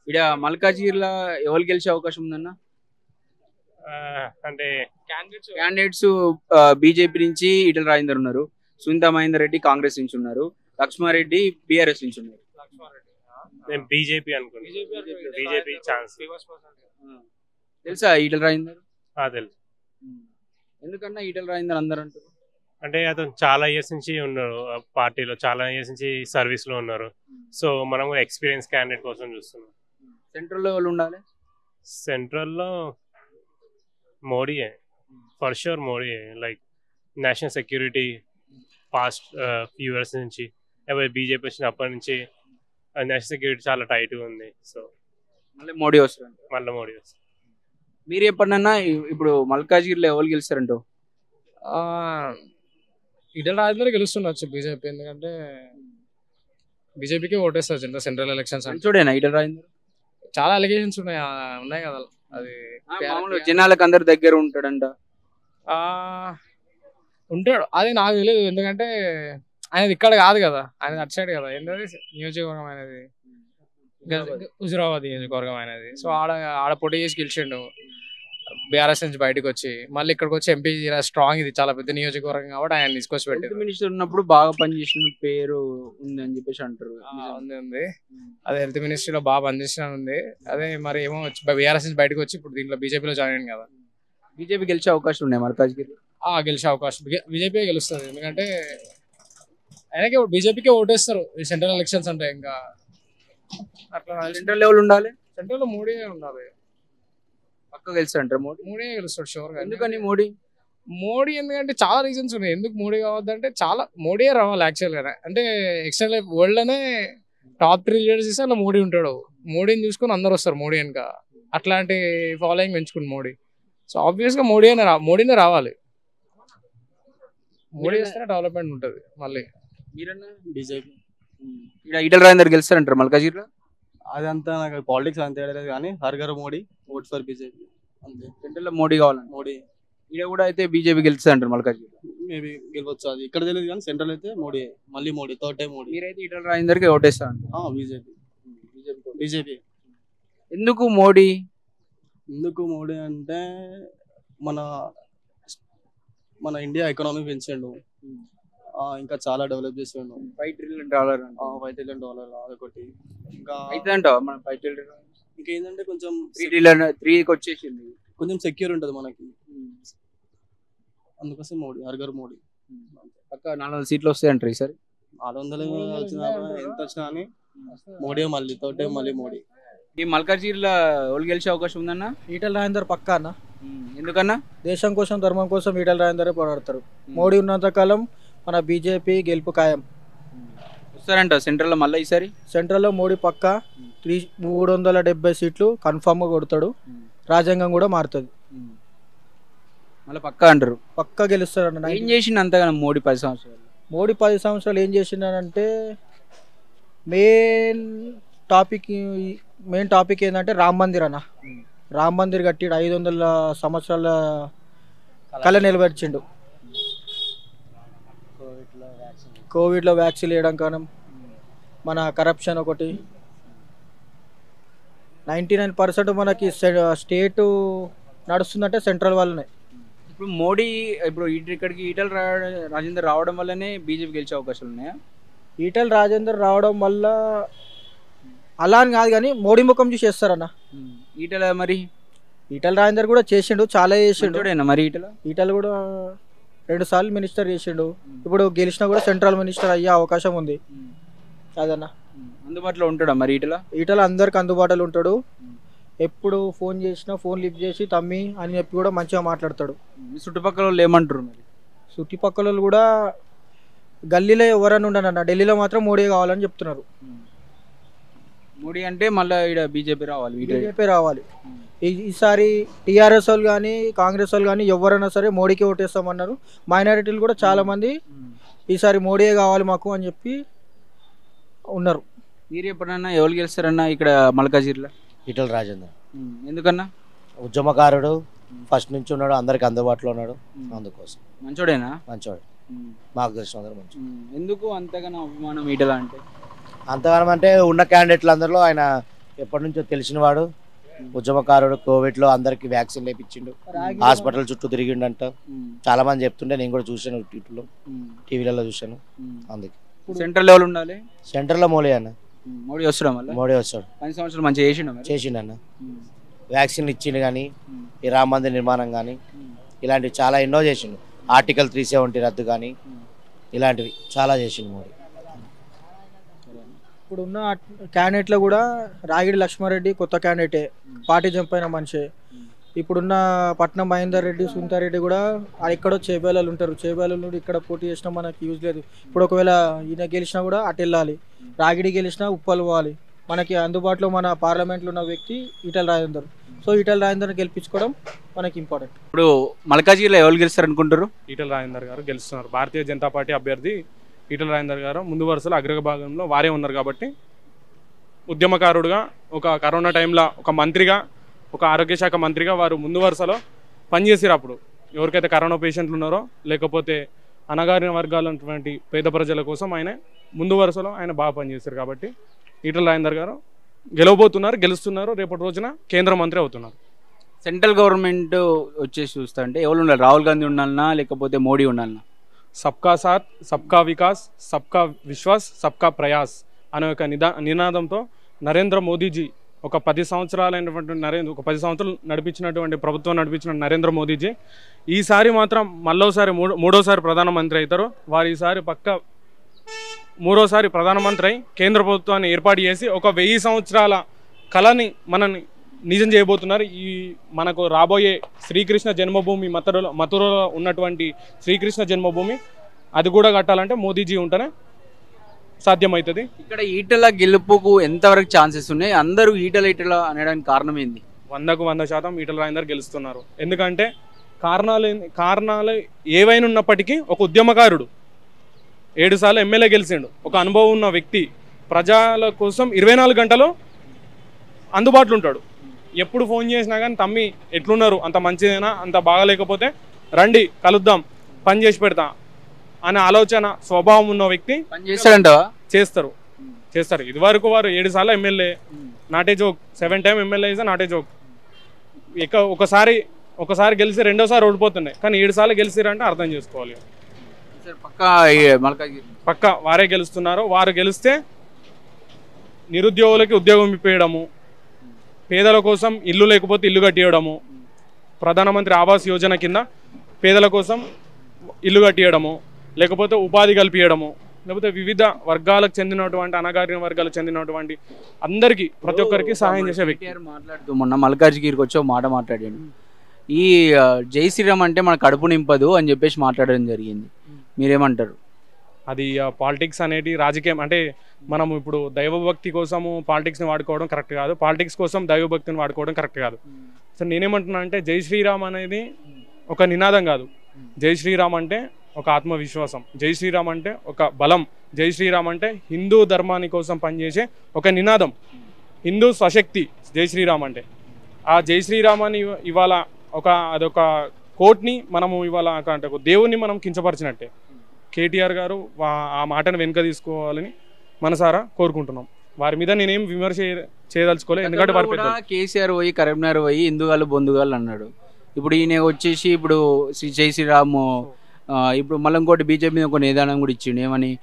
ఇక్కడ మల్కాజ్గిరిలో ఎవరు గెలిచే అవకాశం ఉందన్న? అంటే క్యాండిడేట్స్ బీజేపీ నుంచి ఈటల రాజేందర్ ఉన్నారు, సునీతా మహేందర్ రెడ్డి కాంగ్రెస్ నుంచి ఉన్నారు, లక్ష్మారెడ్డి బీఆర్ఎస్ నుంచి ఉన్నారు. నేను బీజేపీ అనుకున్నాను. బీజేపీ ఛాన్స్ తెలుసా ఈటల రాజేందర్? తెలుసు. ఎందుకన్నా ఈటల రాజేందర్ అందరూ అంటారు? అంటే అతను చాలా ఇయర్స్ నుంచి ఉన్నారు పార్టీలో, చాలా ఇయర్స్ నుంచి సర్వీస్ లో ఉన్నారు. సో మనం కూడా ఎక్స్పీరియన్స్ క్యాండిడేట్ కోసం చూస్తున్నాం. సెంట్రల్ లో ఎవరు ఉండాలి? సెంట్రల్లో Modi for sure, Modi. Like national security past few years నుంచి ఎవరు బీజేపీ వచ్చినప్పటి నుంచి నేషనల్ సెక్యూరిటీ చాలా టైట్గా ఉంది. సో మళ్ళీ మోడీ వస్తారు. మళ్ళీ మోడీ వస్తారు. మీరు ఎప్పుడన్నా ఇప్పుడు మల్కాజ్గిరిలో ఎవరు గెలుస్తారంటో? ఈటల రాజేందర్ గెలుస్తుండొచ్చు బీజేపీ, ఎందుకంటే బీజేపీకి ఓటేస్తారు సెంట్రల్ ఎలక్షన్స్ అని. చూడేనా ఈటల రాజేందర్? చాలా అలిగేషన్స్ ఉన్నాయి కదా, అది మామూలు జనాలకు అందరి దగ్గర ఉంటాడంట. ఉంటాడు, అది నాకు తెలియదు. ఎందుకంటే ఆయనది ఇక్కడ కాదు కదా, ఆయన అటు సైడ్ కదా. ఏంటది నియోజకవర్గం అనేది హుజురాబాద్ నియోజకవర్గం అనేది. సో ఆడ పోటీ చేసి గెలిచిండు బీఆర్ఎస్ నుంచి బయటకు వచ్చి. మళ్ళీ ఇక్కడికి వచ్చి ఎంపీ స్ట్రాంగ్, ఇది చాలా పెద్ద నియోజకవర్గం కాబట్టి ఆయన తీసుకొచ్చి పెట్టి. మినిస్టర్ ఉన్నప్పుడు బాగా పనిచేసిన పేరు ఉంది అని చెప్పేసి అంటారు. ఉంది అదే హెల్త్ మినిస్ట్రీలో బాగా పనిచేసిన ఉంది. అదే మరి ఏమో బీఆర్ఎస్ నుంచి బయటకు వచ్చి ఇప్పుడు దీంట్లో బీజేపీలో జాయిన్ అయింది కదా. బీజేపీ గెలిచే అవకాశం ఉన్నాయి మల్కాజ్గిరి? గెలిచే అవకాశం బీజేపీ గెలుస్తుంది. ఎందుకంటే ఆయనకి బీజేపీకే ఓటేస్తారు ఈ సెంట్రల్ ఎలక్షన్స్ అంటే. ఇంకా అట్లా సెంట్రల్ లెవెల్ ఉండాలి, సెంట్రల్ లో మోడీ ఉండాలి. పక్క గెలుస్తాడు మోడీ గెలుస్తాడు షూర్ గా. ఎందుకని మోడీ ఎందుకంటే చాలా రీజన్స్ ఉన్నాయి ఎందుకు మోడీ కావద్దంటే. చాలా మోడీయే రావాలి యాక్చువల్ గా. అంటే ఎక్స్టర్నల్ వరల్డ్ లోనే టాప్ 3 లీడర్స్ ఇస్తే అలా మోడీ ఉంటాడు. మోడీని చూసుకొని అందరు వస్తారు మోడీ వెనుక. అట్లాంటి ఫాలోయింగ్ పెంచుకుంది మోడీ. సో ఆబ్వియస్ గా మోడీనే రావాలి. మోడీ వస్తేనే డెవలప్మెంట్ ఉంటుంది. మళ్ళీ మీరన్నా బీజేపీ. ఇక్కడ ఈటల రాజేందర్ గెలుస్తారంటారు మల్కాజ్గిరిలో? అదంతా నాకు పాలిటిక్స్ అంత తెలియదు కానీ హర్ఘర్ మోడీ, ఓట్ ఫర్ బీజేపీ అంతే. సెంట్రల్ లో మోడీ కావాలండి. మోడీ ఇక్కడ కూడా అయితే బీజేపీ గెలుస్తుంది అంటారు మల్కాజ్గిరి. మేబీ గెలవచ్చు, అది ఇక్కడ తెలియదు కానీ సెంట్రల్ అయితే మోడీ, మళ్ళీ మోడీ, థర్డ్ టైం మోడీ. మీరైతే ఈటల రాజేందర్కి ఓటేస్తాను? బీజేపీ. బీజేపీ ఎందుకు మోడీ? ఎందుకు మోడీ అంటే మన ఇండియా ఎకనామీ పెంచాడు, ఇంకా చాలా డెవలప్ చేసాడు. $5 ట్రిలియన్ $5 ట్రిలియన్ అదొకటి. ఇంకా అయితే అంటావా మన $5 ట్రిలియన్? ఇంకేంటంటే కొంచెం 3 ట్రిలియన్ 3కి వచ్చేసింది, కొంచెం సెక్యూర్ ఉంటుంది మనకి. అందుకోసం మోడీ, హర్ఘర్ మోడీ. పక్క 400 సీట్లు వస్తాయంటారు ఈసారి. 600 వచ్చినా ఎంత వచ్చినా అని మోడీ మళ్ళీ థర్డ్ టైం మళ్ళీ మోడీ. ఈ మల్కాజ్గిరిలో ఎవరు గెలిచే అవకాశం ఉందన్న? ఈటల రాజేందర్ పక్కా అన్న. ఎందుకన్నా? దేశం కోసం ధర్మం కోసం ఈటల రాజేందరే పోరాడతారు. మోడీ ఉన్నంత కాలం మన బీజేపీ గెలుపు ఖాయం. వస్తారంట సెంట్రల్ లో మళ్ళీ ఈసారి? సెంట్రల్లో మోడీ పక్కా 370 సీట్లు కన్ఫామ్గా కొడతాడు. రాజ్యాంగం కూడా మారుతుంది. మళ్ళీ పక్కా అంటారు? పక్కా గెలుస్తాడు అన్న. ఏం చేసిండు అంతగానో మోడీ 10 సంవత్సరాలు? మోడీ 10 సంవత్సరాలు ఏం చేసిండంటే మెయిన్ టాపిక్ ఏంటంటే రామ్ మందిర్ అన్న. రామ్ మందిర్ కట్టిడు, 500 సంవత్సరాల కళ నిలబెట్టిండు. కోవిడ్లో వ్యాక్సిన్ వేయడం కారణం మన కరప్షన్ ఒకటి. 99% మనకి స్టేట్ నడుస్తుందంటే సెంట్రల్ వల్లనే. ఇప్పుడు మోడీ ఇక్కడికి ఈటల రాజేందర్ రావడం వల్లనే బీజేపీ గెలిచే అవకాశాలు ఉన్నాయా? ఈటల రాజేందర్ రావడం వల్ల అలా అని కాదు కానీ మోడీ ముఖం చూసి చేస్తారన్న. ఈటల రాజేందర్ కూడా చేసిండు, చాలా చేసిండు. మరి ఈటల కూడా 2 సార్లు మినిస్టర్ చేసిండు. ఇప్పుడు గెలిచినా కూడా సెంట్రల్ మినిస్టర్ అయ్యే అవకాశం ఉంది. అదన్నా అందుబాటులో ఉంటాడా మరి ఈటల అందరికి అందుబాటులో ఉంటాడు. ఎప్పుడు ఫోన్ చేసినా ఫోన్ లిఫ్ట్ చేసి తమ్మి అని చెప్పి కూడా మంచిగా మాట్లాడతాడు. చుట్టుపక్కల వాళ్ళు ఏమంటారు మరి? చుట్టుపక్కల వాళ్ళు కూడా గల్లీలో ఎవరన్నా ఉండనన్న, ఢిల్లీలో మాత్రం మోడీ కావాలని చెప్తున్నారు. మోడీ అంటే మళ్ళీ ఇక్కడ బీజేపీ రావాలి. ఈసారి టీఆర్ఎస్ వాళ్ళు కానీ కాంగ్రెస్ వాళ్ళు కానీ ఎవరైనా సరే మోడీకి ఓటేస్తామన్నారు. మైనారిటీలు కూడా చాలా మంది ఈసారి మోడీయే కావాలి మాకు అని చెప్పి ఉన్నారు. మీరు ఎప్పుడన్నా ఎవరు గెలుస్తారన్నా ఇక్కడ మల్కాజ్గిరిలో? ఈటల రాజేందర్. ఎందుకన్నా? ఉద్యమకారుడు, ఫస్ట్ నుంచి ఉన్నాడు, అందరికి అందుబాటులో ఉన్నాడు. అందుకోసం మంచోడేనా? మంచోడు, మాకు తెలిసిన అందరూ మంచి. ఎందుకు అంతగానో అభిమానం ఈటల అంటే? అంతగానం అంటే ఉన్న క్యాండిడేట్లు అందరిలో ఆయన ఎప్పటి నుంచో తెలిసినవాడు, ఉద్యమకారుడు. కోవిడ్లో అందరికి వ్యాక్సిన్ వేయించిండు, హాస్పిటల్ చుట్టూ తిరిగిండంట. చాలా మంది చెప్తుంటే నేను కూడా చూశాను, టీవీలలో చూశాను. అందుకే సెంట్రల్ లెవెల్ ఉండాలి. సెంటర్లో మోడీ అన్న, మోడీ వస్తాడు, మళ్ళీ మోడీ వస్తాడు. 10 సంవత్సరాలు మంచిగా చేసిండు అన్న. వ్యాక్సిన్లు ఇచ్చిండు కానీ, ఈ రామ మందిర్ నిర్మాణం కానీ, ఇలాంటివి చాలా ఎన్నో చేసిండు. ఆర్టికల్ 370 రద్దు కానీ, ఇలాంటివి చాలా చేసిండు మోడీ. ఇప్పుడున్న క్యాండిడేట్లో కూడా రాగిడి లక్ష్మారెడ్డి కొత్త క్యాండిడేటే, పార్టీ జంప్ అయిన మనిషే. ఇప్పుడున్న పట్నం మహేందర్ రెడ్డి, సునీతారెడ్డి కూడా ఎక్కడో చేబేలాలు ఉంటారు. చేబేలాల నుండి ఇక్కడ పోటీ చేసినా మనకి యూజ్ లేదు. ఇప్పుడు ఒకవేళ ఈయన గెలిచినా కూడా అటు వెళ్ళాలి, రాగిడి గెలిచినా ఉప్పల్ పోవాలి. మనకి అందుబాటులో మన పార్లమెంట్లో ఉన్న వ్యక్తి ఈటల రాజేందర్. సో ఈటల రాజేందర్ని గెలిపించుకోవడం మనకి ఇంపార్టెంట్. ఇప్పుడు మల్కాజ్గిరిలో ఎవరు గెలుస్తారు అనుకుంటారు? ఈటల రాజేందర్ గారు గెలుస్తున్నారు. భారతీయ జనతా పార్టీ అభ్యర్థి ఈటల రాజేందర్ గారు ముందు వరుసలో అగ్రభాగంలో వారే ఉన్నారు కాబట్టి, ఉద్యమకారుడుగా, ఒక కరోనా టైంలో ఒక మంత్రిగా, ఒక ఆరోగ్య శాఖ మంత్రిగా వారు ముందు వరుసలో పనిచేసారు. అప్పుడు ఎవరికైతే కరోనా పేషెంట్లు ఉన్నారో, లేకపోతే అణగారిన వర్గాలైనటువంటి పేద ప్రజల కోసం ఆయన ముందు వరుసలో ఆయన బాగా పనిచేశారు. కాబట్టి ఈటల రాజేందర్ గారు గెలుస్తున్నారు. రేపటి రోజున కేంద్ర మంత్రి అవుతున్నారు. సెంట్రల్ గవర్నమెంట్ వచ్చేసి చూస్తా అంటే ఎవరు ఉండాలి? రాహుల్ గాంధీ ఉండాలన్నా లేకపోతే మోడీ ఉండాలన్నా? సబ్కా సాత్, సబ్కా వికాస్, సబ్కా విశ్వాస్, సబ్కా ప్రయాస్ అనే ఒక నినాదంతో నరేంద్ర మోదీజీ ఒక 10 సంవత్సరాలైనటువంటి ఒక 10 సంవత్సరాలు నడిపించినటువంటి ప్రభుత్వం నడిపించిన నరేంద్ర మోదీజీ ఈసారి మాత్రం మళ్ళోసారి మూడోసారి ప్రధానమంత్రి అవుతారు. వారు ఈసారి పక్క మూడోసారి ప్రధానమంత్రి అయి కేంద్ర ప్రభుత్వాన్ని ఏర్పాటు చేసి ఒక 1000 సంవత్సరాల కళని మనని నిజం చేయబోతున్నారు. ఈ మనకు రాబోయే శ్రీకృష్ణ జన్మభూమి, మథురలో ఉన్నటువంటి శ్రీకృష్ణ జన్మభూమి, అది కూడా కట్టాలంటే మోదీజీ ఉంటేనే సాధ్యమవుతుంది. ఇక్కడ ఈటల గెలుపుకు ఎంతవరకు ఛాన్సెస్ ఉన్నాయి? అందరూ ఈటల అనడానికి కారణం ఏంది? 100% ఈటల రాజేందర్ గెలుస్తున్నారు. ఎందుకంటే కారణాలు ఏవైనా ఉన్నప్పటికీ ఒక ఉద్యమకారుడు, 7 సార్లు ఎమ్మెల్యే గెలిచిండు, ఒక అనుభవం ఉన్న వ్యక్తి, ప్రజల కోసం 24 గంటలు అందుబాటులో ఉంటాడు. ఎప్పుడు ఫోన్ చేసినా కానీ తమ్మి ఎట్లున్నారు, అంత మంచిదేనా, అంత బాగాలేకపోతే రండి కలుద్దాం, పని చేసి పెడతా అనే ఆలోచన స్వభావం ఉన్న వ్యక్తి చేస్తారు. ఇదివరకు వారు 7 సార్లు ఎమ్మెల్యే, నాటే జోక్. 7 టైమ్ ఎమ్మెల్యే ఇస్ నాటే జోక్. ఒకసారి గెలిచి రెండోసారి ఓడిపోతున్నాయి, కానీ 7 సార్లు గెలిచిరంటే అర్థం చేసుకోవాలి. పక్క వారే గెలుస్తున్నారు. వారు గెలిస్తే నిరుద్యోగులకి ఉద్యోగం ఇప్పించడము, పేదల కోసం ఇల్లు లేకపోతే ఇల్లు కట్టియడము, ప్రధానమంత్రి ఆవాస్ యోజన కింద పేదల కోసం ఇల్లు కట్టియడము, లేకపోతే ఉపాధి కల్పించడము, లేకపోతే వివిధ వర్గాలకు చెందినటువంటి అణగారిన వర్గాలకు చెందినటువంటి అందరికీ ప్రతి ఒక్కరికి సహాయం చేసే వ్యక్తి. మాట్లాడుతూ మొన్న మల్కాజ్గిరికి వచ్చి మాట మాట్లాడాను, ఈ జై శ్రీరామ్ అంటే మన కడుపు నింపదు అని చెప్పేసి మాట్లాడడం జరిగింది. మీరేమంటారు? అది పాలిటిక్స్ అనేది రాజకీయం అంటే మనం ఇప్పుడు దైవభక్తి కోసము పాలిటిక్స్ని వాడుకోవడం కరెక్ట్ కాదు, పాలిటిక్స్ కోసం దైవభక్తిని వాడుకోవడం కరెక్ట్ కాదు. సో నేనేమంటున్నా అంటే జై శ్రీరామ్ అనేది ఒక నినాదం కాదు. జై శ్రీరామ్ అంటే ఒక ఆత్మవిశ్వాసం, జై శ్రీరామ్ అంటే ఒక బలం, జై శ్రీరామ్ అంటే హిందూ ధర్మాని కోసం పనిచేసే ఒక నినాదం, హిందూ స్వశక్తి జై శ్రీరామ్ అంటే. ఆ జై శ్రీరామ్ అని ఇవాళ అదొక కోట్ని మనము ఇవాళ అంటే దేవుణ్ణి మనం కించపరిచినట్టే. కేటీఆర్ గారు ఆ మాటను వెనుక తీసుకోవాలని మనసారా కోరుకుంటున్నాం. వారి మీద నేనేం విమర్శ చేయదలుచుకోలేదు, ఎందుకంటే కేసీఆర్ పోయి కరీంనగర్ పోయి హిందుగాళ్ళు బొందుగాళ్ళు అన్నాడు. ఇప్పుడు ఈయన వచ్చేసి ఇప్పుడు జై శ్రీరామ్, ఇప్పుడు మళ్ళీ ఇంకోటి బీజేపీ ఒక నిదానం కూడా ఇచ్చిండు, ఏమని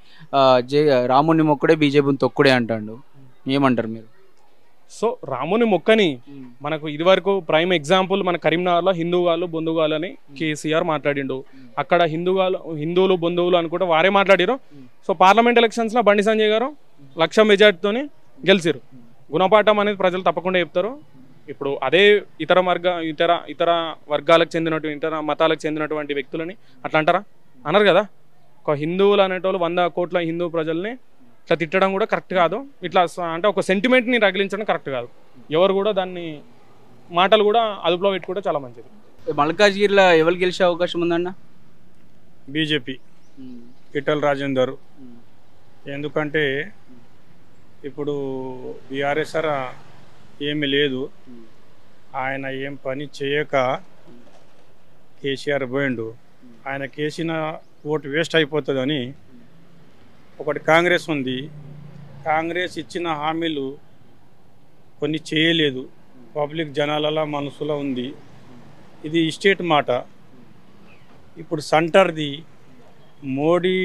రాముని మొక్కడే బీజేపీని తొక్కుడే అంటాడు. ఏమంటారు మీరు? సో రాముని మొక్కని మనకు ఇదివరకు ప్రైమ్ ఎగ్జాంపుల్ మన కరీంనగర్లో హిందూగాళ్ళు బొందుగాళ్ళు అని కేసీఆర్ మాట్లాడిండు. అక్కడ హిందువులు బంధువులు అనుకుంటే వారే మాట్లాడారు. సో పార్లమెంట్ ఎలక్షన్స్లో బండి సంజయ్ గారు 1,00,000 మెజార్టీతోని గెలిచారు. గుణపాఠం అనేది ప్రజలు తప్పకుండా చెప్తారు. ఇప్పుడు అదే ఇతర వర్గాలకు చెందినటువంటి ఇతర మతాలకు చెందినటువంటి వ్యక్తులని అట్లా అంటారా? అన్నారు కదా. ఒక హిందువులు అనేటోళ్ళు 100 కోట్ల హిందూ ప్రజల్ని ఇట్లా తిట్టడం కూడా కరెక్ట్ కాదు. ఇట్లా అంటే ఒక సెంటిమెంట్ని రగిలించడం కరెక్ట్ కాదు. ఎవరు కూడా దాన్ని మాటలు కూడా అదుపులో పెట్టుకుంటే చాలా మంచిది. మల్కాజ్గిరిలో ఎవరు గెలిచే అవకాశం ఉందన్న? బీజేపీ, ఈటల రాజేందర్. ఎందుకంటే ఇప్పుడు బీఆర్ఎస్ ఏమీ లేదు, ఆయన ఏం పని చేయక కేసీఆర్ పోయిండు. ఆయన కేసిన ఓటు వేస్ట్ అయిపోతుందని ఒకటి కాంగ్రెస్ ఉంది. కాంగ్రెస్ ఇచ్చిన హామీలు కొన్ని చేయలేదు. పబ్లిక్ జనాల మనసులో ఉంది. ఇది స్టేట్ మాట. ఇప్పుడు సెంటర్ది మోడీ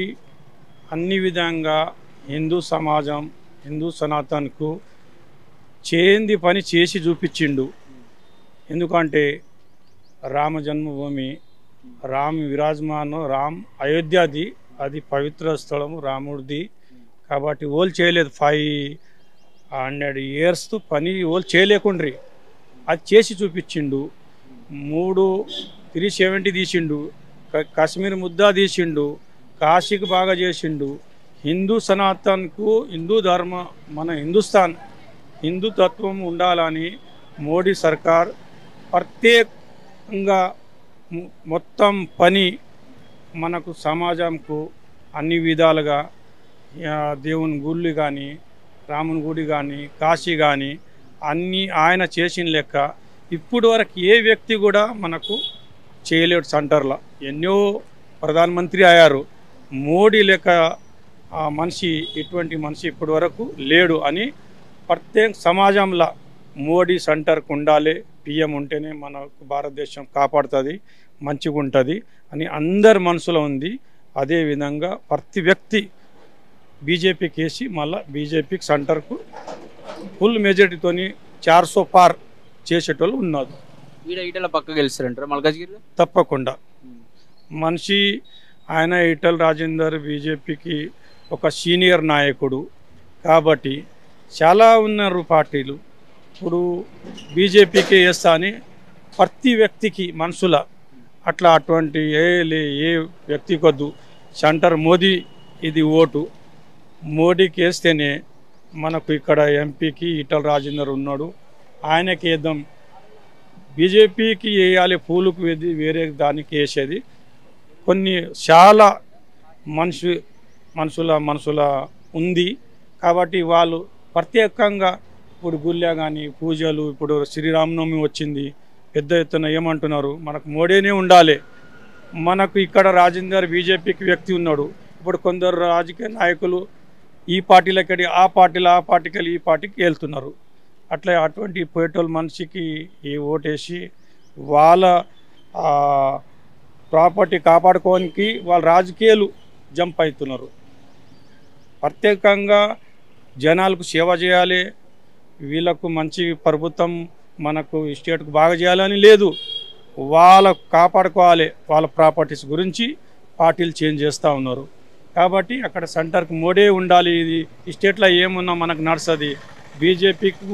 అన్ని విధంగా హిందూ సమాజం, హిందూ సనాతన్కు చేయింది పని చేసి చూపించిండు. ఎందుకంటే రామ జన్మభూమి, రామ్ విరాజమాన్, రామ్ అయోధ్యది, అది పవిత్ర స్థలము రాముడిది. కాబట్టి ఓళ్ళు చేయలేదు. 500 years పని ఓళ్ళు చేయలేకుండ్రి. అది చేసి చూపించిండు. 370 తీసిండు, కాశ్మీర్ ముద్దా తీసిండు, కాశీకి బాగా చేసిండు. హిందూ సనాతన్కు, హిందూ ధర్మ, మన హిందుస్థాన్ హిందుతత్వం ఉండాలని మోడీ సర్కార్ ప్రత్యేకంగా మొత్తం పని మనకు సమాజంకు అన్ని విధాలుగా దేవుని గుళ్ళు కానీ, రాముని గుడి కానీ, కాశీ కానీ అన్నీ ఆయన చేసిన లెక్క ఇప్పుడు వరకు ఏ వ్యక్తి కూడా మనకు చేయలేడు. సెంటర్లో ఎన్నో ప్రధానమంత్రి అయ్యారు. మోడీ లెక్క మనిషి, ఇటువంటి మనిషి ఇప్పటి వరకు లేడు అని ప్రత్యేక సమాజంలో మోడీ సెంటర్కు ఉండాలి. పిఎం ఉంటేనే మనకు భారతదేశం కాపాడుతుంది, మంచిగా ఉంటుంది అని అందరి మనసులో ఉంది. అదేవిధంగా ప్రతి వ్యక్తి బీజేపీకి వేసి మళ్ళీ బీజేపీకి సెంటర్కు ఫుల్ మెజారిటీతోని 400 పార్ చేసేటోళ్ళు ఉన్నారు. ఈటల పక్క గెలుస్తారంటారా మల్కాజ్గిరిలో? తప్పకుండా. మనిషి ఆయన ఈటల రాజేందర్ బీజేపీకి ఒక సీనియర్ నాయకుడు కాబట్టి చాలా ఉన్నారు పార్టీలు. ఇప్పుడు బీజేపీకి వేస్తా అని ప్రతి వ్యక్తికి మనసుల అట్లా అటువంటి ఏ వ్యక్తికి వద్దు. సెంటర్ మోదీ ఇది ఓటు. మోడీకి వేస్తేనే మనకు ఇక్కడ ఎంపీకి ఈటల రాజేందర్ ఉన్నాడు, ఆయనకి వేద్దాం. బీజేపీకి వేయాలి పూలకు వేరే దానికి వేసేది కొన్ని చాలా మనసుల ఉంది. కాబట్టి వాళ్ళు ప్రత్యేకంగా ఇప్పుడు గుళ్ళ కానీ పూజలు, ఇప్పుడు శ్రీరామనవమి వచ్చింది, పెద్ద ఎత్తున ఏమంటున్నారు మనకు మోడీనే ఉండాలి. మనకు ఇక్కడ రాజేందర్ బీజేపీకి వ్యక్తి ఉన్నాడు. ఇప్పుడు కొందరు రాజకీయ నాయకులు ఈ పార్టీలకి ఆ పార్టీకి ఈ పార్టీకి వెళ్తున్నారు. అట్లా అటువంటి పోయేటోళ్ళ మనిషికి ఈ ఓటేసి వాళ్ళ ప్రాపర్టీ కాపాడుకోవడానికి వాళ్ళ రాజకీయాలు జంప్ అవుతున్నారు. ప్రత్యేకంగా జనాలకు సేవ చేయాలి, వీళ్ళకు మంచి ప్రభుత్వం మనకు స్టేట్కు బాగా చేయాలని లేదు. వాళ్ళకు కాపాడుకోవాలి, వాళ్ళ ప్రాపర్టీస్ గురించి పార్టీలు చేంజ్ చేస్తూ ఉన్నారు. కాబట్టి అక్కడ సెంటర్కి మోడీ ఉండాలి. ఇది ఈ స్టేట్లో ఏమున్నా మనకు నడుస్తుంది. బీజేపీకి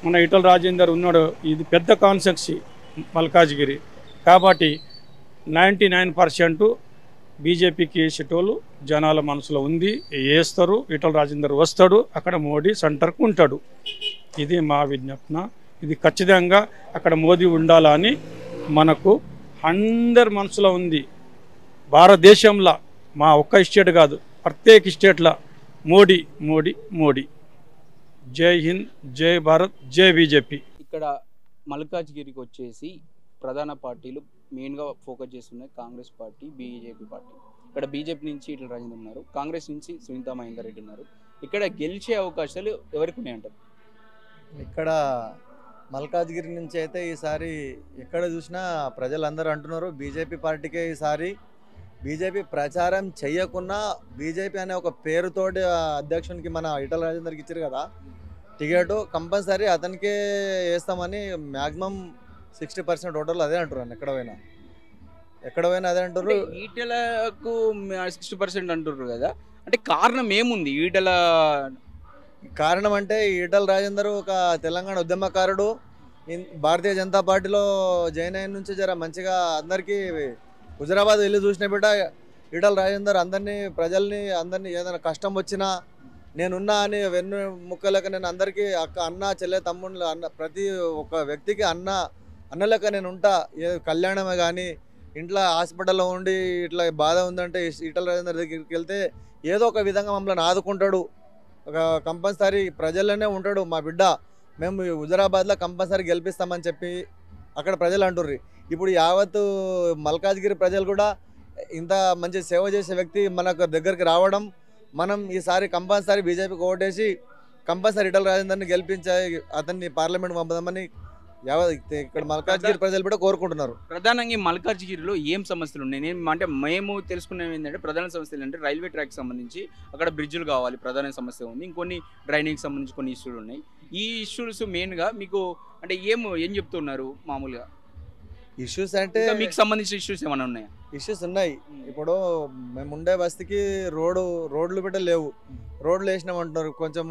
మన ఈటల రాజేందర్ ఉన్నాడు, ఇది పెద్ద కాన్స్టిట్యున్సీ మల్కాజ్గిరి. కాబట్టి 99% బీజేపీకి వేసేటోళ్ళు జనాల మనసులో ఉంది, వేస్తారు. ఈటల రాజేందర్ వస్తాడు, అక్కడ మోడీ సెంటర్కు ఉంటాడు. ఇది మా విజ్ఞప్న. ఇది ఖచ్చితంగా అక్కడ మోదీ ఉండాలని మనకు అందరి మనసులో ఉంది. భారతదేశంలో మా ఒక్క స్టేట్ కాదు, ప్రత్యేక స్టేట్లో మోడీ మోడీ మోడీ. జై హింద్, జై భారత్, జై బీజేపీ. ఇక్కడ మల్కాజ్గిరికి వచ్చేసి ప్రధాన పార్టీలు మెయిన్గా ఫోకస్ చేస్తున్నాయి కాంగ్రెస్ పార్టీ, బీజేపీ పార్టీ. ఇక్కడ బీజేపీ నుంచి ఈటల రాజేందర్ ఉన్నారు, కాంగ్రెస్ నుంచి సునీతా మహేందర్ రెడ్డి ఉన్నారు. ఇక్కడ గెలిచే అవకాశాలు ఎవరికి ఉన్నాయంటారు? ఇక్కడ మల్కాజ్గిరి నుంచి అయితే ఈసారి ఎక్కడ చూసినా ప్రజలందరూ అంటున్నారు బీజేపీ పార్టీకే ఈసారి. బీజేపీ ప్రచారం చెయ్యకున్నా బీజేపీ అనే ఒక పేరుతోటి అధ్యక్షునికి మన ఈటల రాజేందర్కి ఇచ్చారు కదా టికెట్, కంపల్సరీ అతనికే వేస్తామని మ్యాక్సిమం 60% ఓటర్లు అదే అంటున్నారు. ఎక్కడ పోయినా అదే అంటారు. ఈటలకు 60% అంటున్నారు కదా, అంటే కారణం ఏముంది? ఈటల కారణం అంటే ఈటల రాజేందర్ ఒక తెలంగాణ ఉద్యమకారుడు, భారతీయ జనతా పార్టీలో జాయిన్ అయిన నుంచి జర మంచిగా అందరికీ హుజరాబాద్ వెళ్ళి చూసిన బిడ్డ ఈటల రాజేందర్ ప్రజల్ని అందరినీ ఏదైనా కష్టం వచ్చినా నేనున్నా అని వెన్ను ముక్కలేక నేను అందరికీ అన్న చెల్లె తమ్ముళ్ళు అన్న ప్రతి ఒక్క వ్యక్తికి అన్నలేక నేను ఉంటా. ఏ కళ్యాణమే కానీ ఇంట్లో హాస్పిటల్లో ఉండి ఇట్లా బాధ ఉందంటే ఈటల రాజేందర్ దగ్గరికి వెళ్తే ఏదో ఒక విధంగా మమ్మల్ని ఆదుకుంటాడు. ఒక కంపల్సరీ ప్రజల్లోనే ఉంటాడు. మా బిడ్డ మేము హుజరాబాద్లో కంపల్సరీ గెలిపిస్తామని చెప్పి అక్కడ ప్రజలు అంటుర్రు. ఇప్పుడు యావత్తు మల్కాజ్గిరి ప్రజలు కూడా ఇంత మంచి సేవ చేసే వ్యక్తి మనకు దగ్గరికి రావడం, మనం ఈసారి కంపల్సరీ బీజేపీకి ఓటేసి కంపల్సరీ ఈటల రాజేందర్ని గెలిపించే అతన్ని పార్లమెంట్ పంపదామని ఇక్కడ మల్కాజ్గిరి ప్రజలు కూడా కోరుకుంటున్నారు. ప్రధానంగా ఈ మల్కాజ్గిరిలో ఏం సమస్యలు ఉన్నాయి? అంటే మేము తెలుసుకునేవి ఏంటంటే ప్రధాన సమస్యలు అంటే రైల్వే ట్రాక్ సంబంధించి అక్కడ బ్రిడ్జులు కావాలి, ప్రధాన సమస్య ఉంది. ఇంకొన్ని డ్రైనేజ్ సంబంధించి కొన్ని ఇష్యూలు ఉన్నాయి. ఈ ఇష్యూస్ మెయిన్గా మీకు అంటే ఏం చెప్తున్నారు మామూలుగా? ఇష్యూస్ అంటే మీకు సంబంధించిన ఇష్యూస్ ఏమైనా ఉన్నాయా? ఇష్యూస్ ఉన్నాయి. ఇప్పుడు మేము ఉండే బస్తీకి రోడ్లు బిడ్డ లేవు. రోడ్లు వేసినామంటున్నారు. కొంచెం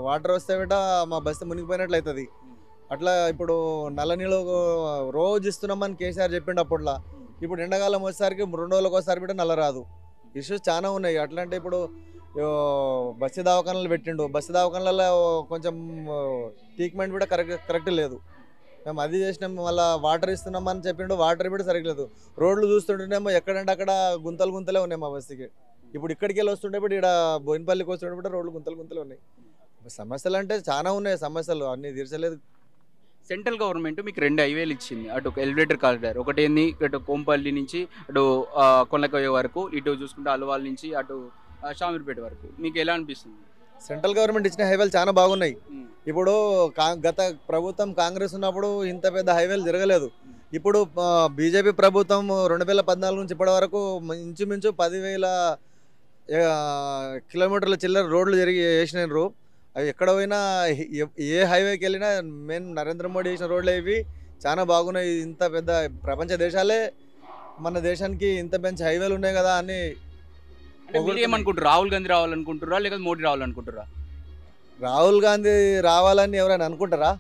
వాటర్ వస్తే బిడ్డ మా బస్తీ మునిగిపోయినట్లు అవుతుంది. అట్లా ఇప్పుడు నల్ల నీళ్ళు రోజు ఇస్తున్నామని కేసీఆర్ చెప్పిండు అప్పట్లో. ఇప్పుడు ఎండాకాలం వచ్చేసరికి 2 రోజులకు ఒకసారి బిడ్డ నల్ల రాదు. ఇష్యూస్ చాలా ఉన్నాయి. అట్లా అంటే ఇప్పుడు బస్తీ దవాఖానాలు పెట్టిండు. బస్తీ దవాఖానాలలో కొంచెం ట్రీట్మెంట్ కూడా కరెక్ట్ లేదు. మేము అది చేసినాం. మళ్ళీ వాటర్ ఇస్తున్నామని చెప్పిండు, వాటర్ కూడా సరిగ్గా లేదు. రోడ్లు చూస్తుంటేనేమో ఎక్కడంటే అక్కడ గుంతలే ఉన్నాయి మా బస్తీకి. ఇప్పుడు ఇక్కడికి వెళ్ళి వస్తుంటే ఇప్పుడు ఇక్కడ బోయినపల్లికి వస్తుంటే రోడ్లు గుంతలే ఉన్నాయి. సమస్యలు అంటే చాలా ఉన్నాయి. సమస్యలు అన్నీ తీర్చలేదు. సెంట్రల్ గవర్నమెంట్ మీకు 2 హైవేలు ఇచ్చింది. అటు ఒక ఎలివేటర్ కారిడార్ ఒకటి ఏంది, ఇటు కోంపల్లి నుంచి అటు కొండకయ్య వరకు, ఇటు చూసుకుంటే అల్వాల్ నుంచి అటు షామీర్పేట వరకు. మీకు ఎలా అనిపిస్తుంది? సెంట్రల్ గవర్నమెంట్ ఇచ్చిన హైవేలు చాలా బాగున్నాయి. ఇప్పుడు గత ప్రభుత్వం కాంగ్రెస్ ఉన్నప్పుడు ఇంత పెద్ద హైవేలు జరగలేదు. ఇప్పుడు బీజేపీ ప్రభుత్వం 2014 నుంచి ఇప్పటి వరకు ఇంచుమించు 10,000 కిలోమీటర్ల చిల్లర రోడ్లు వేసినారు. అవి ఎక్కడ పోయినా ఏ హైవేకి వెళ్ళినా మెయిన్ నరేంద్ర మోడీ వేసిన రోడ్లు ఇవి చాలా బాగున్నాయి. ఇంత పెద్ద ప్రపంచ దేశాలే మన దేశానికి ఇంత మంచి హైవేలు ఉన్నాయి కదా అని. ఏమనుకుంటారు? రాహుల్ గాంధీ రావాలనుకుంటారా లేకపోతే మోడీ రావాలనుకుంటారా? రాహుల్ గాంధీ రావాలని ఎవరైనా అనుకుంటారా?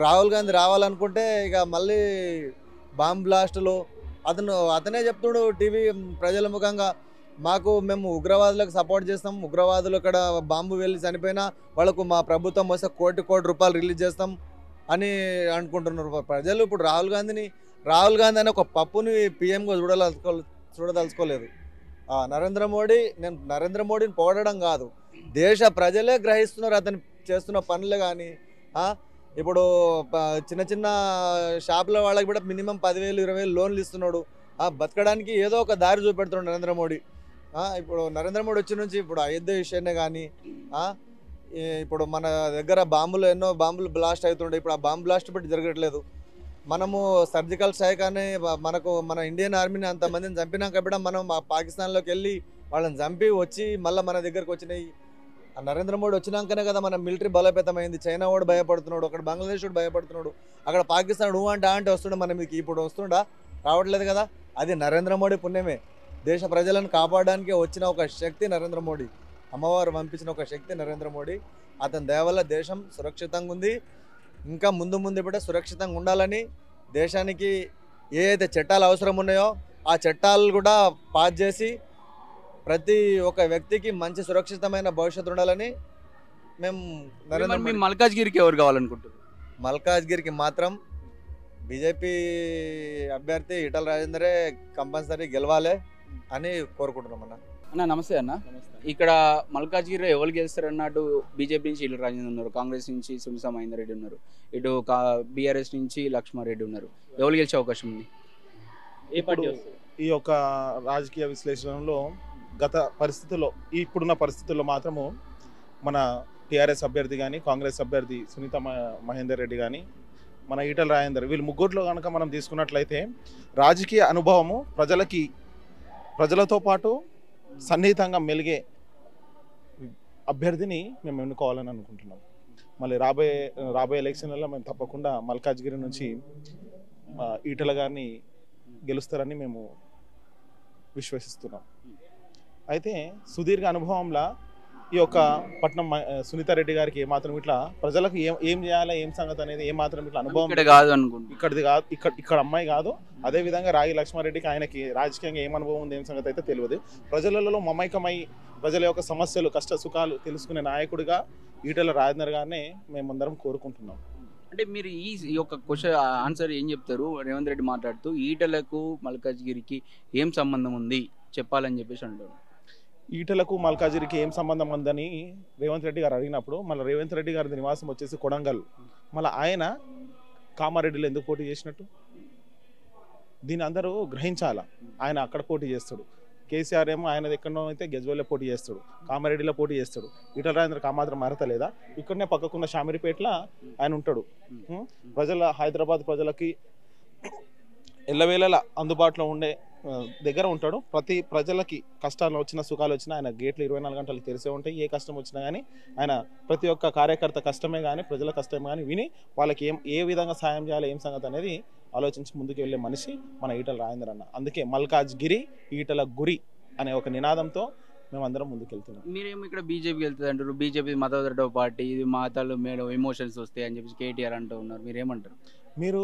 రాహుల్ గాంధీ రావాలనుకుంటే ఇక మళ్ళీ బాంబ్ బ్లాస్టులు అతనే చెప్తుడు టీవీ ప్రజల ముఖంగా. మేము ఉగ్రవాదులకు సపోర్ట్ చేస్తాం, ఉగ్రవాదులు ఇక్కడ బాంబు వెళ్ళి చనిపోయినా వాళ్ళకు మా ప్రభుత్వం వస్తే కోటి రూపాయలు రిలీజ్ చేస్తాం అని అనుకుంటున్నారు ప్రజలు. ఇప్పుడు రాహుల్ గాంధీ అని ఒక పప్పుని పిఎంగా చూడదలుచుకోలేదు. నేను నరేంద్ర మోడీని పొగడడం కాదు, దేశ ప్రజలే గ్రహిస్తున్నారు అతను చేస్తున్న పనులే. కానీ ఇప్పుడు చిన్న షాపుల వాళ్ళకి కూడా మినిమం 10,000 20,000 లోన్లు ఇస్తున్నాడు. బతకడానికి ఏదో ఒక దారి చూపెడుతున్నాడు నరేంద్ర మోడీ. ఇప్పుడు నరేంద్ర మోడీ వచ్చి నుంచి ఇప్పుడు అయోధ్య విషయాన్ని కానీ ఇప్పుడు మన దగ్గర ఎన్నో బాంబులు బ్లాస్ట్ అవుతుండే. ఇప్పుడు ఆ బాంబు బ్లాస్ట్ బట్టి జరగట్లేదు. మనము సర్జికల్ స్ట్రైక్ అని మన ఇండియన్ ఆర్మీని అంతమందిని చంపినాక కూడా మనం పాకిస్తాన్లోకి వెళ్ళి వాళ్ళని చంపి వచ్చి మళ్ళీ మన దగ్గరకు వచ్చినాయి. నరేంద్ర మోడీ వచ్చినాకనే కదా మన మిలిటరీ బలోపేతమైంది. చైనా వాడు భయపడుతున్నాడు, అక్కడ బంగ్లాదేశ్ వాడు భయపడుతున్నాడు, అక్కడ పాకిస్తాన్ అంటే వస్తుండే మన మీకు. ఇప్పుడు వస్తుండా? రావట్లేదు కదా. అది నరేంద్ర మోడీ పుణ్యమే. దేశ ప్రజలను కాపాడడానికి వచ్చిన ఒక శక్తి నరేంద్ర మోడీ. అమ్మవారు పంపించిన ఒక శక్తి నరేంద్ర మోడీ. అతని దయ వల్ల దేశం సురక్షితంగా ఉంది. ఇంకా ముందు కూడా సురక్షితంగా ఉండాలని దేశానికి ఏ అయితే చట్టాలు అవసరం ఉన్నాయో ఆ చట్టాలు కూడా పాస్ చేసి ప్రతి ఒక్క వ్యక్తికి మంచి సురక్షితమైన భవిష్యత్తు ఉండాలని మేము మల్కాజ్గిరికి ఎవరు కావాలనుకుంటున్నారు? మల్కాజ్గిరికి మాత్రం బీజేపీ అభ్యర్థి ఈటల రాజేందరే కంపల్సరీ గెలవాలి అని కోరుకుంటున్నాం. అన్న నమస్తే అన్న. ఇక్కడ మల్కాజ్గిరిలో ఎవరు గెలుస్తారు అన్నట్టు? బీజేపీ నుంచి ఈటల రాజేందర్ ఉన్నారు, కాంగ్రెస్ నుంచి సునీతా మహేందర్ రెడ్డి ఉన్నారు, ఇటు బీఆర్ఎస్ నుంచి లక్ష్మారెడ్డి ఉన్నారు. ఎవరు గెలిచే అవకాశం ఉంది? ఈ యొక్క రాజకీయ విశ్లేషణలో గత పరిస్థితుల్లో ఇప్పుడున్న పరిస్థితుల్లో మాత్రము మన టీఆర్ఎస్ అభ్యర్థి కానీ కాంగ్రెస్ అభ్యర్థి సునీతా మహేందర్ రెడ్డి కానీ మన ఈటల రాజేందర్ వీళ్ళు ముగ్గురులో కనుక మనం తీసుకున్నట్లయితే రాజకీయ అనుభవము ప్రజలతో పాటు సన్నిహితంగా మెలిగే అభ్యర్థిని మేము ఎన్నుకోవాలని అనుకుంటున్నాం. మళ్ళీ రాబోయే ఎలక్షన్లలో మేము తప్పకుండా మల్కాజ్గిరి నుంచి ఈటల గారిని గెలుస్తారని మేము విశ్వసిస్తున్నాం. అయితే సుదీర్ఘ అనుభవంలో ఈ యొక్క పట్నం సునీతారెడ్డి గారికి ఏమాత్రం ఇట్లా ప్రజలకు ఏం చేయాలి ఏం సంగతి అనేది ఏమాత్రం ఇట్లా అనుభవం కాదు అనుకుంటున్నాను. ఇక్కడిది కాదు, ఇక్కడ అమ్మాయి కాదు. అదేవిధంగా రాగి లక్ష్మారెడ్డికి ఆయనకి రాజకీయంగా ఏం అనుభవం ఉంది ఏం సంగతి అయితే తెలియదు. ప్రజలలో మమైకమై ప్రజల యొక్క సమస్యలు కష్ట సుఖాలు తెలుసుకునే నాయకుడిగా ఈటల రాజేందర్ గారిని మేమందరం కోరుకుంటున్నాం. అంటే మీరు ఈ యొక్క క్వశ్చన్ ఆన్సర్ ఏం చెప్తారు? రేవంత్ రెడ్డి మాట్లాడుతూ ఈటలకు మల్కాజ్గిరికి ఏం సంబంధం ఉంది చెప్పాలని చెప్పేసి అంటారు. ఈటలకు మల్కాజ్గిరికి ఏం సంబంధం ఉందని రేవంత్ రెడ్డి గారు అడిగినప్పుడు మళ్ళీ రేవంత్ రెడ్డి గారి నివాసం వచ్చేసి కొడంగల్, మళ్ళీ ఆయన కామారెడ్డిలో ఎందుకు పోటీ చేసినట్టు దీన్ని అందరూ గ్రహించాల. ఆయన అక్కడ పోటీ చేస్తాడు, కేసీఆర్ ఏమో ఆయనది ఎక్కడో అయితే గజ్వేల్లో పోటీ చేస్తాడు, కామారెడ్డిలో పోటీ చేస్తాడు. ఈటల రాజేందర్కి ఆ మాత్రం అర్హత లేదా? ఇక్కడనే పక్కకున్న షామిరిపేటలో ఆయన ఉంటాడు. హైదరాబాద్ ప్రజలకి ఎల్లవేళలా అందుబాటులో ఉండే దగ్గర ఉంటాడు. ప్రతి ప్రజలకి కష్టాలు వచ్చినా సుఖాలు వచ్చినా ఆయన గేట్లు 24 గంటలు తెరిసే ఉంటాయి. ఏ కష్టం వచ్చినా కానీ ఆయన ప్రతి ఒక్క కార్యకర్త కష్టమే కానీ ప్రజల కష్టమే కానీ విని వాళ్ళకి ఏ విధంగా సాయం చేయాలి, ఏం సంగతి అనేది ఆలోచించి ముందుకు వెళ్ళే మనిషి మన ఈటల రాజేందర్ అన్న. అందుకే మల్కాజ్గిరి ఈటల గురి అనే ఒక నినాదంతో మేమందరం ముందుకు వెళ్తున్నాం. మీరేమో ఇక్కడ బీజేపీకి వెళ్తుంది అంటారు. బీజేపీ మతోదర పార్టీ, ఇది మాతలు మేడం ఎమోషన్స్ వస్తాయి అని చెప్పి కేటీఆర్ అంటూ ఉన్నారు. మీరేమంటారు? మీరు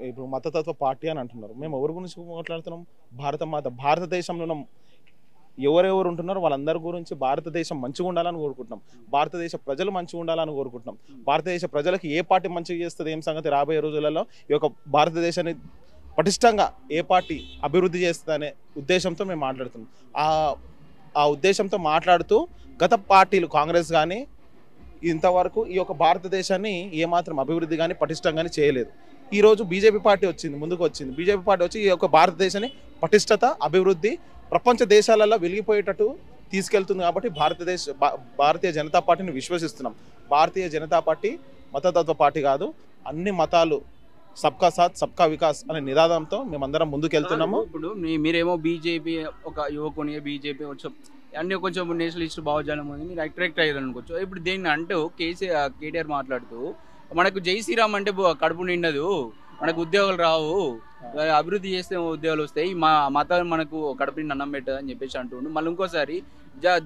ఇప్పుడు మతతత్వ పార్టీ అని అంటున్నారు. మేము ఎవరి గురించి మాట్లాడుతున్నాం? భారతదేశంలో ఎవరెవరు ఉంటున్నారో వాళ్ళందరి గురించి భారతదేశం మంచిగా ఉండాలని కోరుకుంటున్నాం. భారతదేశ ప్రజలు మంచిగా ఉండాలని కోరుకుంటున్నాం. భారతదేశ ప్రజలకి ఏ పార్టీ మంచిగా చేస్తుంది, ఏం సంగతి రాబోయే రోజులలో ఈ యొక్క భారతదేశాన్ని పటిష్టంగా ఏ పార్టీ అభివృద్ధి చేస్తుంది అనే ఉద్దేశంతో మేము మాట్లాడుతున్నాం. ఆ ఉద్దేశంతో మాట్లాడుతూ గత పార్టీలు కాంగ్రెస్ కానీ ఇంతవరకు ఈ యొక్క భారతదేశాన్ని ఏమాత్రం అభివృద్ధి కానీ పటిష్టం కానీ చేయలేదు. ఈరోజు బీజేపీ పార్టీ వచ్చింది, ముందుకు వచ్చింది. బీజేపీ పార్టీ వచ్చి ఈ యొక్క భారతదేశాన్ని పటిష్టత, అభివృద్ధి ప్రపంచ దేశాలలో వెలిగిపోయేటట్టు తీసుకెళ్తుంది. కాబట్టి భారతీయ జనతా పార్టీని విశ్వసిస్తున్నాం. భారతీయ జనతా పార్టీ మతతత్వ పార్టీ కాదు, అన్ని మతాలు సబ్కా సాత్ సబ్కా వికాస్ అనే నినాదంతో మేమందరం ముందుకెళ్తున్నాము. ఇప్పుడు మీరేమో బీజేపీ ఒక యువకుని బీజేపీ వచ్చి అన్ని కొంచెం నేషనలిస్ట్ భావజాలం ఉంది, మీరు అట్రాక్ట్ అయ్యారు అనుకోవచ్చు. ఇప్పుడు దీన్ని అంటూ కేటీఆర్ మాట్లాడుతూ మనకు జై శ్రీరామ్ అంటే కడుపు నిండదు, మనకు ఉద్యోగాలు రావు, అభివృద్ధి చేస్తే ఉద్యోగాలు వస్తాయి, మా మతం మనకు కడుపు నిండి అన్నం పెట్టదు అని చెప్పేసి అంటుండు. మళ్ళీ ఇంకోసారి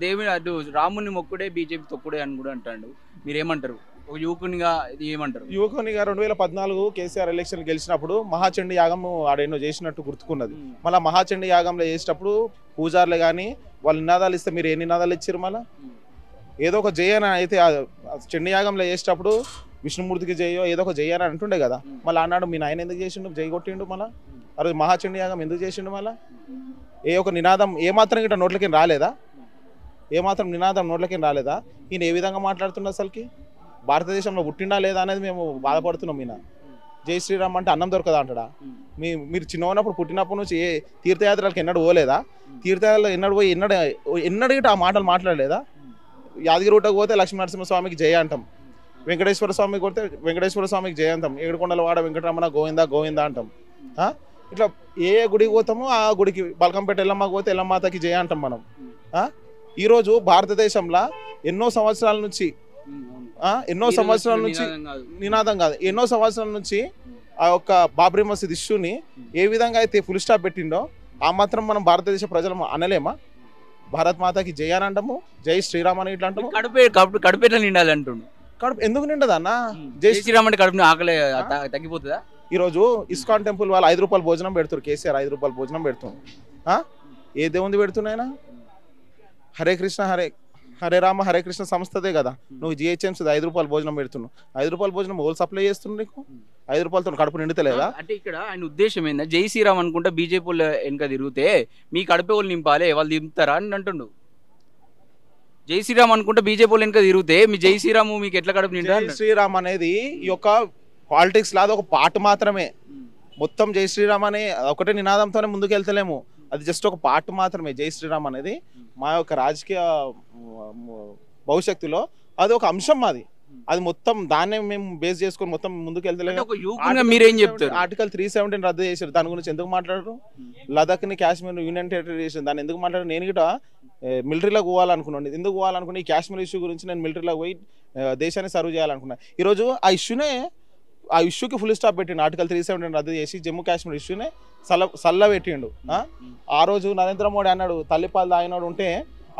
దేవుని అటు రాముని మొక్కుడే బీజేపీ తొక్కుడే అని కూడా అంటాడు. మీరేమంటారు? ఒక యువకునిగా ఇది ఏమంటారు? యువకునిగా 2014 కేసీఆర్ ఎలక్షన్ గెలిచినప్పుడు మహాచండీ యాగం ఆడెన్నో చేసినట్టు గుర్తుకున్నది. మళ్ళీ మహాచండీ యాగంలో చేసేటప్పుడు పూజారులు కానీ వాళ్ళు నినాదాలు ఇస్తే మీరు ఏ నినాదాలు ఇచ్చారు? మళ్ళీ ఏదో ఒక జయన అయితే చండీ యాగంలో చేసేటప్పుడు విష్ణుమూర్తికి జయో ఏదో ఒక జయ అని అంటుండే కదా. మళ్ళీ అన్నాడు మీ నాయన ఎందుకు చేసిండు, జై కొట్టిండు. మళ్ళీ అరే మహాచండీ యాగం ఎందుకు చేసిండు? మళ్ళీ ఏ ఒక నినాదం ఏమాత్రం ఇట్లా నోట్లకి రాలేదా? ఏమాత్రం నినాదం నోట్లకి రాలేదా? ఈయన ఏ విధంగా మాట్లాడుతుండ అసలుకి? భారతదేశంలో పుట్టిండా లేదా అనేది మేము బాధపడుతున్నాం. ఈయన జై శ్రీరామ్ అంటే అన్నం దొరకదా అంటాడా? మీరు చిన్న ఉన్నప్పుడు పుట్టినప్పటి నుంచి ఏ తీర్థయాత్రలకు ఎన్నడూ పోలేదా? తీర్థయాత్రలు ఎన్నడూ పోయి ఎన్నడూ ఆ మాటలు మాట్లాడలేదా? యాదగిరిగుట్టకు పోతే లక్ష్మీనరసింహస్వామికి జయ అంటాం, వెంకటేశ్వర స్వామికి కొడితే వెంకటేశ్వర స్వామికి జయ అంటాం, ఏడుకొండల వాడ వెంకటరమణ గోవిందా గోవిందా అంటాం. ఇట్లా ఏ గుడికి పోతామో ఆ గుడికి బల్కంపేట ఎల్లమ్మకి పోతే ఎల్లమ్మాతకి జయ అంటాం మనం. ఈరోజు భారతదేశంలో ఎన్నో సంవత్సరాల నుంచి నినాదం కాదు, ఎన్నో సంవత్సరాల నుంచి ఆ యొక్క బాబ్రీ మసీద్ ఇష్యూని ఏ విధంగా అయితే ఫుల్ స్టాప్ పెట్టిండో ఆ మాత్రం మనం భారతదేశ ప్రజలు అనలేమా? భారత్ మాతకి జై అని అంటాము, జై శ్రీరామ్ అని ఇట్లా అంటాము. కడుపు నిండాలి అంటుండు. కడుపు ఎందుకు నిండదా అన్న? జై శ్రీరామ్ అంటే కడుపు ఆకలి తగ్గిపోతుందా? ఈరోజు ఇస్కాన్ టెంపుల్ వాళ్ళు 5 రూపాయలు భోజనం పెడుతున్నారు. కేసీఆర్ 5 రూపాయలు భోజనం పెడుతున్నారు. ఏ దేవుంది పెడుతున్నాయినా? హరే కృష్ణ హరే రామ హరే కృష్ణ సంస్థదే కదా. నువ్వు జిహెచ్ఎంసీ 5 రూపాయలు భోజనం పెడుతున్నావు. 5 రూపాయల భోజనం ఓల్ సప్లై చేస్తున్నావు. నీకు 5 రూపాయలతో కడుపు నిండుతలేదా? అంటే ఇక్కడ ఆయన ఉద్దేశం ఏందా? జై శ్రీరామ్ అనుకుంటా బీజేపీ వాళ్ళు వెనక తిరిగితే మీ కడుపు వాళ్ళు నింపాలి, వాళ్ళు దింపుతారా అని అంటుండు. జై శ్రీరామ్ అనుకుంటా బీజేపీ వాళ్ళు వెనక తిరిగితే మీ జై శ్రీరామ్ మీకు ఎట్లా కడుపు నిండా? జై శ్రీరామ్ అనేది ఈ యొక్క పాలిటిక్స్ లాగా ఒక పాట మాత్రమే. మొత్తం జై శ్రీరామ్ అనే ఒకటే నినాదంతోనే ముందుకు వెళ్తలేము. అది జస్ట్ ఒక పాట మాత్రమే. జై శ్రీరామ్ అనేది మా యొక్క రాజకీయ భవిష్యత్తులో అది ఒక అంశం. అది మొత్తం దాన్నే మేము బేస్ చేసుకొని మొత్తం ముందుకు వెళ్తలేము. మీరేం చెప్తారు? ఆర్టికల్ 317 రద్దు చేశారు. దాని గురించి ఎందుకు మాట్లాడరు? లదాఖ్ని కాశ్మీర్ యూనియన్ టెరిటరీ చేశారు, దాన్ని ఎందుకు మాట్లాడారు? నేను కూడా మిలిటరీలోకి పోవాలనుకున్నాను. ఎందుకు పోవాలనుకున్నా? ఈ కాశ్మీర్ ఇష్యూ గురించి నేను మిలిటరీలోకి పోయి దేశాన్ని సర్వ్ చేయాలనుకున్నా. ఈరోజు ఆ ఇష్యూకి ఫుల్ స్టాప్ పెట్టిండు. ఆర్టికల్ 317 రద్దు చేసి జమ్మూ కాశ్మీర్ ఇష్యూనే సల్ల పెట్టిండు. ఆ రోజు నరేంద్ర మోడీ అన్నాడు తల్లిపాలు తాగినాడు ఉంటే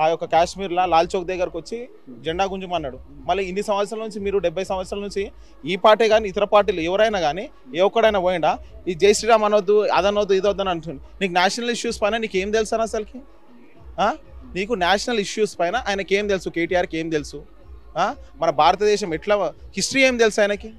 ఆ యొక్క కాశ్మీర్లో లాల్ చౌక్ దగ్గరకు వచ్చి జెండా గుంజమన్నాడు. మళ్ళీ ఇన్ని సంవత్సరాల నుంచి మీరు 70 సంవత్సరాల నుంచి ఈ పార్టీ కానీ ఇతర పార్టీలు ఎవరైనా కానీ ఏ ఒక్కడైనా పోయిండా ఈ జై శ్రీరామ్ అనొద్దు, అదనొద్దు, ఇదొద్దు అని అంటుంది. నీకు నేషనల్ ఇష్యూస్ పైన నీకు ఏం తెలుసు అసలుకి? నీకు నేషనల్ ఇష్యూస్ పైన ఆయనకి ఏం తెలుసు? కేటీఆర్కి ఏం తెలుసు? మన భారతదేశం ఎట్లా హిస్టరీ ఏం తెలుసు ఆయనకి?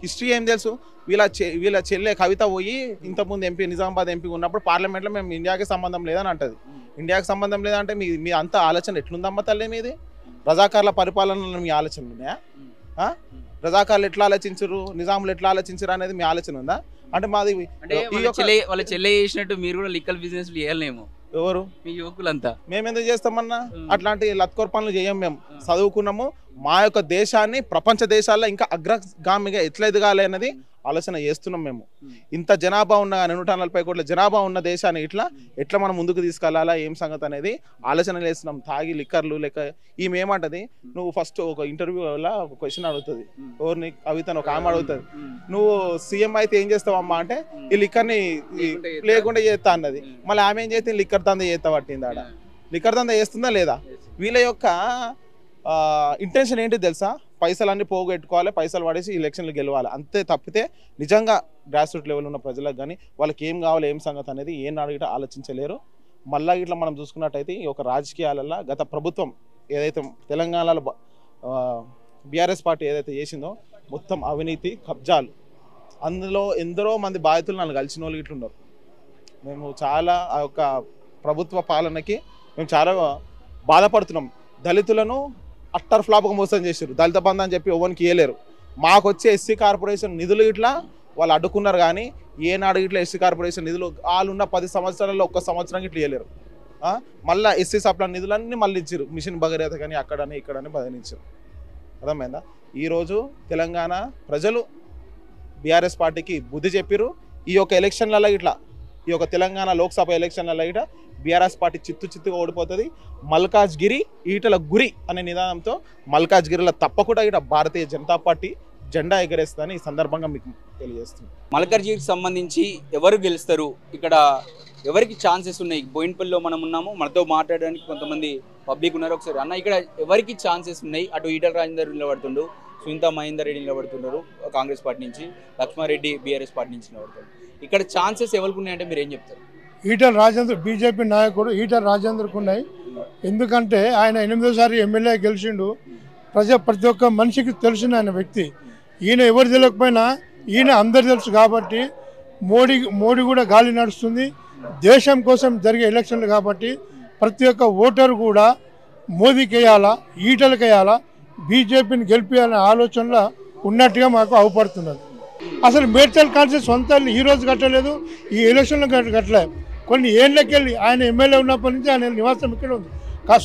హిస్టరీ ఏం తెలుసు? వీళ్ళ చెల్లె కవిత పోయి ఇంతకుముందు ఎంపీ నిజామాబాద్ ఎంపీ ఉన్నప్పుడు పార్లమెంట్లో మేము ఇండియాకి సంబంధం లేదని అంటది. ఇండియాకి సంబంధం లేదంటే మీ అంత ఆలోచన ఎట్లుందమ్మా తల్లి మీది? రజాకార్ల పరిపాలనలో మీ ఆలోచనలు ఉన్నాయా? రజాకార్లు ఎట్లా ఆలోచించరు, నిజాములు ఎట్లా ఆలోచించరు అనేది మీ ఆలోచన ఉందా? అంటే మాది అంటే వాళ్ళ చెల్లె చేసినట్టు మీరు కూడా లిక్కర్ బిజినెస్ చేయలేము. ఎవరు మీ యువకులంతా మేము ఎందుకు చేస్తామన్నా? అట్లాంటి లత్కోర్ పనులు చేయం. మేము చదువుకున్నాము. మా యొక్క దేశాన్ని ప్రపంచ దేశాల్లో ఇంకా అగ్రగామిగా ఎట్లా ఎదగాలి అన్నది ఆలోచన చేస్తున్నాం. మేము ఇంత జనాభా ఉన్న 140 కోట్ల జనాభా ఉన్న దేశాన్ని ఎట్లా మనం ముందుకు తీసుకెళ్లాలా ఏం సంగతి అనేది ఆలోచన చేస్తున్నాం. తాగి లిక్కర్లు లెక్క ఈమె ఏమంటది, నువ్వు ఫస్ట్ ఒక ఇంటర్వ్యూలో ఒక క్వశ్చన్ అడుగుతుంది, ఎవరిని కవితను ఒక ఆమె అడుగుతుంది, నువ్వు సీఎం అయితే ఏం చేస్తావమ్మా అంటే ఈ లిక్కర్ని లేకుండా చేస్తా అన్నది. మళ్ళీ ఆమె ఏం చేస్తే లిక్కర్ దంద చేస్తా పట్టింది. ఆడ లిక్కర్ దంద చేస్తుందా లేదా? వీళ్ళ యొక్క ఇంటెన్షన్ ఏంటి తెలుసా? పైసలన్నీ పోగొట్టుకోవాలి, పైసలు పడేసి ఎలక్షన్లు గెలవాలి అంతే. తప్పితే నిజంగా గ్రాస్ రూట్ లెవెల్ ఉన్న ప్రజలకు కానీ వాళ్ళకి ఏం కావాలి ఏం సంగతి అనేది ఏనాడు గిట్లా ఆలోచించలేరు. మళ్ళా ఇట్లా మనం చూసుకున్నట్టయితే ఈ యొక్క రాజకీయాలలో గత ప్రభుత్వం ఏదైతే తెలంగాణలో బీఆర్ఎస్ పార్టీ ఏదైతే చేసిందో మొత్తం అవినీతి కబ్జాలు, అందులో ఎందరో మంది బాధితులు నన్ను కలిసిన వాళ్ళు ఇట్లున్నారు. మేము చాలా ఆ యొక్క ప్రభుత్వ పాలనకి మేము చాలా బాధపడుతున్నాం. దళితులను అట్టర్ ఫ్లాప్గా మోసం చేశారు. దళిత బంధు అని చెప్పి ఎవరికి ఇవ్వలేరు. మాకు వచ్చే ఎస్సీ కార్పొరేషన్ నిధులు ఇట్లా వాళ్ళు అడ్డుకున్నారు. కానీ ఏనాడు ఇట్లా ఎస్సీ కార్పొరేషన్ నిధులు వాళ్ళున్న 10 సంవత్సరాల్లో 1 సంవత్సరం ఇట్లా ఇవ్వలేరు. మళ్ళీ ఎస్సీ సప్లై నిధులన్నీ మళ్ళీ ఇచ్చారు. మిషన్ భగీరథ కానీ అక్కడని ఇక్కడని బదిలించారు. అర్థమైందా? ఈరోజు తెలంగాణ ప్రజలు బీఆర్ఎస్ పార్టీకి బుద్ధి చెప్పారు. ఈ యొక్క ఎలక్షన్లలో ఇట్లా ఈ యొక్క తెలంగాణ లోక్సభ ఎలక్షన్లలో ఇట్లా బీఆర్ఎస్ పార్టీ చిత్తుగా ఓడిపోతుంది. మల్కాజ్గిరి ఈటల గురి అనే నిదానంతో మల్కాజ్గిరిలో తప్పకుండా ఇట్లా భారతీయ జనతా పార్టీ జెండా ఎగరేస్తుందని ఈ సందర్భంగా మీకు తెలియజేస్తుంది. మల్కాజ్గిరికి సంబంధించి ఎవరు గెలుస్తారు, ఇక్కడ ఎవరికి ఛాన్సెస్ ఉన్నాయి? బోయిన్పల్లిలో మనం ఉన్నాము, మనతో మాట్లాడడానికి కొంతమంది పబ్లిక్ ఉన్నారు. ఒకసారి అన్న, ఇక్కడ ఎవరికి ఛాన్సెస్ ఉన్నాయి? అటు ఈటల రాజేందర్ నిలబడుతుండు, సునీతా మహేందర్ రెడ్డి నిలబడుతున్నారు కాంగ్రెస్ పార్టీ నుంచి, లక్ష్మారెడ్డి బీఆర్ఎస్ పార్టీ నుంచి నిలబడుతున్నారు. ఇక్కడ ఛాన్సెస్ ఎవరికి ఉన్నాయంటే మీరు ఏం చెప్తారు? ఈటల రాజేందర్ బీజేపీ నాయకుడు ఈటల రాజేందర్కు ఉన్నాయి. ఎందుకంటే ఆయన 8వ ఎమ్మెల్యే గెలిచిండు. ప్రతి ఒక్క మనిషికి తెలిసిన ఆయన వ్యక్తి. ఈయన ఎవరు తెలియకపోయినా ఈయన అందరు తెలుసు కాబట్టి మోడీ కూడా గాలి నడుస్తుంది. దేశం కోసం జరిగే ఎలక్షన్లు కాబట్టి ప్రతి ఒక్క ఓటరు కూడా మోదీకి వేయాలా, ఈటలకు వేయాలా, బీజేపీని గెలిపించాలనే ఆలోచనలో ఉన్నట్టుగా మాకు అవపడుతున్నది. అసలు మేడ్చల్ కాన్సెస్ సొంత ఈ రోజు కట్టలేదు, ఈ ఎలక్షన్లో కట్టలేదు. కొన్ని ఏళ్ళకెళ్ళి ఆయన ఎమ్మెల్యే ఉన్నప్పటి నుంచి ఆయన నివాసం ఇక్కడ ఉంది.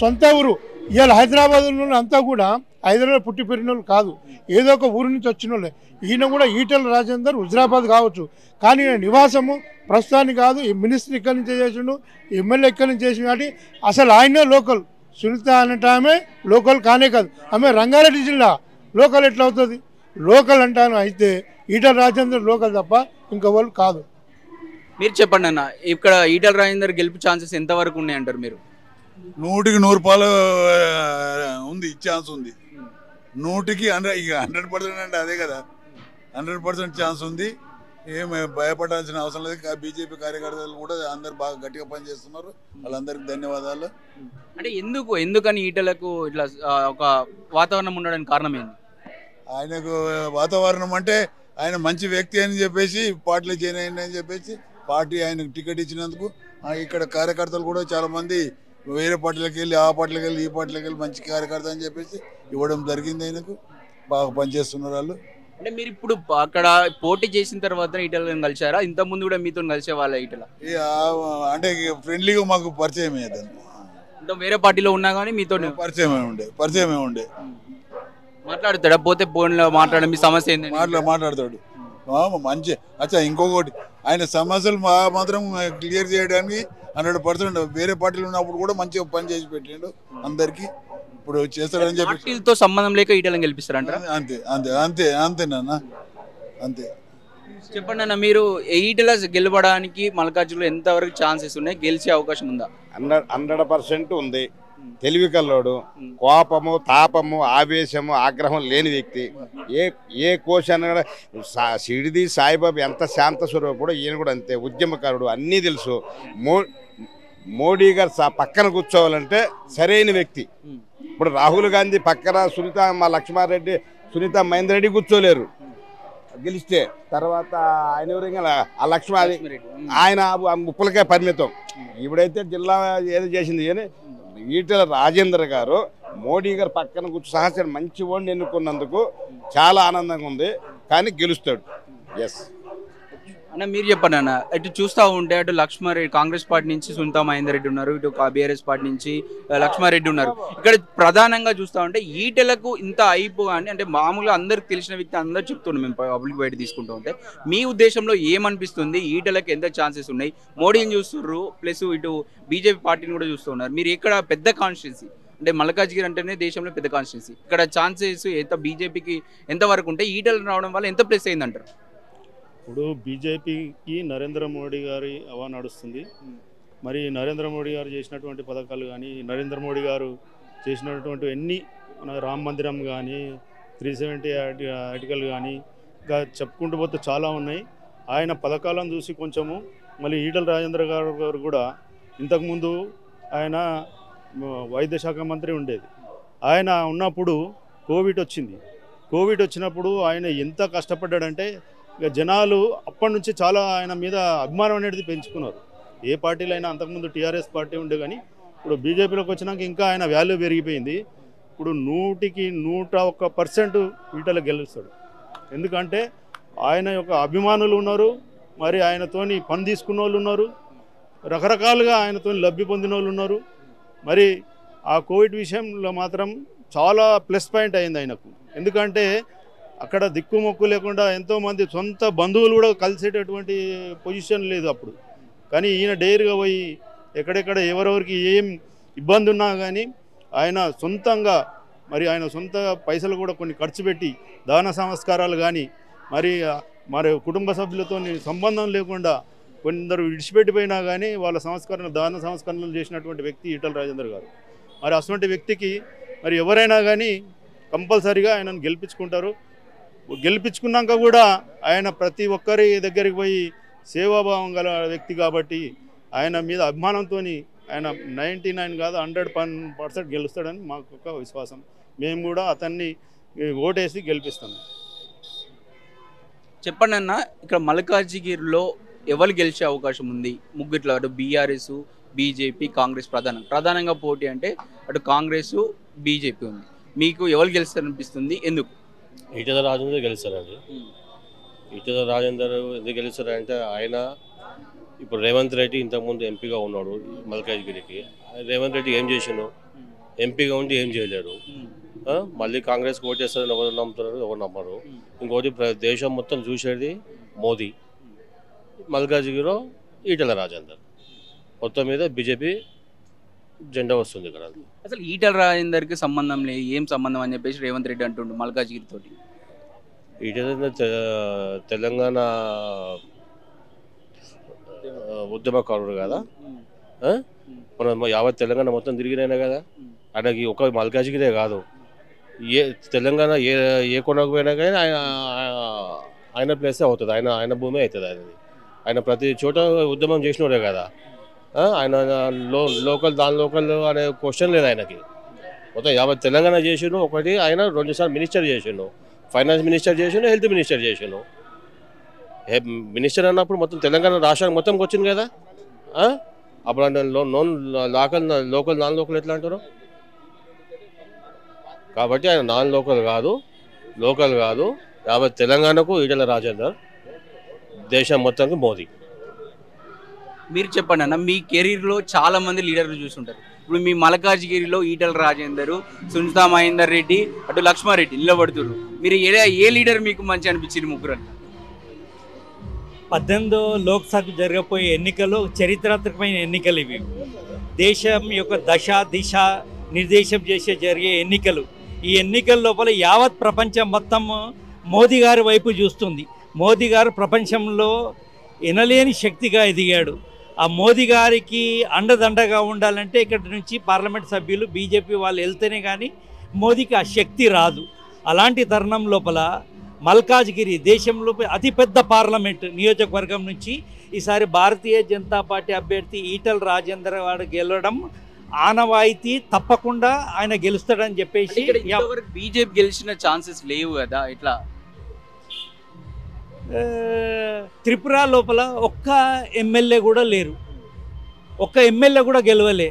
సొంత ఊరు ఇవాళ హైదరాబాద్ అంతా కూడా హైదరాబాద్ పుట్టి పెరిగిన వాళ్ళు కాదు, ఏదో ఒక ఊరు నుంచి వచ్చిన వాళ్ళే. ఈయన కూడా ఈటల రాజేందర్ హుజరాబాద్ కావచ్చు, కానీ నివాసము ప్రస్తుతానికి కాదు. ఈ మినిస్టర్ ఇక్కడి నుంచి చేసిండు, ఎమ్మెల్యే ఇక్కడి నుంచి చేసిండు. కాబట్టి అసలు ఆయనే లోకల్. సునీత అనేట ఆమె లోకల్ కానే కాదు, ఆమె రంగారెడ్డి జిల్లా. లోకల్ ఎట్లా అవుతుంది? లోకల్ అంటాను. అయితే ఈటల రాజేందర్ లోకల్ తప్ప ఇంకెవరు కాదు. మీరు చెప్పండి అన్న, ఇక్కడ ఈటల రాజేందర్ గెలుపు ఛాన్సెస్ ఎంతవరకు ఉన్నాయంటారు మీరు? 100కి 100 రూపాయలు ఉంది, ఛాన్స్ ఉంది. 100కి 100% అంటే అదే కదా, 100% ఛాన్స్ ఉంది. ఏం భయపడాల్సిన అవసరం లేదు. బీజేపీ కార్యకర్తలు కూడా అందరు బాగా గట్టిగా పనిచేస్తున్నారు. వాళ్ళందరికీ ధన్యవాదాలు. అంటే ఎందుకని ఈటలకు ఇట్లా ఒక వాతావరణం ఉండడానికి కారణం ఏంటి? ఆయనకు వాతావరణం అంటే ఆయన మంచి వ్యక్తి అని చెప్పేసి పార్టీలో జాయిన్ అయ్యింది అని చెప్పేసి పార్టీ ఆయనకు టికెట్ ఇచ్చినందుకు ఇక్కడ కార్యకర్తలు కూడా చాలా మంది వేరే పార్టీలకు వెళ్ళి ఆ పార్టీలకు వెళ్ళి ఈ పార్టీలకు వెళ్ళి మంచి కార్యకర్త అని చెప్పేసి ఇవ్వడం జరిగింది. ఆయనకు బాగా పనిచేస్తున్నారు వాళ్ళు. అంటే మీరు ఇప్పుడు అక్కడ పోటీ చేసిన తర్వాత ఈటలను కలిసారా? ఇంత ముందు కూడా మీతో కలిసే వాళ్ళ ఈటల? అంటే ఫ్రెండ్లీగా మాకు పరిచయం అయ్యేది. వేరే పార్టీలో ఉన్నా కానీ మీతో పరిచయమే ఉండే. మాట్లాడతాడా? పోతే ఫోన్లో మాట్లాడ మీ సమస్య ఏంటి మాట్లాడతాడు మంచి. అచ్చా, ఇంకొకటి ఆయన సమస్యలు మాత్రం క్లియర్ చేయడానికి 100% వేరే పార్టీలు ఉన్నప్పుడు కూడా మంచిగా పని చేసి పెట్టిండు అందరికి. ఇప్పుడు చేస్తారని చెప్పి పార్టీలతో సంబంధం లేక ఈటలను గెలిపిస్తారంట. అంతే అంతే అంతే అంతే నాన్న, అంతే. చెప్పండి అన్న, మీరు ఈటల గెలవడానికి మల్కాజ్గిరిలో ఎంతవరకు ఛాన్సెస్ ఉన్నాయి? గెలిచే అవకాశం ఉందా? 100% ఉంది. తెలివి కల్లోడు, కోపము, తాపము, ఆవేశము, ఆగ్రహం లేని వ్యక్తి. ఏ క్వశ్చన్ షిరిడి సాయిబాబా ఎంత శాంత స్వరూపుడు, ఈయన కూడా అంతే ఉద్యమకారుడు. అన్నీ తెలుసు. మోడీ గారు పక్కన కూర్చోవాలంటే సరైన వ్యక్తి. ఇప్పుడు రాహుల్ గాంధీ పక్కన మా లక్ష్మారెడ్డి, సునీత మహేందర్ రెడ్డి కూర్చోలేరు గెలిస్తే. తర్వాత ఆయన ఎవరైనా ఆ లక్ష్మారెడ్డి, ఆయన ముప్పలకే పరిమితం. ఇప్పుడైతే జిల్లా ఏదో చేసింది కానీ ఈటల రాజేందర్ గారు మోడీ గారు పక్కన కూర్చో సహచరం మంచి ఓడిని ఎన్నుకున్నందుకు చాలా ఆనందంగా ఉంది. కానీ గెలుస్తాడు. ఎస్. అన్న మీరు చెప్పండి అన్న, ఇటు చూస్తూ ఉంటే అటు లక్ష్మారెడ్డి కాంగ్రెస్ పార్టీ నుంచి సునీతా మహేందర్ రెడ్డి ఉన్నారు, ఇటు బీఆర్ఎస్ పార్టీ నుంచి లక్ష్మారెడ్డి ఉన్నారు. ఇక్కడ ప్రధానంగా చూస్తూ ఉంటే ఈటెలకు ఇంత అయిపో అని అంటే మామూలుగా అందరికి తెలిసిన వ్యక్తి అందరూ చెప్తున్నాం మేము పబ్లిక్ బయట తీసుకుంటూ ఉంటే, మీ ఉద్దేశంలో ఏమనిపిస్తుంది? ఈటెలకు ఎంత ఛాన్సెస్ ఉన్నాయి? మోడీని చూస్తున్నారు ప్లస్ ఇటు బీజేపీ పార్టీని కూడా చూస్తూ ఉన్నారు. మీరు ఇక్కడ పెద్ద కాన్స్టిట్యున్సీ అంటే మల్కాజ్గిరి అంటేనే దేశంలో పెద్ద కాన్స్టిట్యున్సీ, ఇక్కడ ఛాన్సెస్ ఎంత బీజేపీకి ఎంతవరకు ఉంటే ఈటెలు రావడం వల్ల ఎంత ప్లస్ అయిందంటారు? ఇప్పుడు బీజేపీకి నరేంద్ర మోడీ గారి హవా నడుస్తుంది. మరి నరేంద్ర మోడీ గారు చేసినటువంటి పథకాలు కానీ, నరేంద్ర మోడీ గారు చేసినటువంటి ఎన్ని మన రామ మందిరం కానీ, 370 ఆర్టికల్ కానీ, ఇంకా చెప్పుకుంటూ పోతే చాలా ఉన్నాయి. ఆయన పథకాలను చూసి కొంచెము మళ్ళీ ఈటల రాజేంద్ర గారు కూడా ఇంతకుముందు ఆయన వైద్య శాఖ మంత్రి ఉండేది. ఆయన ఉన్నప్పుడు కోవిడ్ వచ్చింది. కోవిడ్ వచ్చినప్పుడు ఆయన ఎంత కష్టపడ్డాడంటే ఇక జనాలు అప్పటి నుంచి చాలా ఆయన మీద అభిమానం అనేది పెంచుకున్నారు. ఏ పార్టీలో అయినా అంతకుముందు టీఆర్ఎస్ పార్టీ ఉండే కానీ ఇప్పుడు బీజేపీలోకి వచ్చినాక ఇంకా ఆయన వాల్యూ పెరిగిపోయింది. ఇప్పుడు 101% ఈటల గెలుస్తాడు. ఎందుకంటే ఆయన యొక్క అభిమానులు ఉన్నారు, మరి ఆయనతోని పని తీసుకున్న వాళ్ళు ఉన్నారు, రకరకాలుగా ఆయనతో లబ్ధి పొందిన వాళ్ళు ఉన్నారు. మరి ఆ కోవిడ్ విషయంలో మాత్రం చాలా ప్లస్ పాయింట్ అయింది ఆయనకు. ఎందుకంటే అక్కడ దిక్కుమొక్కు లేకుండా ఎంతోమంది సొంత బంధువులు కూడా కలిసేటటువంటి పొజిషన్ లేదు అప్పుడు. కానీ ఈయన డైరీగా పోయి ఎక్కడెక్కడ ఎవరెవరికి ఏం ఇబ్బంది ఉన్నా కానీ ఆయన సొంతంగా మరి ఆయన సొంత పైసలు కూడా కొన్ని ఖర్చు పెట్టి దాన సంస్కారాలు కానీ మరి కుటుంబ సభ్యులతో సంబంధం లేకుండా కొందరు విడిచిపెట్టిపోయినా కానీ వాళ్ళ దాన సంస్కరణలు చేసినటువంటి వ్యక్తి ఈటల రాజేందర్ గారు. మరి అటువంటి వ్యక్తికి మరి ఎవరైనా కానీ కంపల్సరీగా ఆయనను గెలిపించుకుంటారు. గెలిపించుకున్నాక కూడా ఆయన ప్రతి ఒక్కరి దగ్గరికి పోయి సేవాభావం గల వ్యక్తి కాబట్టి ఆయన మీద అభిమానంతో ఆయన 99 కాదు 100% గెలుస్తాడని మాకు ఒక విశ్వాసం. మేము కూడా అతన్ని ఓటేసి గెలిపిస్తాము. చెప్పండి అన్న, ఇక్కడ మల్కాజ్గిరిలో ఎవరు గెలిచే అవకాశం ఉంది? ముగ్గుట్లో అటు బీఆర్ఎస్, బీజేపీ, కాంగ్రెస్ ప్రధానంగా పోటీ అంటే అటు కాంగ్రెస్, బీజేపీ ఉంది. మీకు ఎవరు గెలుస్తారనిపిస్తుంది? ఎందుకు? ఈటల రాజేందర్ గెలుస్తారండి. ఈటల రాజేందర్ ఎందుకు గెలుస్తారంటే ఆయన ఇప్పుడు రేవంత్ రెడ్డి ఇంతకుముందు ఎంపీగా ఉన్నాడు మల్కాజ్గిరికి. రేవంత్ రెడ్డి ఏం చేసిండు? ఎంపీగా ఉండి ఏం చేయలేడు. మళ్ళీ కాంగ్రెస్ ఓటేస్తారని ఎవరు నమ్ముతున్నారు? ఎవరు నమ్మరు. ఇంకోటి దేశం మొత్తం చూసేది మోదీ. మల్కాజ్గిరిలో ఈటల రాజేందర్. మొత్తం మీద బీజేపీ జెండా వస్తుంది ఇక్కడ. అసలు ఈటల రాజేందర్కి సంబంధం లేదు, ఏం సంబంధం అని చెప్పేసి రేవంత్ రెడ్డి అంటుండు మల్కాజ్గిరి తోటి. ఈటల తెలంగాణ ఉద్యమకారుడు కదా, మనం యావత్ తెలంగాణ మొత్తం తిరిగినాయినా కదా. ఆయనకి ఒక మల్కాజ్గిరే కాదు, ఏ తెలంగాణ ఏ కొనకు పోయినా కానీ ఆయన ప్లేసే అవుతుంది, ఆయన భూమి అవుతుంది ఆయనది. ఆయన ప్రతి చోట ఉద్యమం చేసినోడే కదా. ఆయన లోకల్ అనే క్వశ్చన్ లేదు ఆయనకి. మొత్తం యావత్ తెలంగాణ చేసిండు. ఒకటి ఆయన 2 సార్లు మినిస్టర్ చేసిండు, ఫైనాన్స్ మినిస్టర్ చేసిండు, హెల్త్ మినిస్టర్ చేసిండు. మినిస్టర్ అన్నప్పుడు మొత్తం తెలంగాణ రాష్ట్రానికి మొత్తం వచ్చింది కదా. అప్పుడు అంటే లోకల్ నాన్ లోకల్ ఎట్లా అంటారు? కాబట్టి ఆయన నాన్ లోకల్ కాదు యావత్ తెలంగాణకు ఈటల రాజేందర్, దేశం మొత్తానికి మోదీ. మీరు చెప్పండి అన్న, మీ కెరీర్లో చాలా మంది లీడర్లు చూస్తుంటారు. ఇప్పుడు మీ మల్కాజ్గిరిలో ఈటల రాజేందర్, సునీతా మహేందర్ రెడ్డి, అటు లక్ష్మారెడ్డి నిలబడుతున్నారు. మీరు ఏ లీడర్ మీకు మంచి అనిపించింది? ముగ్గురు 18వ లోక్సభ జరగబోయే ఎన్నికలు చరిత్రాత్మకమైన ఎన్నికలు ఇవి. దేశం యొక్క దిశ నిర్దేశం జరిగే ఎన్నికలు. ఈ ఎన్నికల లోపల యావత్ ప్రపంచం మొత్తం మోదీ గారి వైపు చూస్తుంది. మోదీ గారు ప్రపంచంలో ఎనలేని శక్తిగా ఎదిగాడు. ఆ మోదీ గారికి అండదండగా ఉండాలంటే ఇక్కడ నుంచి పార్లమెంట్ సభ్యులు బీజేపీ వాళ్ళు వెళ్తేనే కానీ మోదీకి ఆ శక్తి రాదు. అలాంటి తరుణం లోపల మల్కాజ్గిరి దేశంలో అతిపెద్ద పార్లమెంట్ నియోజకవర్గం నుంచి ఈసారి భారతీయ జనతా పార్టీ అభ్యర్థి ఈటల రాజేందర్ వాడు గెలవడం ఆనవాయితీ, తప్పకుండా ఆయన గెలుస్తాడని చెప్పేసి. బీజేపీ గెలిచిన ఛాన్సెస్ లేవు కదా. ఇట్లా త్రిపుర లోపల ఒక్క ఎమ్మెల్యే కూడా లేరు, ఒక్క ఎమ్మెల్యే కూడా గెలవలే.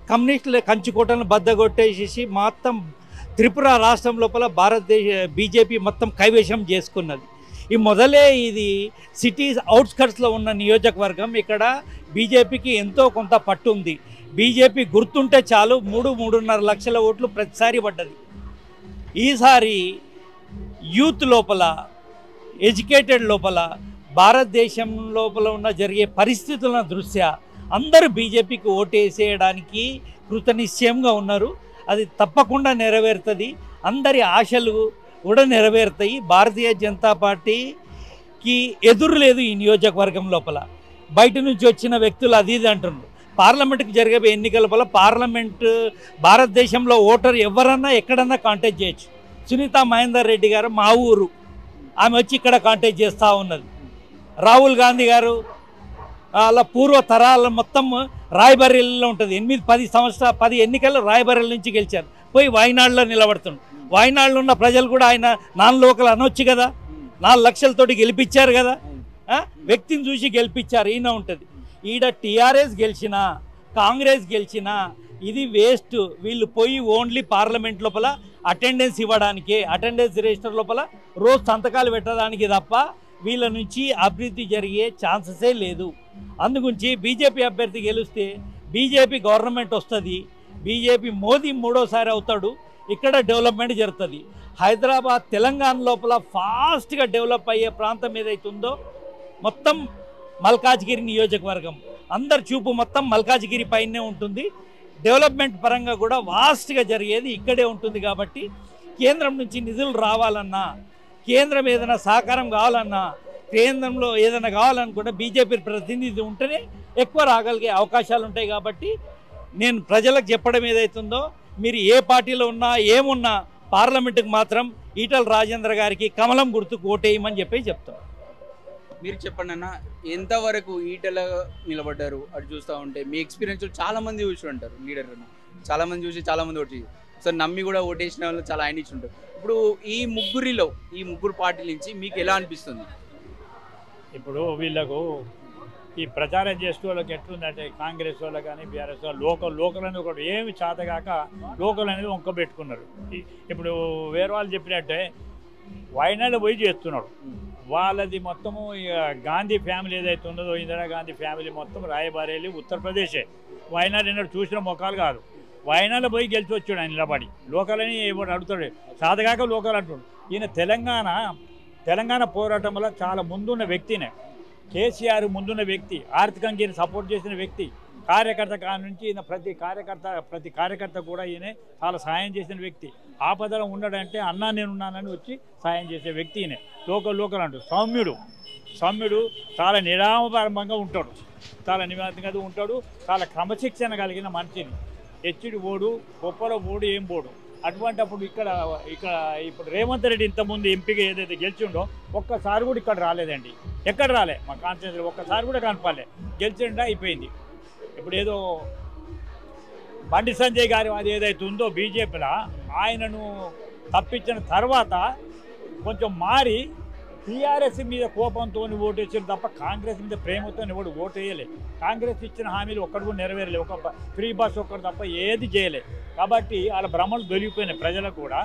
కమ్యూనిస్టుల కంచుకోటలను బద్దగొట్టేసేసి మొత్తం త్రిపుర రాష్ట్రం లోపల బీజేపీ మొత్తం కైవశం చేసుకున్నది. మొదలే ఇది సిటీస్ అవుట్స్కట్స్లో ఉన్న నియోజకవర్గం. ఇక్కడ బీజేపీకి ఎంతో కొంత పట్టు ఉంది. బీజేపీ గుర్తుంటే చాలు 3-3.5 లక్షల ఓట్లు ప్రతిసారి పడ్డది. ఈసారి యూత్ లోపల, ఎడ్యుకేటెడ్ లోపల, భారతదేశం లోపల ఉన్న జరిగే పరిస్థితుల దృష్ట్యా అందరూ బీజేపీకి ఓటేసేయడానికి కృతనిశ్చయంగా ఉన్నారు. అది తప్పకుండా నెరవేరుతుంది. అందరి ఆశలు కూడా నెరవేరుతాయి. భారతీయ జనతా పార్టీకి ఎదురు లేదు ఈ నియోజకవర్గం లోపల. బయట నుంచి వచ్చిన వ్యక్తులు అది ఇది అంటున్నారు. పార్లమెంట్కి జరిగే ఎన్నికల వల్ల పార్లమెంట్ భారతదేశంలో ఓటర్ ఎవరన్నా ఎక్కడన్నా కాంటాక్ట్ చేయొచ్చు. సునీత మహేందర్ రెడ్డి గారు మా ఊరు, ఆమె వచ్చి ఇక్కడ కాంటాక్ట్ చేస్తూ ఉన్నది. రాహుల్ గాంధీ గారు అలా పూర్వ తరాల మొత్తం రాయ్బరేలీలో ఉంటుంది. 10 ఎన్నికల్లో రాయ్బరేలీ నుంచి గెలిచారు. పోయి వాయనాడులో నిలబడుతుండు. వాయనాడులో ఉన్న ప్రజలు కూడా ఆయన నాన్ లోకల్ అనొచ్చు కదా, 4 లక్షలతోటి గెలిపించారు కదా, వ్యక్తిని చూసి గెలిపించారు. ఈయన ఉంటుంది. ఈడ టీఆర్ఎస్ గెలిచినా కాంగ్రెస్ గెలిచినా ఇది వేస్ట్. వీళ్ళు పోయి ఓన్లీ పార్లమెంట్ లోపల అటెండెన్స్ ఇవ్వడానికే, అటెండెన్స్ రిజిస్టర్ లోపల రోజు సంతకాలు పెట్టడానికి తప్ప వీళ్ళ నుంచి అభివృద్ధి జరిగే ఛాన్సెసే లేదు. అందుగురించి బీజేపీ అభ్యర్థి గెలిస్తే బీజేపీ గవర్నమెంట్ వస్తుంది. బీజేపీ మోదీ 3వసారి అవుతాడు. ఇక్కడ డెవలప్మెంట్ జరుగుతుంది. హైదరాబాద్ తెలంగాణ లోపల ఫాస్ట్గా డెవలప్ అయ్యే ప్రాంతం ఏదైతుందో మొత్తం మల్కాజ్గిరి నియోజకవర్గం. అందరి చూపు మొత్తం మల్కాజ్గిరి పైనే ఉంటుంది. డెవలప్మెంట్ పరంగా కూడా వాస్ట్గా జరిగేది ఇక్కడే ఉంటుంది. కాబట్టి కేంద్రం నుంచి నిధులు రావాలన్నా, కేంద్రం ఏదైనా సహకారం కావాలన్నా, కేంద్రంలో ఏదైనా కావాలనుకుంటే బీజేపీ ప్రతినిధి ఉంటేనే ఎక్కువ రాగలిగే అవకాశాలు ఉంటాయి. కాబట్టి నేను ప్రజలకు చెప్పడం ఏదైతుందో, మీరు ఏ పార్టీలో ఉన్నా ఏమున్నా పార్లమెంటుకు మాత్రం ఈటల రాజేంద్ర గారికి కమలం గుర్తుకు ఓటేయమని చెప్తాం. మీరు చెప్పండి అన్న, ఎంతవరకు ఈటల నిలబడ్డారు? అటు చూస్తూ ఉంటే మీ ఎక్స్పీరియన్స్ చాలామంది చూసి ఉంటారు, లీడర్ చాలామంది చూసి చాలామంది ఓటు సో నమ్మి కూడా ఓటేసిన వాళ్ళు చాలా ఆయన ఇచ్చి ఉంటారు. ఇప్పుడు ఈ ముగ్గురు పార్టీల నుంచి మీకు ఎలా అనిపిస్తుంది? ఇప్పుడు వీళ్ళకు ఈ ప్రచారం చేసే వాళ్ళకి ఎట్లుందంటే, కాంగ్రెస్ వాళ్ళు కానీ బీఆర్ఎస్ వాళ్ళు లోకల్ అనేది ఒకటి ఏమి చేతగాక లోకల్ అనేది వంక పెట్టుకున్నారు. ఇప్పుడు వేరే వాళ్ళు చెప్పినట్టే వైనాడు పోయి చేస్తున్నాడు. వాళ్ళది మొత్తము గాంధీ ఫ్యామిలీ ఏదైతే ఉన్నదో, ఇందిరాగాంధీ ఫ్యామిలీ మొత్తం రాయబారేలి ఉత్తరప్రదేశే. వైనాడు ఎన్నడూ చూసిన మొక్కలు కాదు. వైనాడు పోయి గెలిచి వచ్చాడు ఆయన నిలబడి. లోకల్ అని ఎవరు అడుగుతాడు, సాధగాక లోకల్ అంటాడు. ఈయన తెలంగాణ పోరాటం వల్ల చాలా ముందున్న వ్యక్తినే. కేసీఆర్ ముందున్న వ్యక్తి, ఆర్థికంగా ఈయన సపోర్ట్ చేసిన వ్యక్తి. కార్యకర్త నుంచి ఈయన ప్రతి కార్యకర్త కూడా ఈయన చాలా సాయం చేసిన వ్యక్తి. ఆపదలో ఉన్నాడంటే అన్నా నేనున్నానని వచ్చి సాయం చేసే వ్యక్తి ఈయన. లోకల్ అంటాడు. సౌమ్యుడు చాలా నిరామపరంగా ఉంటాడు, చాలా నివాసంగా ఉంటాడు. చాలా క్రమశిక్షణ కలిగిన మనిషిని. హెచ్చుడి ఓడు, గొప్పలో ఓడు, ఏం పోడు. అటువంటిప్పుడు ఇక్కడ ఇప్పుడు రేవంత్ రెడ్డి ఇంతకుముందు ఎంపీగా ఏదైతే గెలిచిండో ఒక్కసారి కూడా ఇక్కడ రాలేదండి. ఎక్కడ రాలే, మా కాన్స్టిట్యూన్సీలో ఒక్కసారి కూడా కనపడలే. గెలిచిండా అయిపోయింది. ఇప్పుడు ఏదో బండి సంజయ్ గారి అది ఏదైతే ఉందో బీజేపీలో, ఆయనను తప్పించిన తర్వాత కొంచెం మారి టీఆర్ఎస్ మీద కోపంతో ఓటేసారు తప్ప కాంగ్రెస్ మీద ప్రేమతో ఎవడు ఓటు వేయలే. కాంగ్రెస్ ఇచ్చిన హామీలు ఒక్కడు కూడా నెరవేరలే. ఒక ఫ్రీ బస్ ఒక్కడు తప్ప ఏది చేయలే. కాబట్టి వాళ్ళ భ్రమలు దొరికిపోయినాయి ప్రజలకు కూడా.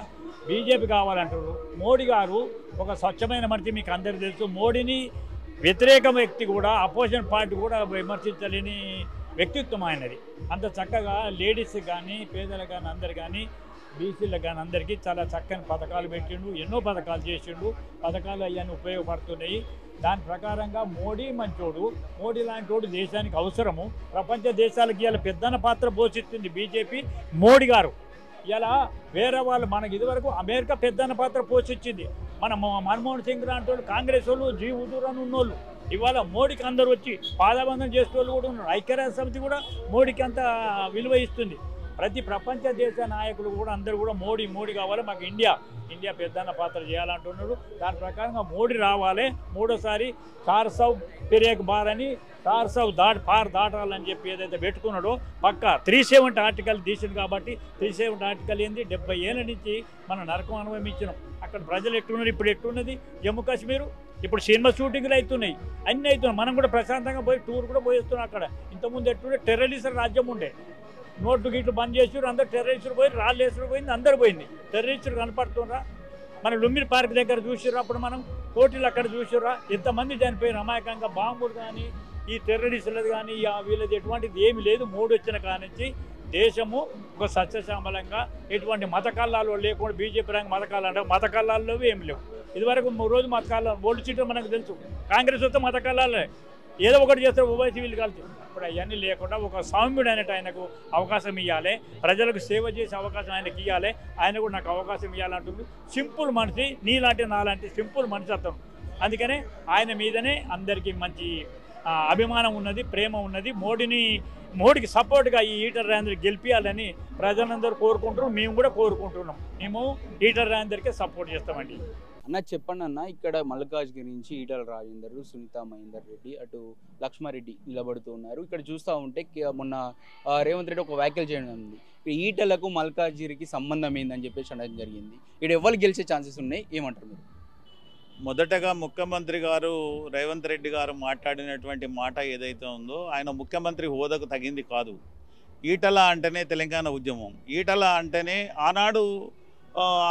బీజేపీ కావాలంటారు. మోడీ గారు ఒక స్వచ్ఛమైన మనిషి, మీకు అందరికీ తెలుసు. మోడీని వ్యతిరేక వ్యక్తి కూడా, అపోజిషన్ పార్టీ కూడా విమర్శించలేని వ్యక్తిత్వం ఆయనది. అంత చక్కగా లేడీస్ కానీ, పేదలకు కానీ, అందరు కానీ, బీసీలకు కానీ అందరికీ చాలా చక్కని పథకాలు పెట్టిండు. ఎన్నో పథకాలు చేసిండు. పథకాలు అవన్నీ ఉపయోగపడుతున్నాయి. దాని ప్రకారంగా మోడీ మంచోడు. మోడీ లాంటి వాడు దేశానికి అవసరము. ప్రపంచ దేశాలకి ఇలా పెద్దన పాత్ర పోషిస్తుంది బీజేపీ. మోడీ గారు ఇలా వేరే వాళ్ళు, మనకి ఇదివరకు అమెరికా పెద్దన పాత్ర పోషించింది. మన మన్మోహన్ సింగ్ లాంటి వాళ్ళు, కాంగ్రెస్ వాళ్ళు, జీ ఉదూర్ అని ఉన్నోళ్ళు ఇవాళ మోడీకి అందరూ వచ్చి పాదబంధం చేసే వాళ్ళు కూడా ఉన్నారు. ఐక్యరాజ్య సమితి కూడా మోడీకి అంత విలువ ఇస్తుంది. ప్రతి ప్రపంచ దేశ నాయకులు కూడా అందరూ కూడా మోడీ కావాలి, మాకు ఇండియా పెద్దన్న పాత్ర చేయాలంటున్నాడు. దాని ప్రకారంగా మోడీ రావాలి. మూడోసారి 400 పెరేక్ బార్ అని 400 పార్ దాటాలని చెప్పి ఏదైతే పెట్టుకున్నాడో పక్క 370 ఆర్టికల్ తీసింది. కాబట్టి 370 ఆర్టికల్ ఏంది, 70 ఏళ్ళ నుంచి మనం నరకం అనుభవించినాం. అక్కడ ప్రజలు ఎట్లున్నారు, ఇప్పుడు ఎట్లున్నది జమ్మూ కాశ్మీరు. ఇప్పుడు సినిమా షూటింగ్లు అవుతున్నాయి, అన్నీ అవుతున్నాయి. మనం కూడా ప్రశాంతంగా పోయి టూర్ కూడా పోయిస్తున్నాం. అక్కడ ఇంతకుముందు ఎట్లుండే టెర్రరిస్ట్ రాజ్యం ఉండే. నోట్లు గిట్లు బంద్ చేసారు, అందరు టెర్రరిస్టులు పోయి, రాళ్ళేసుడు పోయింది, అందరు పోయింది. టెర్రరిస్టులు కనపడుతున్నారా? మన లుంబిని పార్క్ దగ్గర చూసినప్పుడు మనం కోర్టులు అక్కడ చూసారా ఎంతమంది చనిపోయిన అమాయకంగా బాంబులు కానీ ఈ టెర్రరిస్టులది కానీ వీళ్ళది ఎటువంటిది ఏమి లేదు. మోడీ వచ్చిన కానించి దేశము ఒక సస్యశ్యామలంగా ఎటువంటి మతకల్లాలు లేకుండా బీజేపీ రంగ మతకల్లా అంటే మతకల్లాల్లో ఏమి లేవు. ఇదివరకు రోజు మతకల్లాలు ఓల్డ్ సీట్లు మనకు తెలుసు. కాంగ్రెస్ వస్తే మతకల్లాలే ఏదో ఒకటి చేస్తారు ఓవైసీ వీళ్ళు కలిసి. ఇప్పుడు అవన్నీ లేకుండా ఒక సౌమ్యుడు అనేట ఆయనకు అవకాశం ఇవ్వాలి, ప్రజలకు సేవ చేసే అవకాశం ఆయనకి ఇవ్వాలి. ఆయన కూడా నాకు అవకాశం ఇవ్వాలంటుంది. సింపుల్ మనిషి, నీలాంటి నాలాంటి సింపుల్ మనిషి అతను. అందుకనే ఆయన మీదనే అందరికీ మంచి అభిమానం ఉన్నది, ప్రేమ ఉన్నది. మోడీకి సపోర్ట్గా ఈ ఈటల రాజేందర్ గెలిపించాలని ప్రజలందరూ కోరుకుంటున్నారు. మేము కూడా కోరుకుంటున్నాం. మేము ఈటల రాజేందర్కే సపోర్ట్ చేస్తామండి. అన్న చెప్పండి అన్న, ఇక్కడ మల్కాజ్గిరి నుంచి ఈటల రాజేందర్, సునీతా మహేందర్ రెడ్డి, అటు లక్ష్మారెడ్డి నిలబడుతూ ఉన్నారు. ఇక్కడ చూస్తూ ఉంటే మొన్న రేవంత్ రెడ్డి ఒక వ్యాఖ్యలు చేయడం ఉంది, ఈటలకు మల్కాజ్గిరికి సంబంధం ఏందని చెప్పేసి అనడం జరిగింది. ఇక్కడ ఎవరు గెలిచే ఛాన్సెస్ ఉన్నాయి, ఏమంటారు మీరు? మొదటగా ముఖ్యమంత్రి గారు రేవంత్ రెడ్డి గారు మాట్లాడినటువంటి మాట ఏదైతే ఉందో ఆయన ముఖ్యమంత్రి హోదాకు తగింది కాదు. ఈటల అంటేనే తెలంగాణ ఉద్యమం, ఈటల అంటేనే ఆనాడు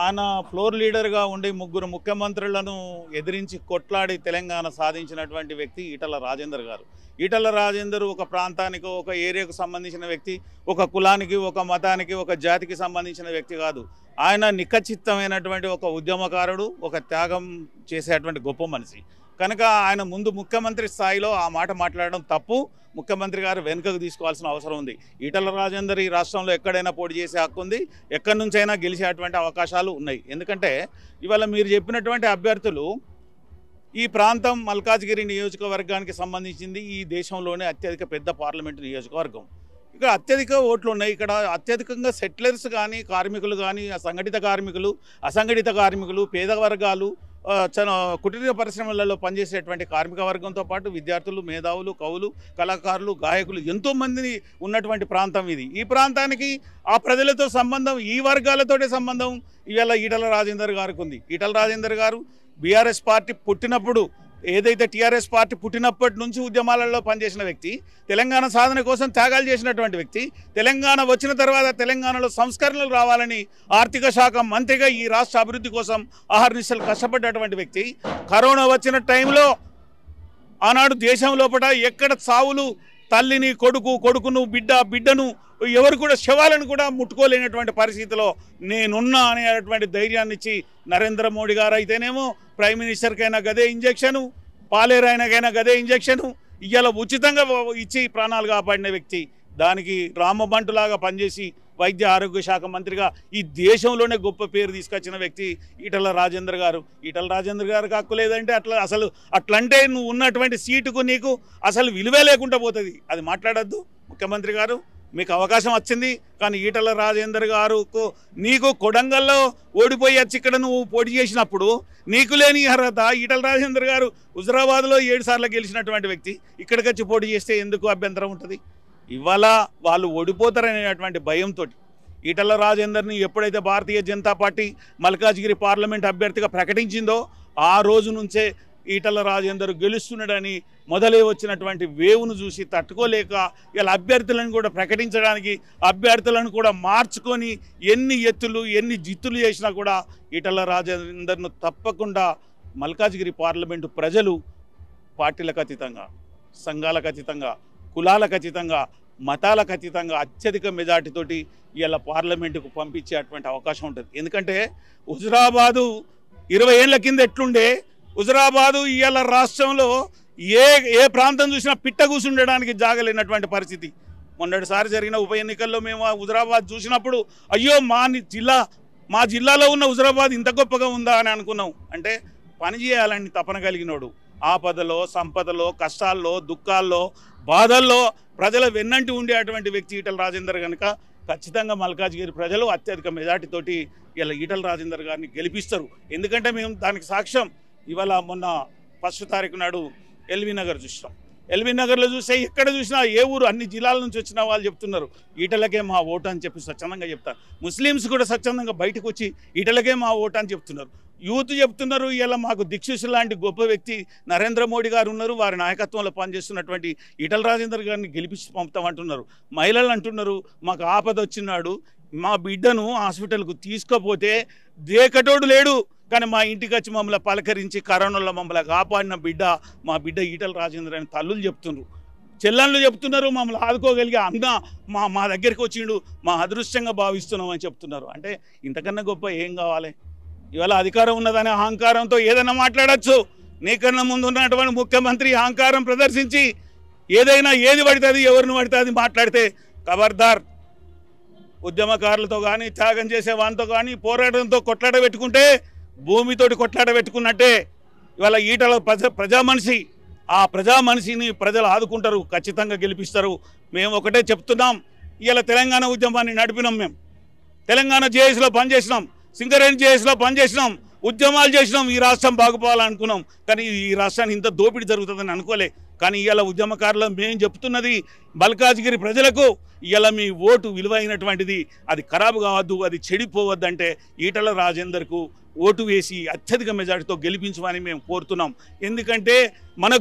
ఆయన ఫ్లోర్ లీడర్గా ఉండి 3 ముఖ్యమంత్రులను ఎదిరించి కొట్లాడి తెలంగాణ సాధించినటువంటి వ్యక్తి ఈటల రాజేందర్ గారు. ఈటల రాజేందర్ ఒక ప్రాంతానికి, ఒక ఏరియాకు సంబంధించిన వ్యక్తి, ఒక కులానికి, ఒక మతానికి, ఒక జాతికి సంబంధించిన వ్యక్తి కాదు. ఆయన నిఖచ్చితమైనటువంటి ఒక ఉద్యమకారుడు, ఒక త్యాగం చేసేటువంటి గొప్ప మనిషి. కనుక ఆయన ముందు ముఖ్యమంత్రి స్థాయిలో ఆ మాట మాట్లాడడం తప్పు. ముఖ్యమంత్రి గారు వెనుకకు తీసుకోవాల్సిన అవసరం ఉంది. ఈటల రాజేందర్ ఈ రాష్ట్రంలో ఎక్కడైనా పోటీ చేసే హక్కు ఉంది, ఎక్కడి నుంచైనా గెలిచేటువంటి అవకాశాలు ఉన్నాయి. ఎందుకంటే ఇవాళ మీరు చెప్పినటువంటి అభ్యర్థులు ఈ ప్రాంతం మల్కాజ్గిరి నియోజకవర్గానికి సంబంధించింది ఈ దేశంలోనే అత్యధిక పెద్ద పార్లమెంటు నియోజకవర్గం. ఇక్కడ అత్యధిక ఓట్లు ఉన్నాయి. ఇక్కడ అత్యధికంగా సెటిలర్స్ కానీ, కార్మికులు కానీ, సంఘటిత కార్మికులు, అసంఘటిత కార్మికులు, పేద వర్గాలు, కుటీర పరిశ్రమలలో పనిచేసేటువంటి కార్మిక వర్గంతో పాటు విద్యార్థులు, మేధావులు, కవులు, కళాకారులు, గాయకులు ఎంతోమందిని ఉన్నటువంటి ప్రాంతం ఇది. ఈ ప్రాంతానికి ఆ ప్రజలతో సంబంధం, ఈ వర్గాలతోటే సంబంధం ఇవాళ ఈటల రాజేందర్ గారికి ఉంది. ఈటల రాజేందర్ గారు బీఆర్ఎస్ పార్టీ పుట్టినప్పుడు, ఏదైతే టీఆర్ఎస్ పార్టీ పుట్టినప్పటి నుంచి ఉద్యమాలలో పనిచేసిన వ్యక్తి, తెలంగాణ సాధన కోసం త్యాగాలు చేసినటువంటి వ్యక్తి, తెలంగాణ వచ్చిన తర్వాత తెలంగాణలో సంస్కరణలు రావాలని ఆర్థిక శాఖ మంత్రిగా ఈ రాష్ట్ర అభివృద్ధి కోసం అహర్నిశలు కష్టపడ్డటువంటి వ్యక్తి. కరోనా వచ్చిన టైంలో ఆనాడు దేశం లోపల ఎక్కడ చావులు, తల్లిని కొడుకును బిడ్డను ఎవరు కూడా శవాలను కూడా ముట్టుకోలేనటువంటి పరిస్థితిలో నేనున్నా అనేటువంటి ధైర్యాన్ని ఇచ్చి నరేంద్ర మోడీ గారు అయితేనేమో ప్రైమ్ మినిస్టర్కైనా గదే ఇంజక్షను, పాలేరాయనకైనా గదే ఇంజక్షను ఇవాళ ఉచితంగా ఇచ్చి ప్రాణాలు కాపాడిన వ్యక్తి. దానికి రామబంటులాగా పనిచేసి వైద్య ఆరోగ్య శాఖ మంత్రిగా ఈ దేశంలోనే గొప్ప పేరు తీసుకొచ్చిన వ్యక్తి ఈటల రాజేందర్ గారు. ఈటల రాజేందర్ గారికి హక్కు లేదంటే అట్లంటే నువ్వు ఉన్నటువంటి సీటుకు నీకు అసలు విలువే లేకుండా పోతుంది. అది మాట్లాడద్దు. ముఖ్యమంత్రి గారు మీకు అవకాశం వచ్చింది, కానీ ఈటల రాజేందర్ గారుకు నీకు కొడంగల్లో ఓడిపోయి వచ్చి ఇక్కడ నువ్వు పోటీ చేసినప్పుడు నీకు లేని అర్హత ఈటల రాజేందర్ గారు హుజరాబాద్లో 7 సార్లు గెలిచినటువంటి వ్యక్తి ఇక్కడికి వచ్చి పోటీ చేస్తే ఎందుకు అభ్యంతరం ఉంటుంది? ఇవాళ వాళ్ళు ఓడిపోతారనేటువంటి భయంతో ఈటల రాజేందర్ని ఎప్పుడైతే భారతీయ జనతా పార్టీ మల్కాజ్గిరి పార్లమెంట్ అభ్యర్థిగా ప్రకటించిందో ఆ రోజు నుంచే ఈటల రాజేందర్ గెలుస్తున్నాడని మొదలై వచ్చినటువంటి వేవును చూసి తట్టుకోలేక ఇలా అభ్యర్థులను కూడా ప్రకటించడానికి, అభ్యర్థులను కూడా మార్చుకొని ఎన్ని ఎత్తులు ఎన్ని జిత్తులు చేసినా కూడా ఈటల రాజేందర్ను తప్పకుండా మల్కాజ్గిరి పార్లమెంటు ప్రజలు పార్టీలకు అతీతంగా, సంఘాలకు అతీతంగా, కులాలకు అతీతంగా, మతాలకు అతీతంగా అత్యధిక మెజార్టీతోటి ఇలా పార్లమెంటుకు పంపించేటువంటి అవకాశం ఉంటుంది. ఎందుకంటే హుజురాబాదు 20 ఏళ్ల కింద ఎట్లుండే, హుజురాబాదు ఇవాళ రాష్ట్రంలో ఏ ప్రాంతం చూసినా పిట్ట కూర్చుండడానికి జాగలేనటువంటి పరిస్థితి. మొన్నటిసారి జరిగిన ఉప ఎన్నికల్లో మేము హుజురాబాద్ చూసినప్పుడు అయ్యో మా జిల్లాలో ఉన్న హుజురాబాద్ ఇంత గొప్పగా ఉందా అని అనుకున్నాం. అంటే పని చేయాలని తపన కలిగినోడు, ఆపదలో, సంపదలో, కష్టాల్లో, దుఃఖాల్లో, బాధల్లో ప్రజల వెన్నంటి ఉండేటువంటి వ్యక్తి ఈటల రాజేందర్ కనుక ఖచ్చితంగా మల్కాజ్గిరి ప్రజలు అత్యధిక మెజార్టీతోటి ఇలా ఈటల రాజేందర్ గారిని గెలిపిస్తారు. ఎందుకంటే మేము దానికి సాక్ష్యం. ఇవాళ మొన్న 1వ తారీఖు నాడు ఎల్బీ నగర్ చూసాం. ఎల్బీ నగర్లో చూస్తే ఎక్కడ చూసినా ఏ ఊరు అన్ని జిల్లాల నుంచి వచ్చిన వాళ్ళు చెప్తున్నారు ఈటలకే మా ఓటు అని చెప్పి స్వచ్ఛందంగా చెప్తారు. ముస్లిమ్స్ కూడా స్వచ్ఛందంగా బయటకు వచ్చి ఈటలకే మా ఓటు అని చెప్తున్నారు. యూత్ చెప్తున్నారు ఇలా మాకు దిక్సూచి లాంటి గొప్ప వ్యక్తి నరేంద్ర మోడీ గారు ఉన్నారు, వారి నాయకత్వంలో పనిచేస్తున్నటువంటి ఈటల రాజేందర్ గారిని గెలిపించి పంపుతామంటున్నారు. మహిళలు అంటున్నారు మాకు ఆపద వచ్చినాడు, మా బిడ్డను హాస్పిటల్కు తీసుకోపోతే దేకటోడు లేడు, కానీ మా ఇంటికి వచ్చి మమ్మల్ని పలకరించి కరోనాలో మమ్మల్ని కాపాడిన బిడ్డ మా బిడ్డ ఈటల రాజేందర్ అని తల్లులు చెప్తున్నారు, చెల్లెళ్ళు చెప్తున్నారు, మమ్మల్ని ఆదుకోగలిగే అన్న మా దగ్గరికి వచ్చిండు, మా అదృష్టంగా భావిస్తున్నాం అని చెప్తున్నారు. అంటే ఇంతకన్నా గొప్ప ఏం కావాలి? ఇవాళ అధికారం ఉన్నదనే అహంకారంతో ఏదైనా మాట్లాడచ్చు. నీకన్నా ముందు ఉన్నటువంటి ముఖ్యమంత్రి అహంకారం ప్రదర్శించి ఏదైనా ఏది పడుతుంది ఎవరిని పడుతుంది మాట్లాడితే ఖబర్దార్. ఉద్యమకారులతో కానీ త్యాగం చేసే వానితో కానీ పోరాటంతో కొట్లాడ పెట్టుకుంటే భూమితోటి కొట్లాడ పెట్టుకున్నట్టే. ఇవాళ ఈటల ప్రజా మనిషి, ఆ ప్రజా మనిషిని ప్రజలు ఆదుకుంటారు, ఖచ్చితంగా గెలిపిస్తారు. మేము ఒకటే చెప్తున్నాం, ఇవాళ తెలంగాణ ఉద్యమాన్ని నడిపినాం, మేము తెలంగాణ జేఏసీలో పనిచేసినాం, సింగరేణి జేఏసీలో పనిచేసినాం, ఉద్యమాలు చేసినాం, ఈ రాష్ట్రం బాగుపోవాలనుకున్నాం. కానీ ఈ రాష్ట్రాన్ని ఇంత దోపిడీ జరుగుతుందని అనుకోలే. కానీ ఇవాళ ఉద్యమకారులు మేము చెప్తున్నది మల్కాజ్గిరి ప్రజలకు, ఇవాళ మీ ఓటు విలువైనటువంటిది, అది ఖరాబు కావద్దు, అది చెడిపోవద్దంటే ఈటల రాజేందర్కు ఓటు వేసి అత్యధిక మెజార్టీతో గెలిపించమని మేము కోరుతున్నాం. ఎందుకంటే మన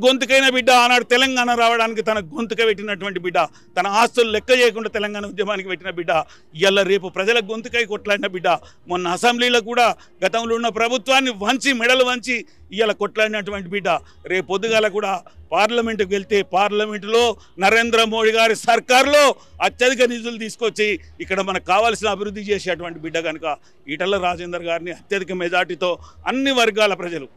గొంతుకైన బిడ్డ ఆనాడు తెలంగాణ రావడానికి తన గొంతుక పెట్టినటువంటి బిడ్డ, తన ఆస్తులు లెక్క చేయకుండా తెలంగాణ ఉద్యమానికి పెట్టిన బిడ్డ, ఇవాళ రేపు ప్రజల గొంతుకై కొట్లాడిన బిడ్డ. మొన్న అసెంబ్లీలో కూడా గతంలో ఉన్న ప్రభుత్వాన్ని వంచి మెడలు వంచి ఇవాళ కొట్లాడినటువంటి బిడ్డ. రేపు పొద్దుగాల కూడా పార్లమెంటుకు వెళ్తే పార్లమెంటులో నరేంద్ర మోడీ గారి సర్కార్లో అత్యధిక నిధులు తీసుకొచ్చి ఇక్కడ మనకు కావాల్సిన అభివృద్ధి చేసేటువంటి బిడ్డ కనుక ఈటల రాజేందర్ గారిని అత్యధిక మెజార్టీతో అన్ని వర్గాల ప్రజలు,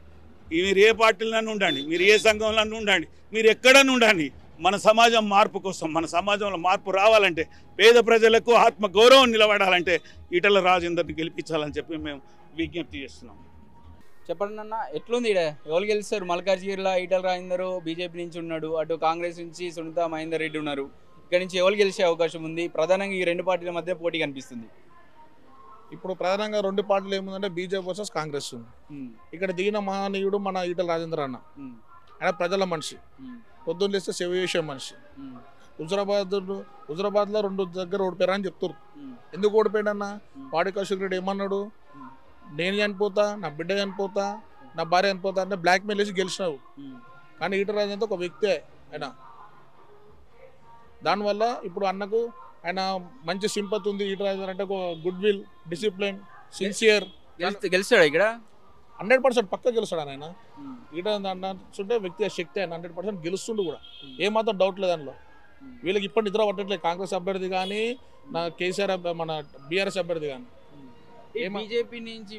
మీరు ఏ పార్టీలను ఉండండి, మీరు ఏ సంఘంలో ఉండండి, మీరు ఎక్కడన్నా ఉండండి, మన సమాజం మార్పు కోసం, మన సమాజంలో మార్పు రావాలంటే, పేద ప్రజలకు ఆత్మ గౌరవం నిలబడాలంటే ఈటల రాజేందర్ని గెలిపించాలని చెప్పి మేము విజ్ఞప్తి చేస్తున్నాం. చెప్పండి అన్న, ఎట్లుంది ఇక్కడ ఎవరు గెలుస్తారు? మల్కాజ్గిరిలో ఈటల రాజేందర్ బీజేపీ నుంచి ఉన్నాడు, అటు కాంగ్రెస్ నుంచి సునీత మహేందర్ రెడ్డి ఉన్నారు. ఇక్కడ నుంచి ఎవరు గెలిచే అవకాశం ఉంది? ప్రధానంగా ఈ రెండు పార్టీల మధ్య పోటీ కనిపిస్తుంది. ఇప్పుడు ప్రధానంగా రెండు పార్టీలు ఏముందంటే బీజేపీ వర్సెస్ కాంగ్రెస్ ఉంది. ఇక్కడ దిగిన మహనీయుడు మన ఈటల రాజేందర్ అన్న, ఆయన ప్రజల మనిషి, పొద్దున్న లేస్తే సేవ చేసే మనిషి. హుజరాబాద్లో రెండు దగ్గర ఓడిపోయారా అని చెప్తారు. ఎందుకు ఓడిపోయాడన్న? పాడి కౌశిక్ రెడ్డి ఏమన్నాడు, నేను చనిపోతా, నా బిడ్డ చనిపోతా, నా భార్య చనిపోతా అంటే బ్లాక్ మెయిల్ వేసి గెలిచినావు. కానీ ఈటల రాజేందర్ ఒక వ్యక్తే ఆయన. దానివల్ల ఇప్పుడు అన్నకు ఆయన మంచి సింపతి ఉంది. ఈటల రాజేందర్ అంటే ఒక గుడ్ విల్, డిసిప్లిన్, సిన్సియర్. గెలుస్తాడు ఇక్కడ 100% పక్క గెలుస్తాడు ఆయన. ఈటల అన్నట్టుంటే వ్యక్తిగత శక్తి ఆయన 100% గెలుస్తుండు కూడా, ఏమాత్రం డౌట్ లేదు అందులో. వీళ్ళకి ఇప్పటి నిద్ర పట్టట్లేదు కాంగ్రెస్ అభ్యర్థి కానీ, నా కేసీఆర్ మన బీఆర్ఎస్ అభ్యర్థి కానీ. బీజేపీ నుంచి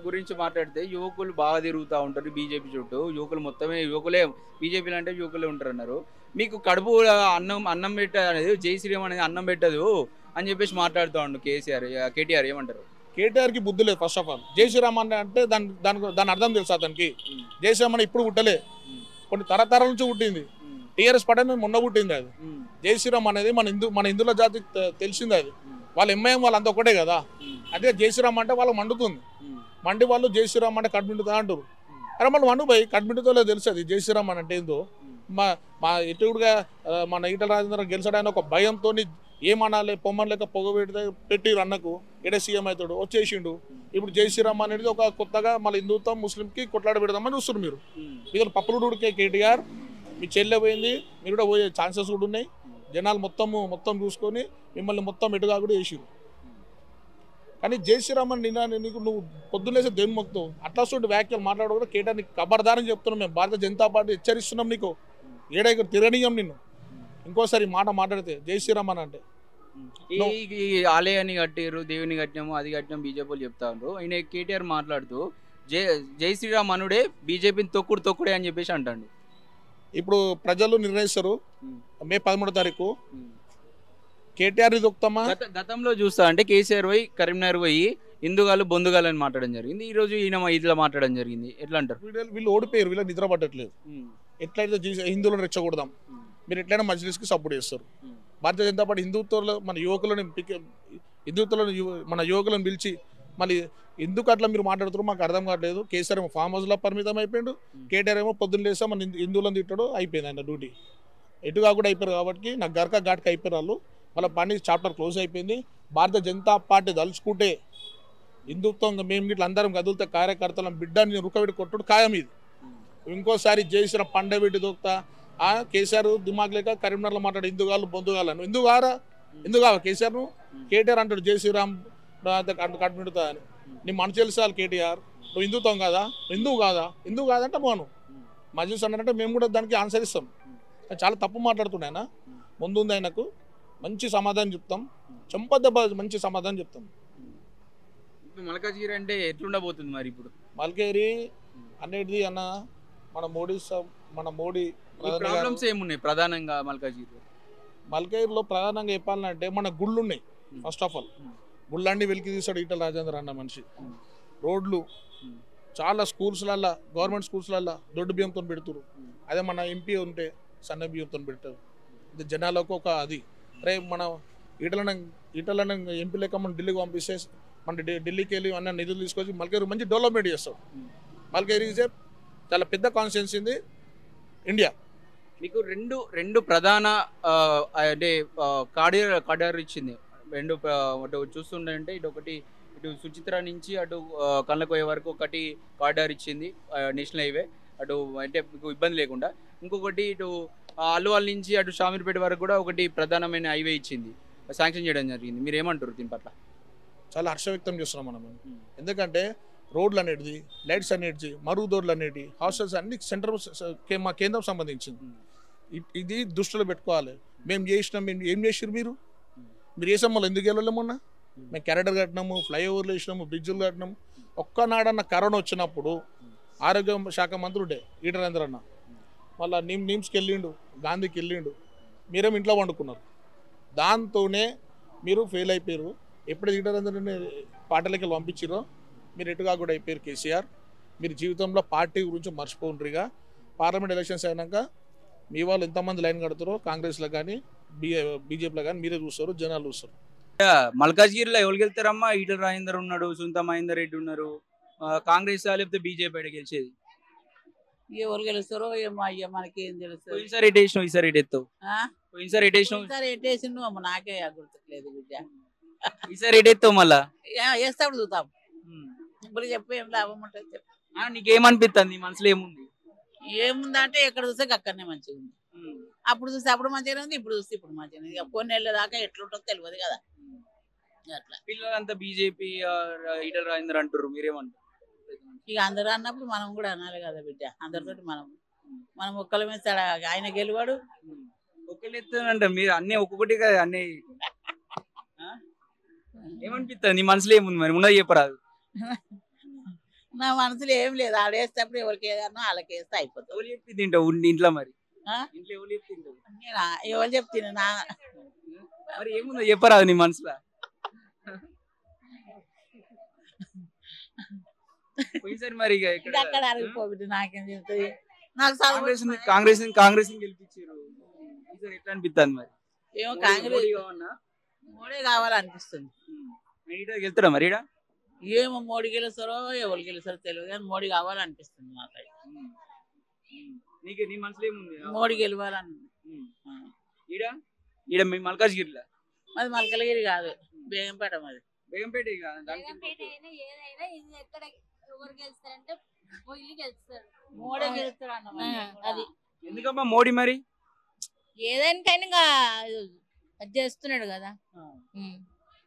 గురించి మాట్లాడితే యువకులు బాగా తిరుగుతూ ఉంటారు బీజేపీ చుట్టూ. యువకులు మొత్తమే యువకులే, బీజేపీలు అంటే యువకులే ఉంటారు అన్నారు. మీకు కడుపు అన్నం పెట్టదు అనేది, జై శ్రీరామ్ అనేది అన్నం పెట్టదు అని చెప్పేసి మాట్లాడుతూ ఉండు కేటీఆర్. ఏమంటారు? కేటీఆర్కి బుద్ధి లేదు. ఫస్ట్ ఆఫ్ ఆల్ జై శ్రీరామ్ అంటే దాని అర్థం తెలుసు అతనికి. జై శ్రీరామ్ అని ఇప్పుడు పుట్టలే, కొన్ని తరతరాల నుంచి పుట్టింది. టీఆర్ఎస్ పార్టీ మొన్న పుట్టింది అది. జై శ్రీరామ్ అనేది మన హిందువుల జాతికి తెలిసింది. అది వాళ్ళ ఎంఐఎం వాళ్ళంతా ఒకటే కదా. అదే జై శ్రీరామ్ అంటే వాళ్ళకి మండుతుంది. మండి వాళ్ళు జై శ్రీరామ్ అంటే కడ్మింటుతా అంటారు. అరే మళ్ళీ మండుపోయి కడ్మింటుతో తెలుసు అది జై శ్రీరామ్ అని అంటే ఏందో. మా ఎటుడుగా మన ఈటల రాజేందర్ గెలిచడానికి ఒక భయంతో ఏమనాలి పొమ్మని లేక పొగ పెట్టిరు అన్నకు. ఏడే సీఎం అవుతాడు వచ్చేసిండు. ఇప్పుడు జై శ్రీరామ్ అనేది ఒక కొత్తగా మళ్ళీ హిందుత్వం ముస్లింకి కొట్లాడ పెడదామని చూస్తున్నారు మీరు. ఇది పప్పులు ఉడికే కేటీఆర్, మీ చెల్లె పోయింది, మీరు కూడా పోయే ఛాన్సెస్ కూడా ఉన్నాయి. జనాలు మొత్తం చూసుకొని మిమ్మల్ని మొత్తం ఎటుగా కూడా వేసిరు. కానీ జై శ్రీరామ్ అని నీకు నువ్వు పొద్దున్నేసే దేవుని మొక్కుతావు. అట్లాంటి వ్యాఖ్యలు మాట్లాడకూడదు. కేటీఆర్ నీకు ఖబర్దారని చెప్తున్నాం మేము. భారతీయ జనతా పార్టీ హెచ్చరిస్తున్నాం నీకు. ఏడైనా తిరగనీయం నిన్ను ఇంకోసారి మాట మాట్లాడితే జై శ్రీరామ్ అని అంటే. ఈ ఆలయాన్ని కట్టారు, దేవుని కట్టినాము, అది కట్టినాం బీజేపీ చెప్తా ఉన్నారు. ఆయన కేటీఆర్ మాట్లాడుతూ జై శ్రీరామ్ అనుడే బీజేపీని తొక్కుడే అని చెప్పేసి అంటాడు. ఇప్పుడు ప్రజలు నిర్ణయిస్తారు మే 13వ తారీఖు. కేటీఆర్ దొక్కుతామా? గతంలో చూస్తా అంటే కేసీఆర్ పోయి కరీంనగర్ పోయి హిందుగాలు బొందుగాలు అని మాట్లాడడం జరిగింది. ఈ రోజు ఈయన ఇట్లా మాట్లాడడం జరిగింది. ఎట్లా అంటారు? వీళ్ళు ఓడిపోయారు, వీళ్ళకి నిద్ర పట్టట్లేదు. ఎట్లయితే హిందువులను రెచ్చగొడదాం, మీరు ఎట్లయినా మజ్లిస్కి సపోర్ట్ చేస్తారు. భారతీయ జనతా పార్టీ హిందుత్వంలో మన యువకులను పిలిచి మళ్ళీ ఎందుకు అట్లా మీరు మాట్లాడుతారు మాకు అర్థం కావట్లేదు. కేసీఆర్ ఏమో ఫామ్ హౌస్లో పరిమితం అయిపోయాడు, కేటీఆర్ ఏమో పొద్దున్న లేసా మన హిందువులను తిట్టాడు, అయిపోయింది ఆయన డ్యూటీ. ఎటుగా కూడా అయిపోయారు కాబట్టి నాకు గరక ఘాట్కి అయిపోయారు వాళ్ళు. వాళ్ళ పని చాప్టర్ క్లోజ్ అయిపోయింది. భారతీయ జనతా పార్టీ తలుచుకుంటే హిందుత్వంగా మేము ఇట్లా అందరం కదులుతా కార్యకర్తలను బిడ్డని రుకబెట్టి కొట్టుడు ఖాయం. ఇది ఇంకోసారి చేసిన పండ పెట్టి దొక్కుతా. కేసీఆర్ దిమాగ్ లేక కరీంనగర్లో మాట్లాడు హిందుగాళ్ళు బొందుగాలను. ఎందుకు కావా కేసీఆర్ను? కేటీఆర్ అంటాడు జై శ్రీరామ్ కట్టుకుంటా అని. నీ మనసు తెలుసాలి కేటీఆర్, నువ్వు హిందుత్వం కాదా, హిందువు కాదంటే పోను మజ్లిస్ అన్నారంటే మేము కూడా దానికి ఆన్సర్ ఇస్తాం. చాలా తప్పు మాట్లాడుతున్నాయన. ముందు ఆయనకు మంచి సమాధానం చెప్తాం, చెంపదెబ్బ మంచి సమాధానం చెప్తాం. మల్కాజ్గిరి అంటే ఎట్లుండబోతుంది మరి ఇప్పుడు? మల్కేరి అనేది అన్న మన మోడీ ప్రాబ్లమ్స్ ఏమున్నాయి ప్రధానంగా మల్కేరిలో ప్రధానంగా చెప్పాలంటే మన గుళ్ళు ఉన్నాయి. ఫస్ట్ ఆఫ్ ఆల్ గుళ్ళన్నీ వెలికి తీసాడు ఈటల రాజేందర్ అన్న మనిషి. రోడ్లు చాలా స్కూల్స్లల్లో, గవర్నమెంట్ స్కూల్స్లల్లో దొడ్డు బియ్యంతో పెడుతురు. అదే మన ఎంపీ ఉంటే సన్న బియ్యంతో పెడతారు. ఇది జనాలకు ఒక అది రే మన ఈటలను ఎంపీ లెక్క మనం ఢిల్లీకి పంపిస్తే మన ఢిల్లీకి వెళ్ళి అన్న నిధులు తీసుకొచ్చి మల్కేరి మంచి డెవలప్మెంట్ చేస్తాడు. మల్కేరి ఈజ్ చాలా పెద్ద కాన్స్టిట్యున్సీ ఇండియా. మీకు రెండు ప్రధాన అంటే కారిడార్ ఇచ్చింది. రెండు అటు చూస్తుంటే ఇటు సుచిత్ర నుంచి అటు కళ్ళకోయ వరకు ఒకటి కారిడార్ ఇచ్చింది నేషనల్ హైవే, అటు అంటే మీకు ఇబ్బంది లేకుండా. ఇంకొకటి ఇటు అల్లువాల్ నుంచి అటు షామీర్పేట వరకు కూడా ఒకటి ప్రధానమైన హైవే ఇచ్చింది, శాంక్షన్ చేయడం జరిగింది. మీరు ఏమంటారు దీని పట్ల? చాలా హర్ష వ్యక్తం చేస్తున్నాం మనం. ఎందుకంటే రోడ్లు అనేది, లైట్స్ అనేది, మరుగుదొడ్లు అనేవి, హాస్టల్స్ అన్ని మా కేంద్రం సంబంధించింది. ఇది దృష్టిలో పెట్టుకోవాలి. మేము ఏం చేసిరు మీరు చేసాం, మళ్ళీ ఎందుకు వెళ్ళలేమన్నా? మేము క్యారెక్టర్ కట్టినాము, ఫ్లైఓవర్లు వేసినాము, బ్రిడ్జులు కట్టినాము. ఒక్కనాడన్న కరోనా వచ్చినప్పుడు ఆరోగ్య శాఖ మంత్రి ఉండే ఈటల రాజేందర్ అన్న, మళ్ళీ నిమ్స్కి వెళ్ళిండు, గాంధీకి వెళ్ళిండు, మీరేమో ఇంట్లో వండుకున్నారు. దాంతోనే మీరు ఫెయిల్ అయిపోయారు. ఎప్పుడైతే ఈటల రాజేందర్ని పార్టీలకి పంపించారో మీరు ఎటుగా కూడా అయిపోయారు. కేసీఆర్ మీరు జీవితంలో పార్టీ గురించి మర్చిపోండ్రిగా. పార్లమెంట్ ఎలక్షన్స్ అయినాక మీ వాళ్ళు ఎంతమంది లైన్ కడతారో కాంగ్రెస్లో కానీ బీజేపీలో కానీ మీరే చూస్తారు, జనాలు చూస్తారు. మల్కాజ్గిరిలో ఎవరు గెలుస్తారమ్మా? ఈటల రాజేందర్ ఉన్నాడు, సునీత మహేందర్ రెడ్డి ఉన్నారు. కాంగ్రెస్ లేకపోతే బీజేపీ గెలిచేది? ఎవరు గెలుస్తారో ఏమో అయ్యా, మనకి ఏం తెలుస్తుంది. పోయినసారి ఎటు వేసినావు, ఈసారి ఎటు ఎత్తావు? పోయినసారి ఎటు వేసినావు? నాకే గుర్తులేదు బిడ్డ. ఈసారి ఎటు ఎత్తావు? మళ్ళా వేస్తాడు చూద్దాం. ఇప్పుడు చెప్పు, ఏం లాభం ఉంటుంది చెప్పు. నీకేమనిపిస్తుంది? మనసులో ఏముందంటే ఎక్కడ చూస్తే అక్కడనే మంచిగా ఉంది. అప్పుడు చూస్తే అప్పుడు మంచిగానే ఉంది, ఇప్పుడు చూస్తే ఇప్పుడు మంచిగా ఉంది. కొన్ని నెలల దాకా ఎట్లుంటుందో తెలియదు కదా. అట్లా పిల్లలంతా బీజేపీ ఈటల రాజేందర్ అంటారు, మీరేమంటారు? ఇక అందరూ అన్నప్పుడు మనం కూడా అనాలి కదా బిడ్డ. అందరితో మనం ఒక్కళ్ళ మీద ఆయన గెలువాడు, ఒక్కళ్ళు ఎత్తానంట. మీరు అన్నీ ఒక్కొక్కటి కదా అన్నీ. ఏమనిపిస్తుంది? నీ మనసులో ఏముంది మరి? ఉన్నది చెప్పరాదు. నా మనసులో ఏం లేదు. ఆడేసేటప్పుడు ఎవరికి ఏదన్నా వాళ్ళకి వేస్తే అయిపోతుంది. ఎవరు చెప్పి తింటావు ఇంట్లో? మరి ఇంట్లో ఎవరు చెప్పి తింటావు? ఎవరు చెప్తున్నా నా మరి ఏముందో చెప్పరాదు నీ మనసులో. పోయినసారి మరి అక్కడ అరిగిపోబిడ్డు నాకేం చెప్తుంది. నాకు కాంగ్రెస్ గెలిపించారు. ఈసారి ఎట్లా అనిపిస్తుంది మరి? ఏమో కాంగ్రెస్ మోడీ కావాలనిపిస్తుంది. వెళ్తారా మరి? ఏమో మోడీ గెలుస్తారో ఎవరు గెలుస్తారో తెలియదు, కానీ మోడీ కావాలనిపిస్తుంది నాకైతే. నీ మనసులో ఏముంది? మోడీ గెలవాలని. మీ మల్కాజ్గిరిలో? అది మల్కలగిరి కాదు, బేగంపేట. మరి బేగంపేట మోడీ గెలుస్తాడు అన్న. అది ఎందుకమ్మా మోడీ మరి? ఏదానికైనా చేస్తున్నాడు కదా.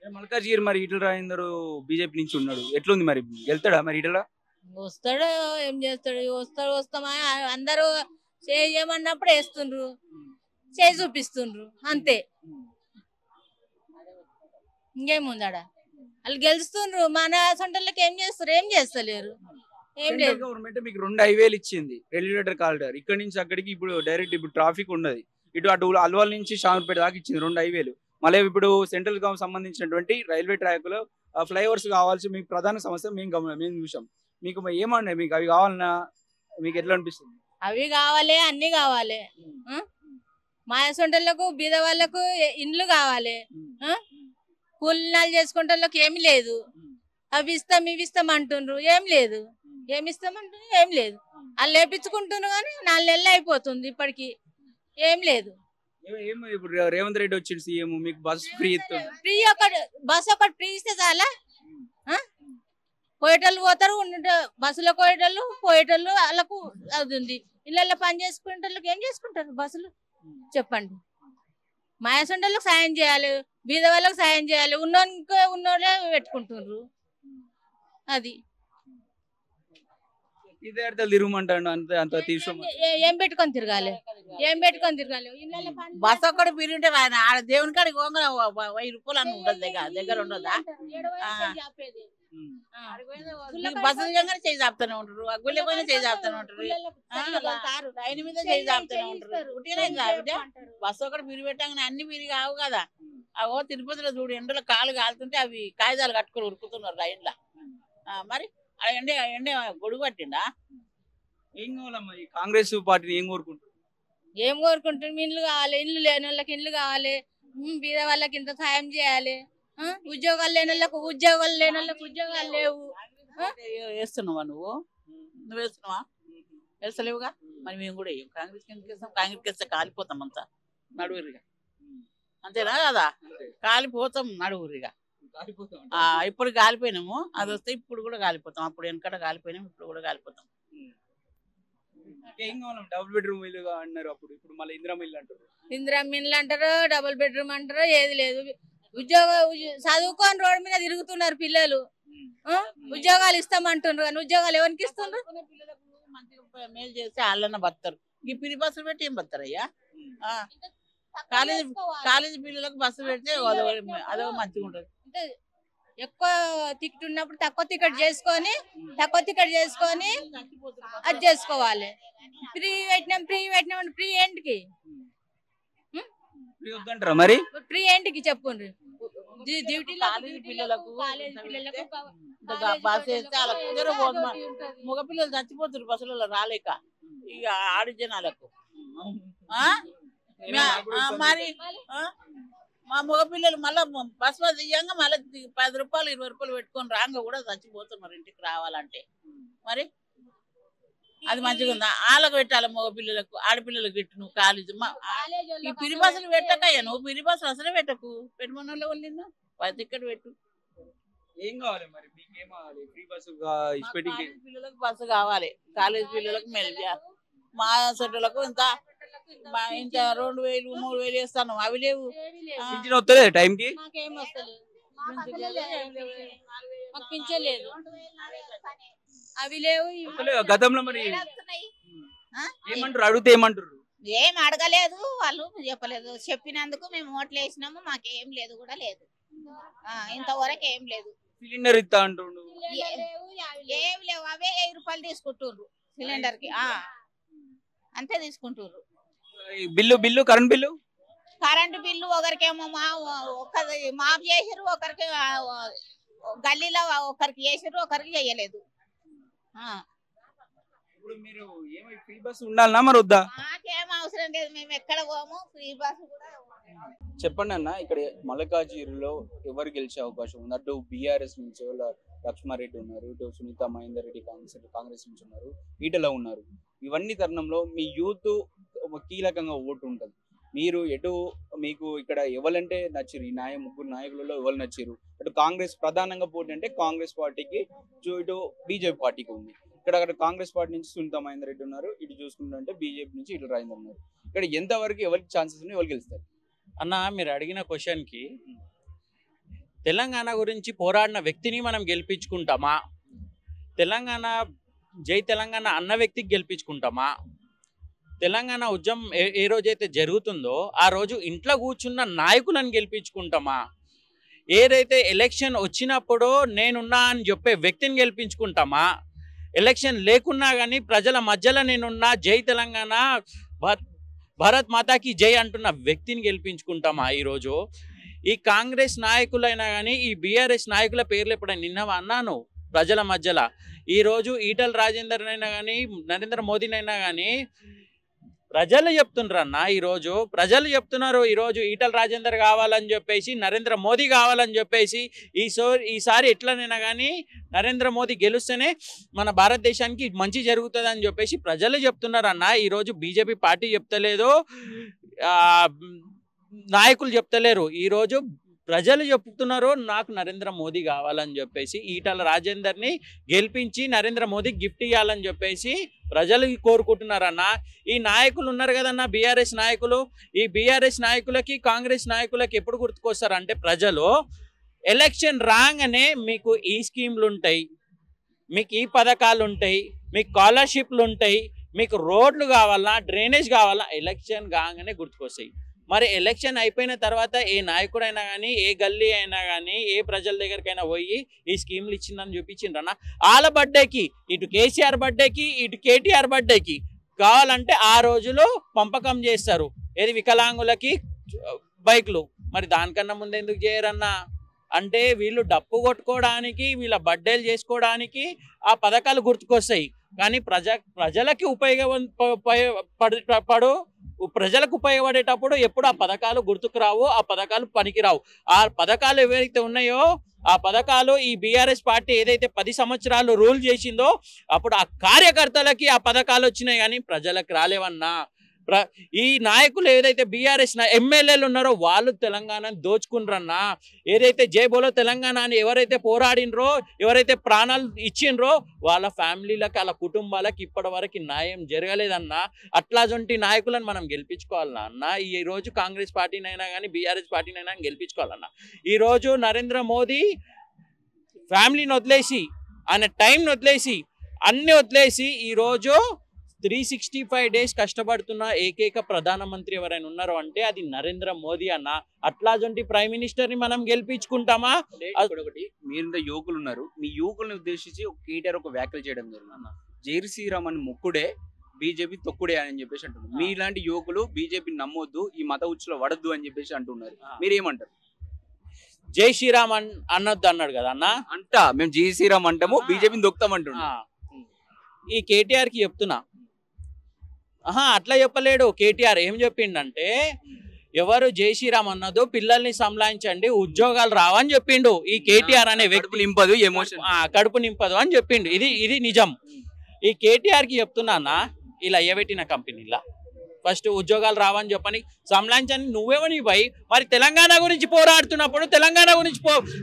మల్కాజ్గిరి మరి ఈటల రాజేందర్ బీజేపీ నుంచి ఉన్నాడు, ఎట్లుంది మరి? వెళ్తాడా మరి ఈటల? వస్తాడు, ఏం చేస్తాడు? వస్తామా అందరూ చేయమన్నప్పుడు వేస్తుండ్రు, చేయి చూపిస్తుండ్రు, అంతే. ఇంకేముందాడ వాళ్ళు గెలుస్తుండ్రు. మన సొంటలకి ఏం చేస్తారు? ఏం చేస్తలేరు, ఏం లేదు. గవర్నమెంట్ మీకు 2 హైవేలు ఇచ్చింది, రెగ్యులేటర్ కారిడార్. ఇక్కడ నుంచి అక్కడికి ఇప్పుడు డైరెక్ట్ ఇప్పుడు ట్రాఫిక్ ఉండదు. అటు అల్వాల్ నుంచి షామీర్పేట దాకా ఇచ్చింది 2 హైవేలు. మళ్ళీ ఇప్పుడు సెంట్రల్ గవర్నమెంట్ సంబంధించినటువంటి రైల్వే ట్రాక్లో ఫ్లైఓవర్స్ కావాల్సి మీకు ప్రధాన సమస్య మేము చూసాం. మీకు ఏమన్నా మీకు అవి కావాలన్నా మీకు ఎట్లా అనిపిస్తుంది? అవి కావాలి, అన్ని కావాలి. మా సొంటలకు బీద వాళ్ళకు ఇండ్లు కావాలి, కూలినాలు చేసుకుంటే ఏమి లేదు. అవి ఇస్తాం ఇవి ఇస్తాం అంటుండ్రు, ఏం లేదు. ఏమి ఇస్తామంటున్నారు? ఏం లేదు. వాళ్ళు లేపించుకుంటున్నారు కానీ 4 నెలలు అయిపోతుంది, ఇప్పటికి ఏం లేదు. ఇప్పుడు రేవంత్ రెడ్డి వచ్చింది సీఎం, మీకు బస్ ఫ్రీ బస్ ఒకటి ఫ్రీ ఇస్తే చాలా. పోయేటోళ్ళు పోతారు, బస్సులో పోయేటోళ్ళు వాళ్ళకు అది ఉంది. ఇళ్ళల్లో పని చేసుకునేటోళ్ళకి ఏం చేసుకుంటారు బస్సులు? చెప్పండి. మాయసొండలకు సాయం చేయాలి, బీద వాళ్ళకి సాయం చేయాలి. ఉన్నోళ్ళే పెట్టుకుంటున్నారు. అది తీర్థయాత్రలు తిరగమంటాడు అంత అంత తీసుకో ఏం పెట్టుకొని తిరగాలి ఇళ్ళల్లో పని బస్ ఒక్కటి పీరుంటే ఆయన ఆడ దేవుని కాడికి పోగా 1000 రూపాయలు అని ఉండదు దగ్గర ఉండదా బస్సు దిగంగానే చేయి చాపుతూనే ఉంటారు, గుళ్ళ పోయినా చేయి చాపుతూనే ఉంటారు, లైన్ మీద చేయి చాపుతూనే ఉంటారు. ఉట్టిగానే కాబట్టి బస్సు ఒకటి పిరి పెట్టగానే అన్ని పిరి కావు కదా. అవో తిరుపతిలో చూడు ఎండలో కాలు కాలుతుంటే అవి కాగితాలు కట్టుకొని ఉరుకుతున్నారు లైన్లో. మరి ఎండ ఎండ గొడుగు పట్టిండా? ఏం కావాలమ్మా ఈ కాంగ్రెస్ పార్టీని ఏం కోరుకుంటారు? ఇండ్లు కావాలి, ఇండ్లు లేని వాళ్ళకి ఇండ్లు కావాలి, బీద వాళ్ళకి ఇంత సాయం చేయాలి, ఉద్యోగాలు లేని వాళ్ళకి ఉద్యోగాలు లేవు. వేస్తున్నావా నువ్వు వేస్తున్నావా? వేస్తలేవుగా. మరి మేము కూడా వేయం. కాంగ్రెస్కి ఎందుకు వేస్తాం? కాంగ్రెస్కి వేస్తే కాలిపోతాం అంతా నడువురిగా, అంతేనా కదా? కాలిపోతాం నడువురిగా. ఇప్పుడు కాలిపోయినాము, అది వస్తే ఇప్పుడు కూడా కాలిపోతాం. అప్పుడు వెనకట కాలిపోయినాము, ఇప్పుడు కూడా కాలిపోతాం. ఏం కావాలి? డబుల్ బెడ్రూమ్ ఇల్లు అన్నారు అప్పుడు, ఇప్పుడు మళ్ళీ ఇందిరమ్మ ఇల్లు అంటారు. ఇందిరమ్మ ఇల్లు అంటారు, డబుల్ బెడ్రూమ్ అంటారు, ఏది లేదు. చదువుకొని రోడ్డు మీద తిరుగుతున్నారు పిల్లలు, ఉద్యోగాలు ఇస్తామంటున్నారు కానీ ఉద్యోగాలు ఎవరికి ఇస్తున్నారు? మంచిగా మేలు చేస్తే వాళ్ళన్న బతారు. ఈ పిరి బస్సులు పెట్టి ఏం బతారయ్యా? కాలేజీ పిల్లలకు బస్సు పెడితే అదో మంచిగా ఉంటుంది. ఎక్కువ టికెట్ ఉన్నప్పుడు తక్కువ టికెట్ చేసుకొని అది చేసుకోవాలి. ఫ్రీ పెట్టినాం ఫ్రీ ఏంటికి? మరి ఫ్రీ ఏంటికి చెప్పుండ్రి. పిల్లలకు బస్సు వేస్తే మగ పిల్లలు చచ్చిపోతున్నారు బస్సులలో రాలేక, ఇక ఆడి జనాలకు. మరి మా మగ పిల్లలు మళ్ళీ బస్ దిగంగా మళ్ళీ 10 రూపాయలు 20 రూపాయలు పెట్టుకొని రాంగ కూడా చచ్చిపోతున్నారు ఇంటికి రావాలంటే. మరి అది మంచిగా ఉందా? వాళ్ళకు పెట్టాలి మగ పిల్లలకు, ఆడపిల్లలకు పెట్టు. నువ్వు కాలేజీ ఈ పిరి బస్సులు పెట్టకయ్యా, నువ్వు పిరి బస్సులు అసలే పెట్టకు. పెట్టమన్న వాళ్ళు 10 టికెట్ పెట్టు. ఏం కావాలి మరి? మీకేం కావాలి? ఫ్రీ బస్సు పిల్లలకు బస్సు కావాలి, కాలేజీ పిల్లలకు మెల్లి. మా సొంటలకు ఇంత 2000 3000 వేస్తాను, అవి లేవు. వస్తలేదు టైంకి, మాకు పింఛలేదు, అవి లేవు. గతంలో మరి ఏమంటారు? అడిగితే ఏమంటారు? ఏం అడగలేదు, వాళ్ళు చెప్పలేదు. చెప్పినందుకు మేము ఓట్లు వేసినాము, మాకేం లేదు కూడా లేదు, ఇంతవరకు ఏం లేదు. సిలిండర్ ఇస్తా అంటుండు, ఏం లేవు. అవే 1000 రూపాయలు తీసుకుంటుర్రు సిలిండర్ కి, అంతే తీసుకుంటుర్రు. బిల్లు కరెంటు బిల్లు ఒకరికేమో మాఫ్ చేసిర్రు, ఒకరికి గల్లీలో ఒకరికి చేసిర్రు, ఒకరికి చేయలేదు. ఇప్పుడు మీరు ఫ్రీ బస్ ఉండాలన్నా మరి వద్దా? మాకేం అవసరం లేదు, మేము ఎక్కడ పోము, ఫ్రీ బస్ కూడా. చెప్పండి అన్న, ఇక్కడ మల్కాజిగిరిలో ఎవరు గెలిచే అవకాశం ఉంది? అటు బీఆర్ఎస్ నుంచి లక్ష్మారెడ్డి ఉన్నారు, ఇటు సునీత మహేందర్ రెడ్డి కాంగ్రెస్ నుంచి ఉన్నారు, ఈటలో ఉన్నారు. ఇవన్నీ తరుణంలో మీ యూత్ కీలకంగా ఓటు ఉంటుంది. మీరు ఎటు మీకు ఇక్కడ ఎవరంటే నచ్చిరు? ఈ ముగ్గురు నాయకులలో ఎవరు నచ్చిరు? అటు కాంగ్రెస్ ప్రధానంగా పోటీ అంటే కాంగ్రెస్ పార్టీకి, ఇటు బీజేపీ పార్టీకి ఉంది. ఇక్కడ కాంగ్రెస్ పార్టీ నుంచి సునీత మహేందర్ రెడ్డి ఉన్నారు, ఇటు చూసుకుంటే బీజేపీ నుంచి ఈటల రాజేందర్ ఉన్నారు. ఇక్కడ ఎంతవరకు ఎవరికి ఛాన్సెస్ ఉన్నాయి, ఎవరు గెలుస్తారు? అన్న, మీరు అడిగిన క్వశ్చన్కి తెలంగాణ గురించి పోరాడిన వ్యక్తిని మనం గెలిపించుకుంటామా? తెలంగాణ జై తెలంగాణ అన్న వ్యక్తికి గెలిపించుకుంటామా? తెలంగాణ ఉద్యమం ఏ రోజైతే జరుగుతుందో ఆ రోజు ఇంట్లో కూర్చున్న నాయకులను గెలిపించుకుంటామా? ఏదైతే ఎలక్షన్ వచ్చినప్పుడు నేనున్నా అని చెప్పే వ్యక్తిని గెలిపించుకుంటామా? ఎలక్షన్ లేకున్నా కానీ ప్రజల మధ్యలో నేనున్నా, జై తెలంగాణ, భారత్ మాతాకి జై అంటున్న వ్యక్తిని గెలిపించుకుంటామా? ఈరోజు ఈ కాంగ్రెస్ నాయకులైనా కానీ, ఈ బీఆర్ఎస్ నాయకుల పేర్లు ఎప్పుడైనా నిన్నవా అన్నాను ప్రజల మధ్యలో? ఈరోజు ఈటల రాజేందర్నైనా కానీ, నరేంద్ర మోదీనైనా కానీ ప్రజలు చెప్తున్నారు అన్న. ఈరోజు ప్రజలు చెప్తున్నారు, ఈరోజు ఈటల రాజేందర్ కావాలని చెప్పేసి, నరేంద్ర మోదీ కావాలని చెప్పేసి. ఈసారి ఎట్లనైనా కానీ నరేంద్ర మోదీ గెలుస్తేనే మన భారతదేశానికి మంచి జరుగుతుంది అని చెప్పేసి ప్రజలు చెప్తున్నారు అన్న. ఈరోజు బీజేపీ పార్టీ చెప్తలేదు, నాయకులు చెప్తలేరు. ఈరోజు ప్రజలు చెప్తున్నారు నాకు నరేంద్ర మోదీ కావాలని చెప్పేసి. ఈటల రాజేందర్ని గెలిపించి నరేంద్ర మోదీకి గిఫ్ట్ ఇవ్వాలని చెప్పేసి ప్రజలు కోరుకుంటున్నారన్న. ఈ నాయకులు ఉన్నారు కదన్న, బీఆర్ఎస్ నాయకులు. ఈ బీఆర్ఎస్ నాయకులకి, కాంగ్రెస్ నాయకులకి ఎప్పుడు గుర్తుకొస్తారంటే ప్రజలు ఎలక్షన్ రాగానే మీకు ఈ స్కీమ్లు ఉంటాయి, మీకు ఈ పథకాలు ఉంటాయి, మీకు స్కాలర్షిప్లు ఉంటాయి, మీకు రోడ్లు కావాలన్నా డ్రైనేజ్ కావాలన్నా ఎలక్షన్ కాగానే గుర్తుకొస్తాయి. మరి ఎలక్షన్ అయిపోయిన తర్వాత ఏ నాయకుడైనా కానీ ఏ గల్లీ అయినా కానీ ఏ ప్రజల దగ్గరికైనా పోయి ఈ స్కీమ్లు ఇచ్చిందని చూపించిండ్రన్న. వాళ్ళ బర్త్డేకి ఇటు కేసీఆర్ బర్త్డేకి ఇటు కేటీఆర్ బర్త్డేకి కావాలంటే ఆ రోజులో పంపకం చేస్తారు. ఏది వికలాంగులకి బైక్లు. మరి దానికన్నా ముందు ఎందుకు చేయరన్నా? అంటే వీళ్ళు డప్పు కొట్టుకోవడానికి వీళ్ళ బర్త్డేలు చేసుకోవడానికి ఆ పథకాలు గుర్తుకొస్తాయి. కానీ ప్రజలకి ప్రజలకు ఉపయోగపడేటప్పుడు ఎప్పుడు ఆ పథకాలు గుర్తుకు రావు, ఆ పథకాలు పనికిరావు. ఆ పథకాలు ఏవైతే ఉన్నాయో ఆ పథకాలు ఈ బీఆర్ఎస్ పార్టీ ఏదైతే 10 సంవత్సరాలు రూల్ చేసిందో అప్పుడు ఆ కార్యకర్తలకి ఆ పథకాలు వచ్చినాయి కానీ ప్రజలకు రాలేవన్నా. ఈ నాయకులు ఏదైతే బీఆర్ఎస్ ఎమ్మెల్యేలు ఉన్నారో వాళ్ళు తెలంగాణను దోచుకుండ్రన్నా. ఏదైతే జై బోలో తెలంగాణ అని ఎవరైతే పోరాడినరో ఎవరైతే ప్రాణాలు ఇచ్చిండ్రో వాళ్ళ ఫ్యామిలీలకు వాళ్ళ కుటుంబాలకు ఇప్పటి వరకు న్యాయం జరగలేదన్నా. అట్లాంటి నాయకులను మనం గెలిపించుకోవాలన్నా అన్న. ఈ రోజు కాంగ్రెస్ పార్టీనైనా కానీ బీఆర్ఎస్ పార్టీనైనా గెలిపించుకోవాలన్నా. ఈరోజు నరేంద్ర మోదీ ఫ్యామిలీని వదిలేసి ఆయన టైంని వదిలేసి అన్ని వదిలేసి ఈరోజు 365 days కష్టపడుతున్న ఏకైక ప్రధానమంత్రి ఎవరైనా ఉన్నారో అంటే అది నరేంద్ర మోదీ అన్న. అట్లాంటి ప్రైమ్ మినిస్టర్ని మనం గెలిపించుకుంటామా? ఒకటి మీరు యువకులు ఉన్నారు, మీ యువకుల్ని ఉద్దేశించి కేటీఆర్ ఒక వ్యాఖ్యలు చేయడం జరిగింది అన్న. జై శ్రీరామ్ అని మొక్కుడే బీజేపీ తొక్కుడే అని చెప్పేసి అంటున్నారు. మీలాంటి యువకులు బీజేపీని నమ్మొద్దు, ఈ మత ఉచ్చులో వడద్దు అని చెప్పేసి అంటున్నారు. మీరేమంటారు? జై శ్రీరామ్ అన్నొద్దు అన్నాడు కదా అన్న. అంటా మేము జై శ్రీరామ్ అంటాము, బీజేపీని దొక్కుతామంటున్నా. ఈ కేటీఆర్కి చెప్తున్నా, అట్లా చెప్పలేడు. కేటీఆర్ ఏం చెప్పిండంటే ఎవరు జై శ్రీరామ్ అన్నదో పిల్లల్ని సంలాయించండి ఉద్యోగాలు రావని చెప్పిండు. ఈ కేటీఆర్ అనే వ్యక్తి నింపదు ఎమోషన్, కడుపు నింపదు అని చెప్పిండు. ఇది నిజం. ఈ కేటీఆర్కి చెప్తున్నానా, ఇలా ఎవేటిన కంపెనీలా ఫస్ట్ ఉద్యోగాలు రావని చెప్పని సంలాయించని నువ్వేమని పోయి మరి తెలంగాణ గురించి పోరాడుతున్నప్పుడు తెలంగాణ గురించి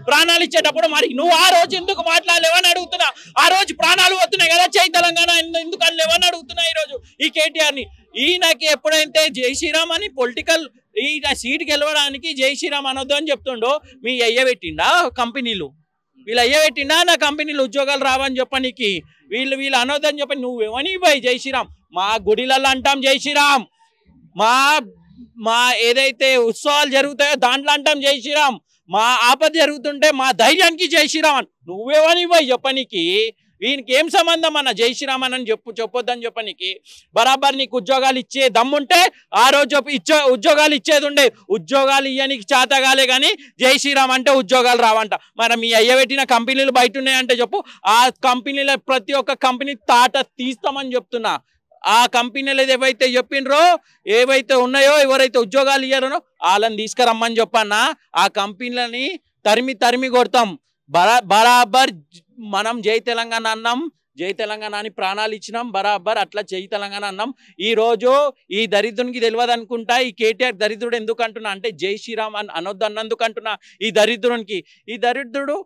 ప్రాణాలు ఇచ్చేటప్పుడు మరి నువ్వు ఆ రోజు ఎందుకు మాట్లాడలేవని అడుగుతున్నా. ఆ రోజు ప్రాణాలు వస్తున్నాయి కదా, జై తెలంగాణ ఎందుకు అనలేవని అడుగుతున్నా ఈరోజు ఈ కేటీఆర్ని. ఈయనకి ఎప్పుడైతే జై శ్రీరామ్ అని పొలిటికల్ ఈయన సీట్ గెలవడానికి జై శ్రీరామ్ అనొద్దు అని చెప్తుండో మీ అయ్య పెట్టిండా కంపెనీలు, వీళ్ళు అయ్య పెట్టిండా నా కంపెనీలు ఉద్యోగాలు రావని చెప్పనీకి వీళ్ళు అనొద్దని చెప్పని నువ్వేమని పోయి జై శ్రీరామ్. మా గుడిలలో అంటాం జై శ్రీరామ్, మా ఏదైతే ఉత్సవాలు జరుగుతాయో దాంట్లో అంటాం జై శ్రీరామ్, మా ఆపద జరుగుతుంటే మా ధైర్యానికి జై శ్రీరామ్ అని నువ్వేమని పోయి చెప్పనీకి వీనికి ఏం సంబంధం అన్న జై శ్రీరామ్ అని చెప్పొద్దని చెప్పనీకి. బరాబర్ నీకు ఉద్యోగాలు ఇచ్చే దమ్ముంటే ఆ రోజు ఉద్యోగాలు ఇచ్చేది ఉండే. ఉద్యోగాలు ఇవ్వనికి చేతగాలే కానీ జై శ్రీరామ్ అంటే ఉద్యోగాలు రావంట. మరి మీ అయ్య పెట్టిన కంపెనీలు బయట ఉన్నాయంటే చెప్పు, ఆ కంపెనీల ప్రతి ఒక్క కంపెనీ తాట తీస్తామని చెప్తున్నా. ఆ కంపెనీలు ఏవైతే చెప్పిండ్రో ఏవైతే ఉన్నాయో ఎవరైతే ఉద్యోగాలు ఇయ్యారనో వాళ్ళని తీసుకురమ్మని చెప్పన్నా. ఆ కంపెనీలని తరిమి కొడతాం. బరాబర్ మనం జై తెలంగాణ అన్నాం, జై తెలంగాణ అని ప్రాణాలు ఇచ్చినాం, బరాబర్ అట్లా జై తెలంగాణ అన్నాం. ఈరోజు ఈ దరిద్రునికి తెలియదు అనుకుంటా. ఈ కేటీఆర్ దరిద్రుడు ఎందుకు అంటున్నా అంటే జై శ్రీరామ్ అని అనొద్దు అన్నందుకు అంటున్నా. ఈ దరిద్రుడు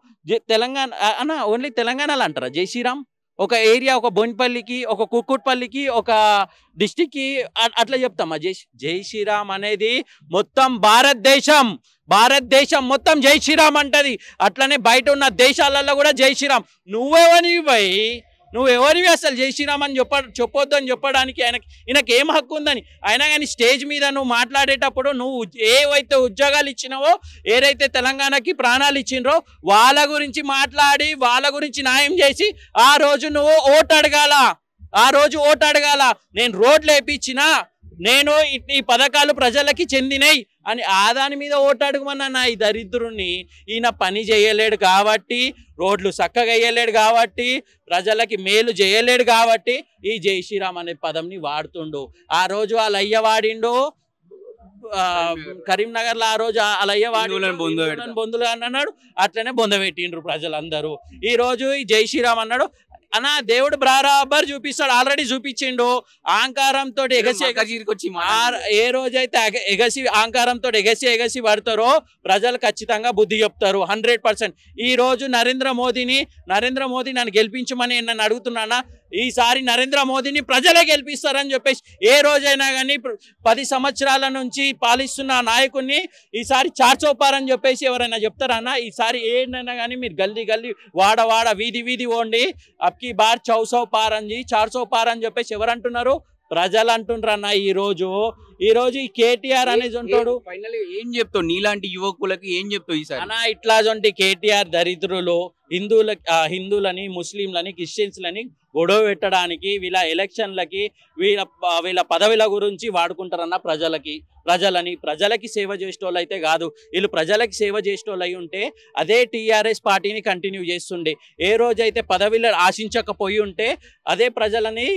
తెలంగాణ అన్న ఓన్లీ తెలంగాణలో అంటారా జై శ్రీరామ్? ఒక ఏరియా, ఒక బోయినపల్లికి, ఒక కుక్కుట్పల్లికి, ఒక డిస్టిక్కి అట్లా చెప్తామా జై శ్రీరామ్ అనేది? మొత్తం భారతదేశం మొత్తం జై శ్రీరామ్ అంటది. అట్లనే బయట ఉన్న దేశాలలో కూడా జై శ్రీరామ్. నువ్వెవరివి అసలు జై శ్రీరామ్ అని చెప్పొద్దు అని చెప్పడానికి ఈయనకి ఏం హక్కు ఉందని. అయినా కానీ స్టేజ్ మీద నువ్వు మాట్లాడేటప్పుడు నువ్వు ఏవైతే ఉద్యోగాలు ఇచ్చినావో ఏదైతే తెలంగాణకి ప్రాణాలు ఇచ్చిండ్రో వాళ్ళ గురించి మాట్లాడి వాళ్ళ గురించి న్యాయం చేసి ఆ రోజు నువ్వు ఓటు అడగాల. నేను రోడ్లు వేయించినా, నేను ఈ పథకాలు ప్రజలకి చెందినయి అని దాని మీద ఓటు అడగమన్నా. ఈ దరిద్రుని ఈయన పని చేయలేడు కాబట్టి, రోడ్లు చక్కగా వేయలేడు కాబట్టి, ప్రజలకి మేలు చేయలేడు కాబట్టి ఈ జై శ్రీరామ్ అనే పదంని వాడుతుండు. ఆ రోజు వాళ్ళ అయ్య వాడిండు కరీంనగర్ లో, ఆ రోజు వాళ్ళ అయ్య వాడి బొందులు అన్నాడు. అట్లనే బొంద పెట్టిండ్రు ప్రజలందరూ. ఈ రోజు ఈ జై శ్రీరామ్ అన్నాడు. అన్న దేవుడు బరాబర్ చూపిస్తాడు, ఆల్రెడీ చూపించిండు. అహంకారంతో ఏ రోజైతే ఎగసి అహంకారంతో ఎగసి పడతారో ప్రజలు ఖచ్చితంగా బుద్ధి చెప్తారు 100%. ఈ రోజు నరేంద్ర మోదీ నన్ను గెలిపించమని నన్ను అడుగుతున్నానా, ఈసారి నరేంద్ర మోదీని ప్రజలే గెలిపిస్తారని చెప్పేసి ఏ రోజైనా కానీ 10 సంవత్సరాల నుంచి పాలిస్తున్న నాయకుడిని ఈసారి చార్చోపారని చెప్పేసి ఎవరైనా చెప్తారన్నా? ఈసారి ఏంటైనా కానీ మీరు గల్లీ గల్లీ వాడ వీధి పోండి, అప్కి బార్ 400 పార్ అని 400 పార్ అని చెప్పేసి ఎవరు అంటున్నారు? ప్రజలు అంటుండ్రన్న. ఈ రోజు ఈ కేటీఆర్ అనేది ఉంటాడు. ఏం చెప్తావు నీలాంటి యువకులకి ఏం చెప్తావు ఈసారి? అన్న ఇట్లా కేటీఆర్ దరిద్రులు హిందువులని ముస్లింలని క్రిస్టియన్స్లని గొడవ పెట్టడానికి వీళ్ళ ఎలక్షన్లకి వీళ్ళ పదవుల గురించి వాడుకుంటారన్న ప్రజలకి సేవ చేసేటోళ్ళు అయితే కాదు. వీళ్ళు ప్రజలకి సేవ చేసేటోళ్ళు అయి ఉంటే అదే టీఆర్ఎస్ పార్టీని కంటిన్యూ చేస్తుండే. ఏ రోజైతే పదవిలో ఆశించకపోయి ఉంటే అదే ప్రజలని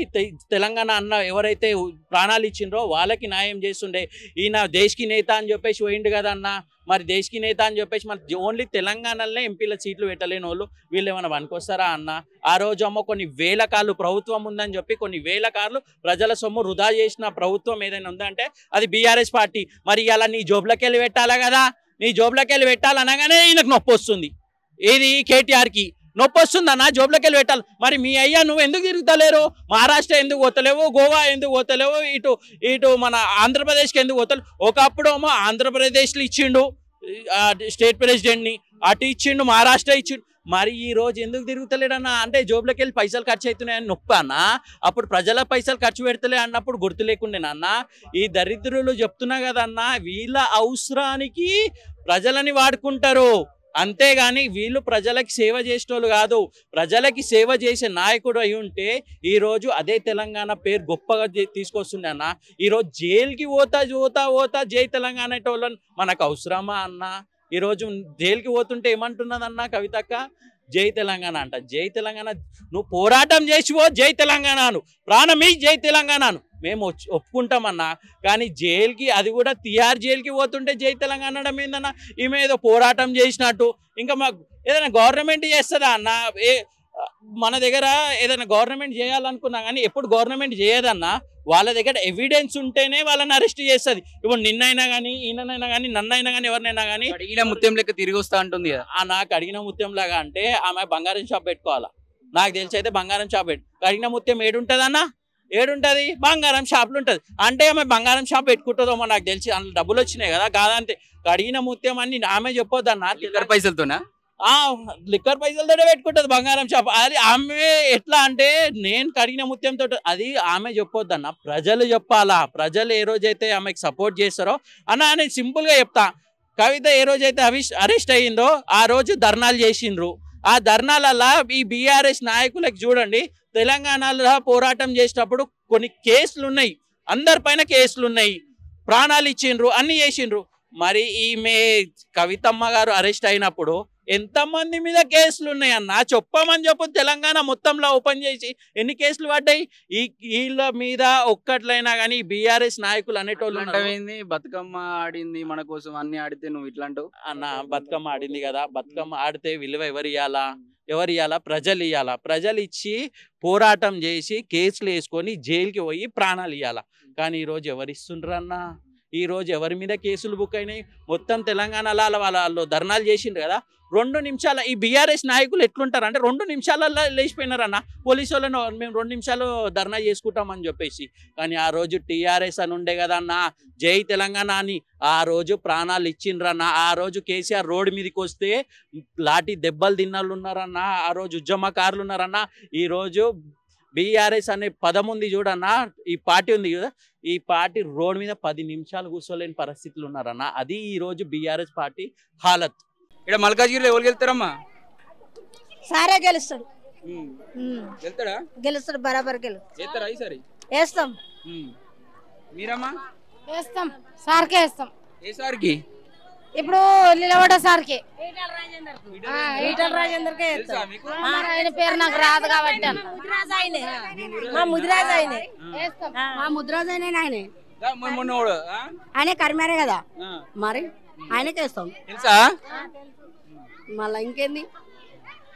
తెలంగాణ అన్న ఎవరైతే ప్రాణాలు ఇచ్చిండ్రో వాళ్ళకి న్యాయం చేస్తుండే. ఈయన దేశ్కి నేత అని చెప్పేసి పోయిండు కదా అన్న. మరి దేశ్కి నేత అని చెప్పేసి మన ఓన్లీ తెలంగాణలోనే ఎంపీల సీట్లు పెట్టలేని వాళ్ళు వీళ్ళు ఏమైనా పనికొస్తారా అన్న? ఆ రోజు కొన్ని వేల కార్లు ప్రభుత్వం ఉందని చెప్పి కొన్ని వేల కార్లు ప్రజల సొమ్ము వృధా చేసిన ప్రభుత్వం ఏదైనా ఉందంటే అది బీఆర్ఎస్ పార్టీ. మరి ఇలా నీ జోబులోకి వెళ్ళి పెట్టాలా కదా? నీ జోబులోకి వెళ్ళి పెట్టాలనగానే ఈయనకు నొప్పి వస్తుంది. ఏది కేటీఆర్కి నొప్పి వస్తుంది అన్న, జోబులోకి వెళ్ళి పెట్టాలి. మరి మీ అయ్యా నువ్వు ఎందుకు తిరుగుతలేరు? మహారాష్ట్ర ఎందుకు పోతలేవు? గోవా ఎందుకు పోతలేవు? ఇటు మన ఆంధ్రప్రదేశ్కి ఎందుకు పోతలేవు? ఒకప్పుడు ఆంధ్రప్రదేశ్లో ఇచ్చిండు స్టేట్ ప్రెసిడెంట్ని, అటు ఇచ్చిండు మహారాష్ట్ర ఇచ్చిండు. మరి ఈ రోజు ఎందుకు తిరుగుతలేడన్నా? అంటే జోబులోకి వెళ్ళి పైసలు ఖర్చు అవుతున్నాయని నొప్పి అన్న. అప్పుడు ప్రజల పైసలు ఖర్చు పెడతలే అన్నప్పుడు గుర్తు లేకుండేనన్న. ఈ దరిద్రులు చెప్తున్నా కదన్నా, వీళ్ళ అవసరానికి ప్రజలని వాడుకుంటారు, అంతేగాని వీళ్ళు ప్రజలకి సేవ చేసేటోళ్ళు కాదు. ప్రజలకి సేవ చేసే నాయకుడు అయి ఉంటే ఈరోజు అదే తెలంగాణ పేరు గొప్పగా తీసుకొస్తుండే అన్న. ఈరోజు జైలుకి పోతా జై తెలంగాణ వాళ్ళని మనకు అవసరమా అన్న? ఈరోజు జైలుకి పోతుంటే ఏమంటున్నదన్నా కవితక్క? జై తెలంగాణ అంట. జై తెలంగాణ నువ్వు పోరాటం చేసివో జై తెలంగాణను, ప్రాణమీ జై తెలంగాణను మేము ఒప్పుకుంటామన్నా. కానీ జైలుకి, అది కూడా తిహార్ జైలుకి పోతుంటే జై తెలంగాణ అనడం ఏందన్నా? ఈమె ఏదో పోరాటం చేసినట్టు. ఇంకా మాకు ఏదైనా గవర్నమెంట్ చేస్తుందా అన్న? మన దగ్గర ఏదైనా గవర్నమెంట్ చేయాలనుకున్నా కానీ ఎప్పుడు గవర్నమెంట్ చేయదన్నా. వాళ్ళ దగ్గర ఎవిడెన్స్ ఉంటేనే వాళ్ళని అరెస్ట్ చేస్తుంది. ఇప్పుడు నిన్నైనా కానీ ఈయనైనా కానీ నన్నైనా కానీ ఎవరినైనా కానీ అడిగిన ముత్యం లెక్క తిరిగి వస్తా ఉంటుంది కదా. నాకు అడిగిన ముత్యం లాగా అంటే ఆమె బంగారం షాప్ పెట్టుకోవాలా. నాకు తెలిసి అయితే బంగారం షాప్ అడిగిన ముత్యం ఏడుంటుంది అన్న? ఏడుంటుంది? బంగారం షాపులు ఉంటుంది. అంటే ఆమె బంగారం షాప్ పెట్టుకుంటుందేమో నాకు తెలిసి. అందులో డబ్బులు వచ్చినాయి కదా, కాదంటే కడిగిన ముత్యం అని ఆమె చెప్పొద్దన్న. లిక్కర్ పైసలతోనా? లిక్కర్ పైసలతోనే పెట్టుకుంటుంది బంగారం షాప్. అది ఆమె ఎట్లా అంటే నేను కడిగిన ముత్యంతో, అది ఆమె చెప్పొద్దన్న, ప్రజలు చెప్పాలా. ప్రజలు ఏ రోజైతే ఆమెకు సపోర్ట్ చేస్తారో అన్న, నేను సింపుల్గా చెప్తా. కవిత ఏ రోజైతే అరెస్ట్ అయ్యిందో ఆ రోజు ధర్నాలు చేసిండ్రు. ఆ ధర్నాలల్లా ఈ బీఆర్ఎస్ నాయకులకు చూడండి, తెలంగాణలో పోరాటం చేసేటప్పుడు కొన్ని కేసులు ఉన్నాయి, అందరిపైన కేసులు ఉన్నాయి, ప్రాణాలు ఇచ్చిండ్రు, అన్ని చేసిండ్రు. మరి ఈమె కవితమ్మ గారు అరెస్ట్ అయినప్పుడు ఎంతమంది మీద కేసులు ఉన్నాయన్న? చెప్పమని చెప్పు. తెలంగాణ మొత్తంలో ఓపెన్ చేసి ఎన్ని కేసులు పడ్డాయి? వీళ్ళ మీద ఒక్కట్లయినా కానీ బీఆర్ఎస్ నాయకులు అనేటోళ్ళు. బతుకమ్మ ఆడింది మన కోసం, అన్ని ఆడితే నువ్వు ఇట్లాంటావు అన్న? బతుకమ్మ ఆడింది కదా, బతుకమ్మ ఆడితే విలువ ఎవరు ఇవ్వాలా? ప్రజలు ఇవ్వాలా. ప్రజలు ఇచ్చి పోరాటం చేసి కేసులు వేసుకొని జైలుకి పోయి ప్రాణాలు ఇవ్వాలా. కానీ ఈరోజు ఎవరు ఇస్తుండ్రన్న? ఈరోజు ఎవరి మీద కేసులు బుక్ అయినాయి? మొత్తం తెలంగాణలో వాళ్ళు ధర్నాలు చేసిండ్రు కదా, 2 నిమిషాల ఈ బీఆర్ఎస్ నాయకులు ఎట్లుంటారంటే 2 నిమిషాలలో లేచిపోయినారన్న. పోలీసు వాళ్ళను మేము 2 నిమిషాలు ధర్నా చేసుకుంటామని చెప్పేసి. కానీ ఆ రోజు టీఆర్ఎస్ అని ఉండే కదన్న, జై తెలంగాణ అని ఆ రోజు ప్రాణాలు ఇచ్చిండ్రన్న. ఆ రోజు కేసీఆర్ రోడ్డు మీదకి వస్తే లాఠీ దెబ్బలు తిన్నోళ్ళు ఉన్నారన్న, ఆ రోజు ఉద్యమకారులు ఉన్నారన్న. ఈరోజు బీఆర్ఎస్ అనే పదం ఉంది చూడన్న, ఈ పార్టీ ఉంది కదా, ఈ పార్టీ రోడ్ మీద 10 నిమిషాలు కూర్చోలేని పరిస్థితులు ఉన్నారన్న. అది ఈరోజు బీఆర్ఎస్ పార్టీ హాలత్. ఇక్కడ మల్కాజ్గిరిలో ఎవరు గెలుస్తారమ్మా? సారే గెలుస్తాడు. గెలుస్తాడా? గెలుస్తాడు, బరాబర్ గెలుస్తారా ఈసారి? వేస్తాం. మీరమ్మా? వేస్తాం, సార్కే వేస్తాం. ఏ సార్కి? ఇప్పుడు నిలబడ్డ సార్కి, ఈటల రాజేందర్కే వేస్తాం. ఆయన పేరు నాకు రాదు కాబట్టి మా ముదిరాజ్ ఆయనే వేస్తాం. మా ముదిరాజ్ ఆయనే ఆయనే కరిమారే కదా, మరి ఆయనకే వేస్తాం. తెలుసా? మళ్ళా ఇంకేంది?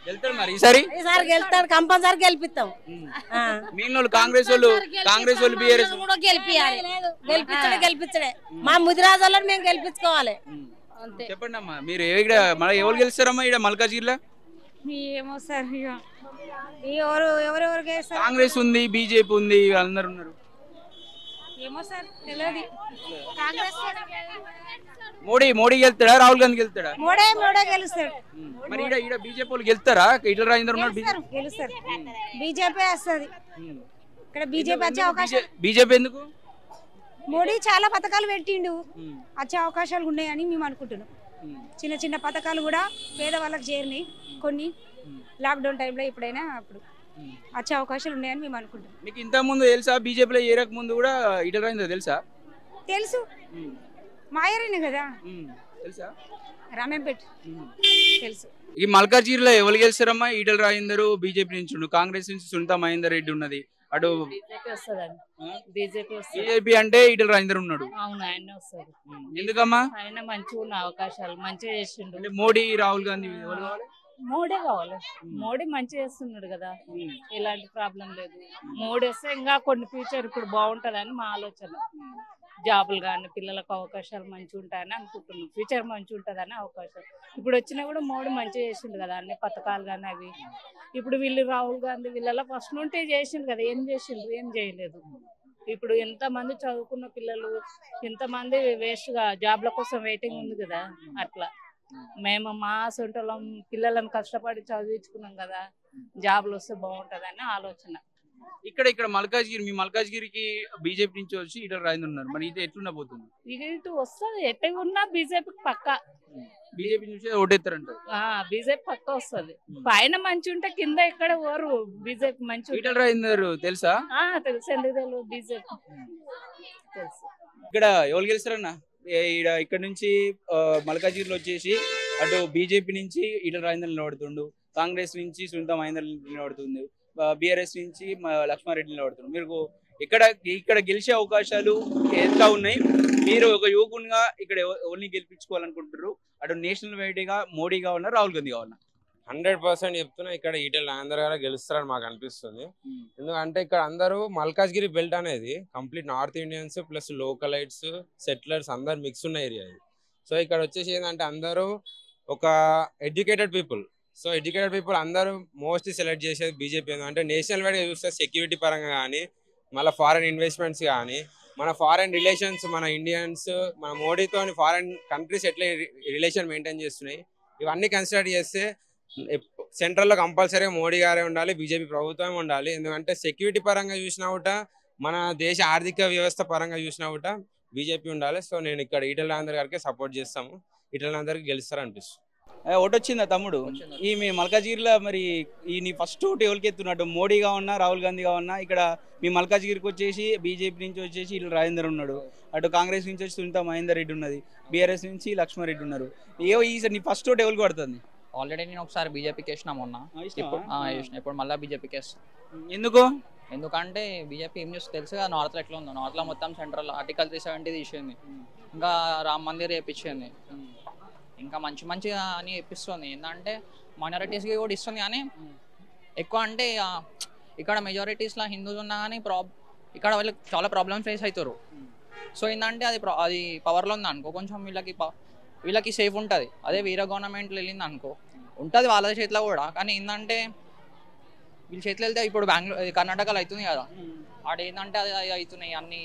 వెళ్తారు మరి ఈసారి ఈసారి గెలుస్తాడు, కంపల్సరీ గెలిపిస్తాం. మీనోళ్ళు కాంగ్రెస్ వాళ్ళు బీఆర్ఎస్ కూడా గెలిపియాలి, గెలిపించడే మా ముదిరాజు వాళ్ళని మేము గెలిపించుకోవాలి అంతే. చెప్పండి అమ్మా, మీరు ఇక్కడ మళ్ళీ ఎవరు గెలుస్తారమ్మా ఇక్కడ మల్కాజ్గిరిలో? ఏమో సార్ ఎవరెవరు గెలుస్తారు? కాంగ్రెస్ ఉంది, బీజేపీ ఉంది, అందరు ఉన్నారు. ఏమో సార్ తెలియదు. కాంగ్రెస్ మోడీ గెలుస్తాడా, రాహుల్ గాంధీ గెలుస్తాడా? మోడే గెలుస్తాడు. మరి ఈడ బీజేపీ వాళ్ళు గెలుస్తారా? ఈటల రాజేందర్ ఉన్నాడు, గెలుస్తారు. బీజేపీ వస్తుంది ఇక్కడ. బీజేపీ వచ్చే అవకాశం. బీజేపీ ఎందుకు? మోడీ చాలా పథకాలు పెట్టిండు, వచ్చే అవకాశాలు ఉన్నాయని మేము అనుకుంటున్నాం. చిన్న చిన్న పథకాలు కూడా పేదవాళ్ళకి చేరినాయి కొన్ని లాక్డౌన్ టైంలో. ఎప్పుడైనా అప్పుడు వచ్చే అవకాశాలు ఉన్నాయని మేము అనుకుంటున్నాం. మీకు ఇంత ముందు తెలుసా బీజేపీలో ఏరక ముందు కూడా ఈటల రాజేందర్ తెలుసా? తెలుసు, మాయరేనే కదా. తెలుసా? రామేంపేట తెలుసు. ఈ మల్కాజ్గిరిలో ఎవరు గెలుస్తారమ్మా? ఈటల రాజేందర్ బీజేపీ నుంచి, కాంగ్రెస్ నుంచి సునీతా మహేందర్ రెడ్డి ఉన్నది. అటు బీజేపీ అంటే ఈటల రాజేందర్ ఉన్నాడు. అవును, ఆయన వస్తారు. ఎందుకమ్మా? ఆయన మంచిగా ఉన్న అవకాశాలు మంచిగా చేసిండు. అంటే మోడీ, రాహుల్ గాంధీ ఎవరు కావాలి? మోడీ కావాలి. మోడీ మంచిగా చేస్తున్నాడు కదా, ఎలాంటి ప్రాబ్లం లేదు. మోడీ వస్తే ఇంకా కొన్ని ఫ్యూచర్ ఇప్పుడు బాగుంటుందని మా ఆలోచన. జాబులు కానీ పిల్లలకు అవకాశాలు మంచిగా ఉంటాయని అనుకుంటున్నాం. ఫ్యూచర్ మంచిగా ఉంటుందని అవకాశాలు. ఇప్పుడు వచ్చినా కూడా మోడీ మంచిగా చేసిండు కదా, అన్ని పథకాలు కానీ అవి. ఇప్పుడు వీళ్ళు రాహుల్ గాంధీ వీళ్ళ ఫస్ట్ నుండి చేసిండు కదా, ఏం చేసిండ్రు? ఏం చేయలేదు. ఇప్పుడు ఎంతమంది చదువుకున్న పిల్లలు, ఎంతమంది వేస్ట్గా జాబ్ల కోసం వెయిటింగ్ ఉంది కదా. అట్లా మేము మా సొంతలం పిల్లలను కష్టపడి చదివించుకున్నాం కదా, జాబ్లు వస్తే బాగుంటుందని ఆలోచన. ఇక్కడ మల్కాజ్గిరి, మీ మల్కాజ్గిరికి బీజేపీ నుంచి వచ్చి ఈటల రాజేందర్ ఉన్నారు. మరి ఇది ఎట్లున్నా పోతుంది? ఇటు వస్తుంది, ఎట్లా ఉన్నా బీజేపీకి పక్క. బీజేపీ నుంచి ఓటేస్తారంటారు. బీజేపీ పక్క వస్తుంది. పైన మంచి ఉంటే కింద ఇక్కడ ఓరు బీజేపీ మంచి. ఈటల రాజేందర్ తెలుసా? తెలుసు. ఎందుకు తెలియదు? బీజేపీ తెలుసు. ఇక్కడ ఎవరు గెలుస్తారన్నా? ఇక్కడ నుంచి మల్కాజ్గిరిలో వచ్చేసి అటు బీజేపీ నుంచి ఈటల రాజేందర్ నిలబడుతుండు, కాంగ్రెస్ నుంచి సునీతా మహేందర్ నిలబడుతుంది, బీఆర్ఎస్ నుంచి లక్ష్మారెడ్డి నిలబడుతుంది. మీరు ఇక్కడ గెలిచే అవకాశాలు ఎంత ఉన్నాయి? మీరు ఒక యువకునిగా ఇక్కడ ఎవరిని గెలిపించుకోవాలనుకుంటారు? అటు నేషనల్ వైడ్గా మోడీ కావాలన్నా, రాహుల్ గాంధీ కావాలన్నా? 100% చెప్తున్నా, ఇక్కడ ఈటల రాజేందర్ గారు గెలుస్తారని మాకు అనిపిస్తుంది. ఎందుకంటే ఇక్కడ అందరూ మల్కాజ్గిరి బెల్ట్ అనేది complete north Indians plus localites, settlers అందరు మిక్స్ ఉన్న ఏరియా ఇది. సో ఇక్కడ వచ్చేసి ఏంటంటే అందరూ ఒక educated people. So educated people అందరూ మోస్ట్లీ సెలెక్ట్ చేసేది బీజేపీ. అంటే నేషనల్ వైడ్గా చూస్తే సెక్యూరిటీ పరంగా కానీ, మళ్ళీ ఫారెన్ ఇన్వెస్ట్మెంట్స్ కానీ, మన ఫారెన్ రిలేషన్స్, మన ఇండియన్స్ మన మోడీతో ఫారెన్ కంట్రీస్ ఎట్లా రిలేషన్ మెయింటైన్ చేస్తున్నాయి, ఇవన్నీ కన్సిడర్ చేస్తే సెంట్రల్లో కంపల్సరీగా మోడీ గారే ఉండాలి, బీజేపీ ప్రభుత్వం ఉండాలి. ఎందుకంటే సెక్యూరిటీ పరంగా చూసినా కూడా, మన దేశ ఆర్థిక వ్యవస్థ పరంగా చూసినా కూడా బీజేపీ ఉండాలి. సో నేను ఇక్కడ ఈటల రాజేందర్ గారికి సపోర్ట్ చేస్తాము. ఈటల రాజేందర్కి గెలుస్తారనిపిస్తుంది. ఓటు వచ్చిందా తమ్ముడు? ఈ మీ మల్కాజ్గిరిలో మరి ఈ నీ ఫస్ట్ ఓటు ఎవరికి ఎత్తున్నట్టు? మోడీ కావన్నా, రాహుల్ గాంధీ కావన్నా? ఇక్కడ మీ మల్కాజ్గిరికి వచ్చేసి బీజేపీ నుంచి వచ్చేసి ఈటల రాజేందర్ ఉన్నాడు, అటు కాంగ్రెస్ నుంచి వచ్చి సునీతా మహేందర్ రెడ్డి ఉన్నది, బీఆర్ఎస్ నుంచి లక్ష్మారెడ్డి ఉన్నారు. నీ ఫస్ట్ ఓటు ఎవరికి పడుతుంది? ఆల్రెడీ నేను ఒకసారి బీజేపీకి వేసినా మొన్న, ఇప్పుడు మళ్ళీ బీజేపీకి వేస్తాను. ఎందుకు? ఎందుకంటే బీజేపీ ఏం చేస్తుంది తెలుసు కదా, నార్త్లో ఎట్లా ఉందో. నార్త్లో మొత్తం సెంట్రల్ ఆర్టికల్ 370 తీసింది, ఇంకా రామ్ మందిర్ వేయించింది, ఇంకా మంచి మంచిగా అని ఇప్పిస్తుంది. ఏంటంటే మైనారిటీస్కి కూడా ఇస్తుంది, కానీ ఎక్కువ అంటే ఇక్కడ మెజారిటీస్లో హిందూస్ ఉన్నా కానీ ఇక్కడ వాళ్ళకి చాలా ప్రాబ్లమ్స్ ఫేస్ అవుతారు. సో ఏంటంటే అది పవర్లో ఉంది అనుకో, కొంచెం వీళ్ళకి సేఫ్ ఉంటుంది. అదే వేరే గవర్నమెంట్లో వెళ్ళింది అనుకో, ఉంటుంది వాళ్ళ చేతిలో కూడా, కానీ ఏంటంటే వీళ్ళ చేతిలో వెళ్తే ఇప్పుడు కర్ణాటకలో అవుతుంది కదా, ఆడ ఏంటంటే అది అవుతున్నాయి అన్ని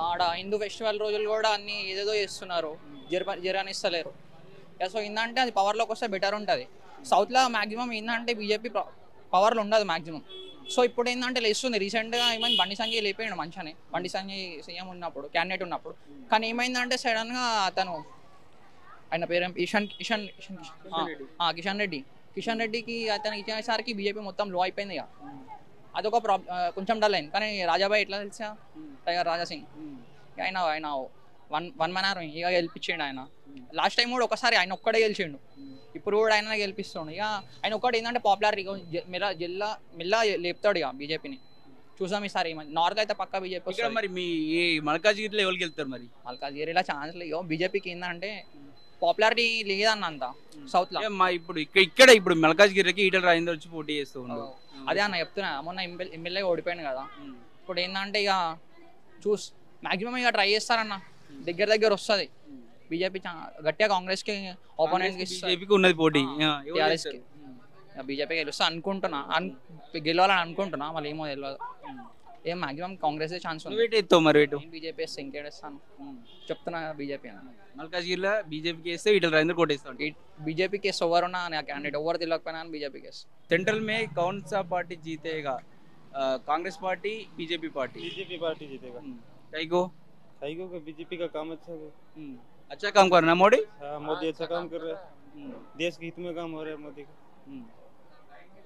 ఆడ హిందూ ఫెస్టివల్ రోజులు కూడా అన్ని ఏదేదో చేస్తున్నారు, జరనిస్తలేరు. సో ఏంటంటే అది పవర్లోకి వస్తే బెటర్ ఉంటుంది. సౌత్లో మ్యాక్సిమం ఏంటంటే బీజేపీ పవర్లో ఉండదు మ్యాక్సిమం. సో ఇప్పుడు ఏంటంటే లేస్తుంది. రీసెంట్గా ఏమైంది, బండి సంజయ్ లేపాడు మంచిగానే, బండి సంజయ్ సీఎం ఉన్నప్పుడు, క్యాండిడేట్ ఉన్నప్పుడు. కానీ ఏమైందంటే సడన్గా అతను, ఆయన పేరు కిషన్ రెడ్డికి అతను ఇచ్చేసరికి బీజేపీ మొత్తం లో అయిపోయింది. ఇక అదొక కొంచెం డల్ అయింది. కానీ రాజాబాయ్ ఎట్లా తెలుసా, టైగర్ రాజాసింగ్, ఆయన వన్ మ్యాన్ ఆర్మీ ఇక గెలిపించిండు. ఆయన లాస్ట్ టైం కూడా ఒకసారి ఆయన ఒక్కడే గెలిచిండు, ఇప్పుడు కూడా ఆయన గెలిపిస్తుండు. ఇక ఆయన ఒక్కటి ఏంటంటే పాపులర్ మెల్ల లేపుతాడు ఇక బీజేపీని. చూసాం ఈసారి నార్త్ అయితే పక్కా బీజేపీ. మరి మీ మల్కాజ్గిరిలో ఎవరికి వెళ్తారు? మరి మల్కాజ్గిరిలో ఛాన్స్ లేవు. బీజేపీకి ఏంటంటే పాపులారిటీ లేదన్న అంత సౌత్ లో. మా ఇప్పుడు ఇక్కడ ఇప్పుడు మల్కాజ్గిరికి ఈటల రాజేందర్ వచ్చి పోటీ చేస్తూ ఉన్నాడు. అదే అన్న చెప్తున్నా, మొన్న ఎమ్మెల్యే ఓడిపోయాను కదా. ఇప్పుడు ఏంటంటే ఇక మాక్సిమం ఇక ట్రై చేస్తారన్న, దగ్గర వస్తుంది. బీజేపీ గట్టిగా కాంగ్రెస్ కి ఆపోనెంట్ బీజేపీకి ఉన్నది పోటీ. బీజేపీ గెలుస్తా అనుకుంటున్నా, గెలవాలని అనుకుంటున్నా, మళ్ళీ ఏమో తెలియదు. ఏం మాక్సిమం కాంగ్రెస్ ఛాన్స్ ఉంది. మరి బీజేపీ వేస్తే ఇంకేస్తాను చెప్తున్నా. బీజేపీ మల్కాజ్గిరిలో బీజేపీకి వేస్తే ఈటల రాజేందర్ కోటేస్తాడు. బీజేపీకి వేస్తే ఎవరున్నా క్యాండిడేట్ ఎవరు తెలియకపోయినా బీజేపీకి వేస్తే. सेंट्रल में कौन सा पार्टी जीतेगा? Congress party, BJP party? BJP party जीतेगा। कई को बीजेपी का काम अच्छा काम करना मोदी। हाँ, मोदी अच्छा काम कर रहा है, देश के हित में काम हो रहा है मोदी का।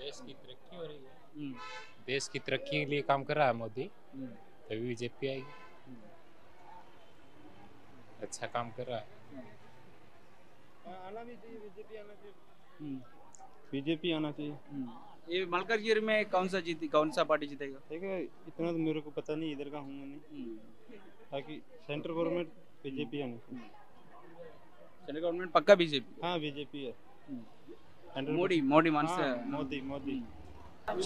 देश की तरक्की हो रही है, देश की तरक्की के लिए काम कर रहा है मोदी, तभी बीजेपी आएगी। अच्छा काम कर रहा है। आना भी चाहिए, बीजेपी आना चाहिए, बीजेपी आना चाहिए। ये मलकाजगिरी में कौन सा पार्टी जीतेगा? देखो इतना तो मेरे को पता नहीं, इधर का हूँ नहीं, ताकि सेंट्रल गवर्नमेंट बीजेपी आनी चाहिए। सेंट्रल गवर्नमेंट पक्का बीजेपी? हाँ बीजेपी है। మోడీ మనసు మోదీ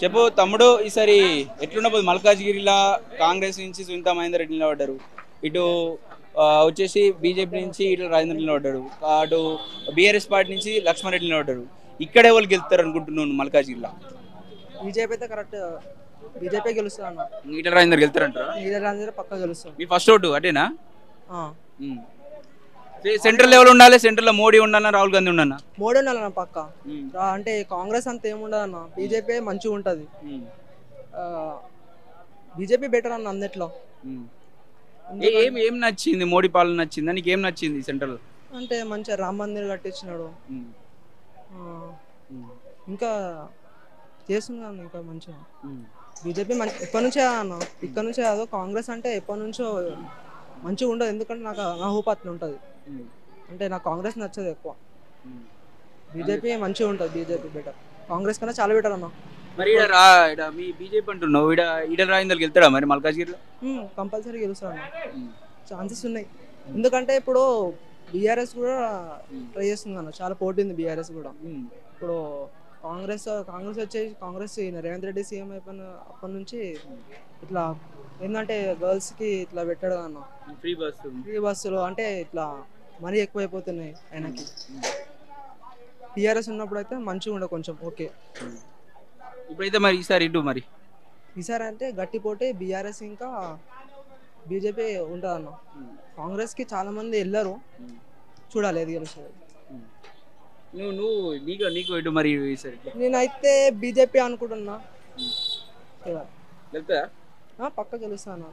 చెప్పు తమ్ముడు, ఈసారి ఎట్లున్నప్పుడు మల్కాజ్గిరిలో కాంగ్రెస్ నుంచి సునీతా మహేందర్ రెడ్డి నిలబడ్డారు, ఇటు వచ్చేసి బీజేపీ నుంచి ఈటల రాజేందర్ నిలబడ్డాడు, అటు బీఆర్ఎస్ పార్టీ నుంచి లక్ష్మణ్ రెడ్డి నిలబడ్డారు. ఇక్కడ ఎవరు గెలుస్తారు అనుకుంటున్నాను మల్కాజ్గిరిలో? బీజేపీ అయితే కరెక్ట్, బీజేపీ గెలుస్తుంది అన్న. ఈటల రాజేందర్ గెలుస్తారంటారా? ఈటల రాజేందర్ పక్కా గెలుస్తుంది. మీ ఫస్ట్ ఓటు అటేనా? సెంట్రల్ లెవెల్ ఉండాలి, సెంట్రల్ లో మోడీ ఉండాలన్నా రాహుల్ గాంధీ ఉండాలన్నా? మోడీ ఉండాలన్న పక్క. అంటే కాంగ్రెస్ అంత ఏముండదు అన్న, బీజేపీ మంచిగా ఉంటది. బీజేపీ బెటర్ అన్న అన్నిట్లో. ఏం నచ్చింది మోడీ పాలన? నచ్చిందా నీకు? ఏం నచ్చింది సెంట్రల్? అంటే మంచిగా రామ మందిర్ కట్టించినాడు, ఇంకా చేస్తున్నాను ఇంకా మంచిగా. బీజేపీ ఎప్పటి నుంచే అన్న, ఇక్కడ నుంచే కాదు, కాంగ్రెస్ అంటే ఎప్పటి నుంచో మంచిగా ఉండదు. ఎందుకంటే నాకు నా హోప్ అట్లా ఉంటుంది, అంటే నాకు కాంగ్రెస్ నచ్చదు ఎక్కువ. బీజేపీ మంచిగా ఉంటుంది, బీజేపీ బెటర్, కాంగ్రెస్ కన్నా చాలా బెటర్ అన్న. మరి మీ బీజేపీ అంటున్నావు, ఈటల రాజేందర్ గెలుస్తాడా మరి మల్కాజ్గిరిలో? కంపల్సరీ గెలుస్తాడు అన్న, ఛాన్సెస్ ఉన్నాయి. ఎందుకంటే ఇప్పుడు బీఆర్ఎస్ కూడా ట్రై చేస్తుంది అన్న, చాలా పోటీ ఉంది బీఆర్ఎస్ కూడా. ఇప్పుడు కాంగ్రెస్ వచ్చేసి కాంగ్రెస్ రేవంత్ రెడ్డి సీఎం అయిపోయిన అప్పటి నుంచి ఇట్లా ఏంటంటే గర్ల్స్ కి ఇట్లా పెట్టాడు అన్న, ఫ్రీ బస్సులు. అంటే ఇట్లా మనీ ఎక్కువ అయిపోతున్నాయి ఆయనకి. టీఆర్ఎస్ ఉన్నప్పుడు అయితే మంచిగా ఉండే కొంచెం ఓకే. ఇప్పుడైతే మరి ఈసారి అంటే గట్టి పోటీ బీఆర్ఎస్ ఇంకా బీజేపీ ఉంటుంది అన్న. కాంగ్రెస్ కి చాలా మంది వెళ్ళారు, చూడాలి ఏది గెలుస్తుంది. నేనైతే బీజేపీ అనుకుంటున్నా, పక్క గెలుస్తాను.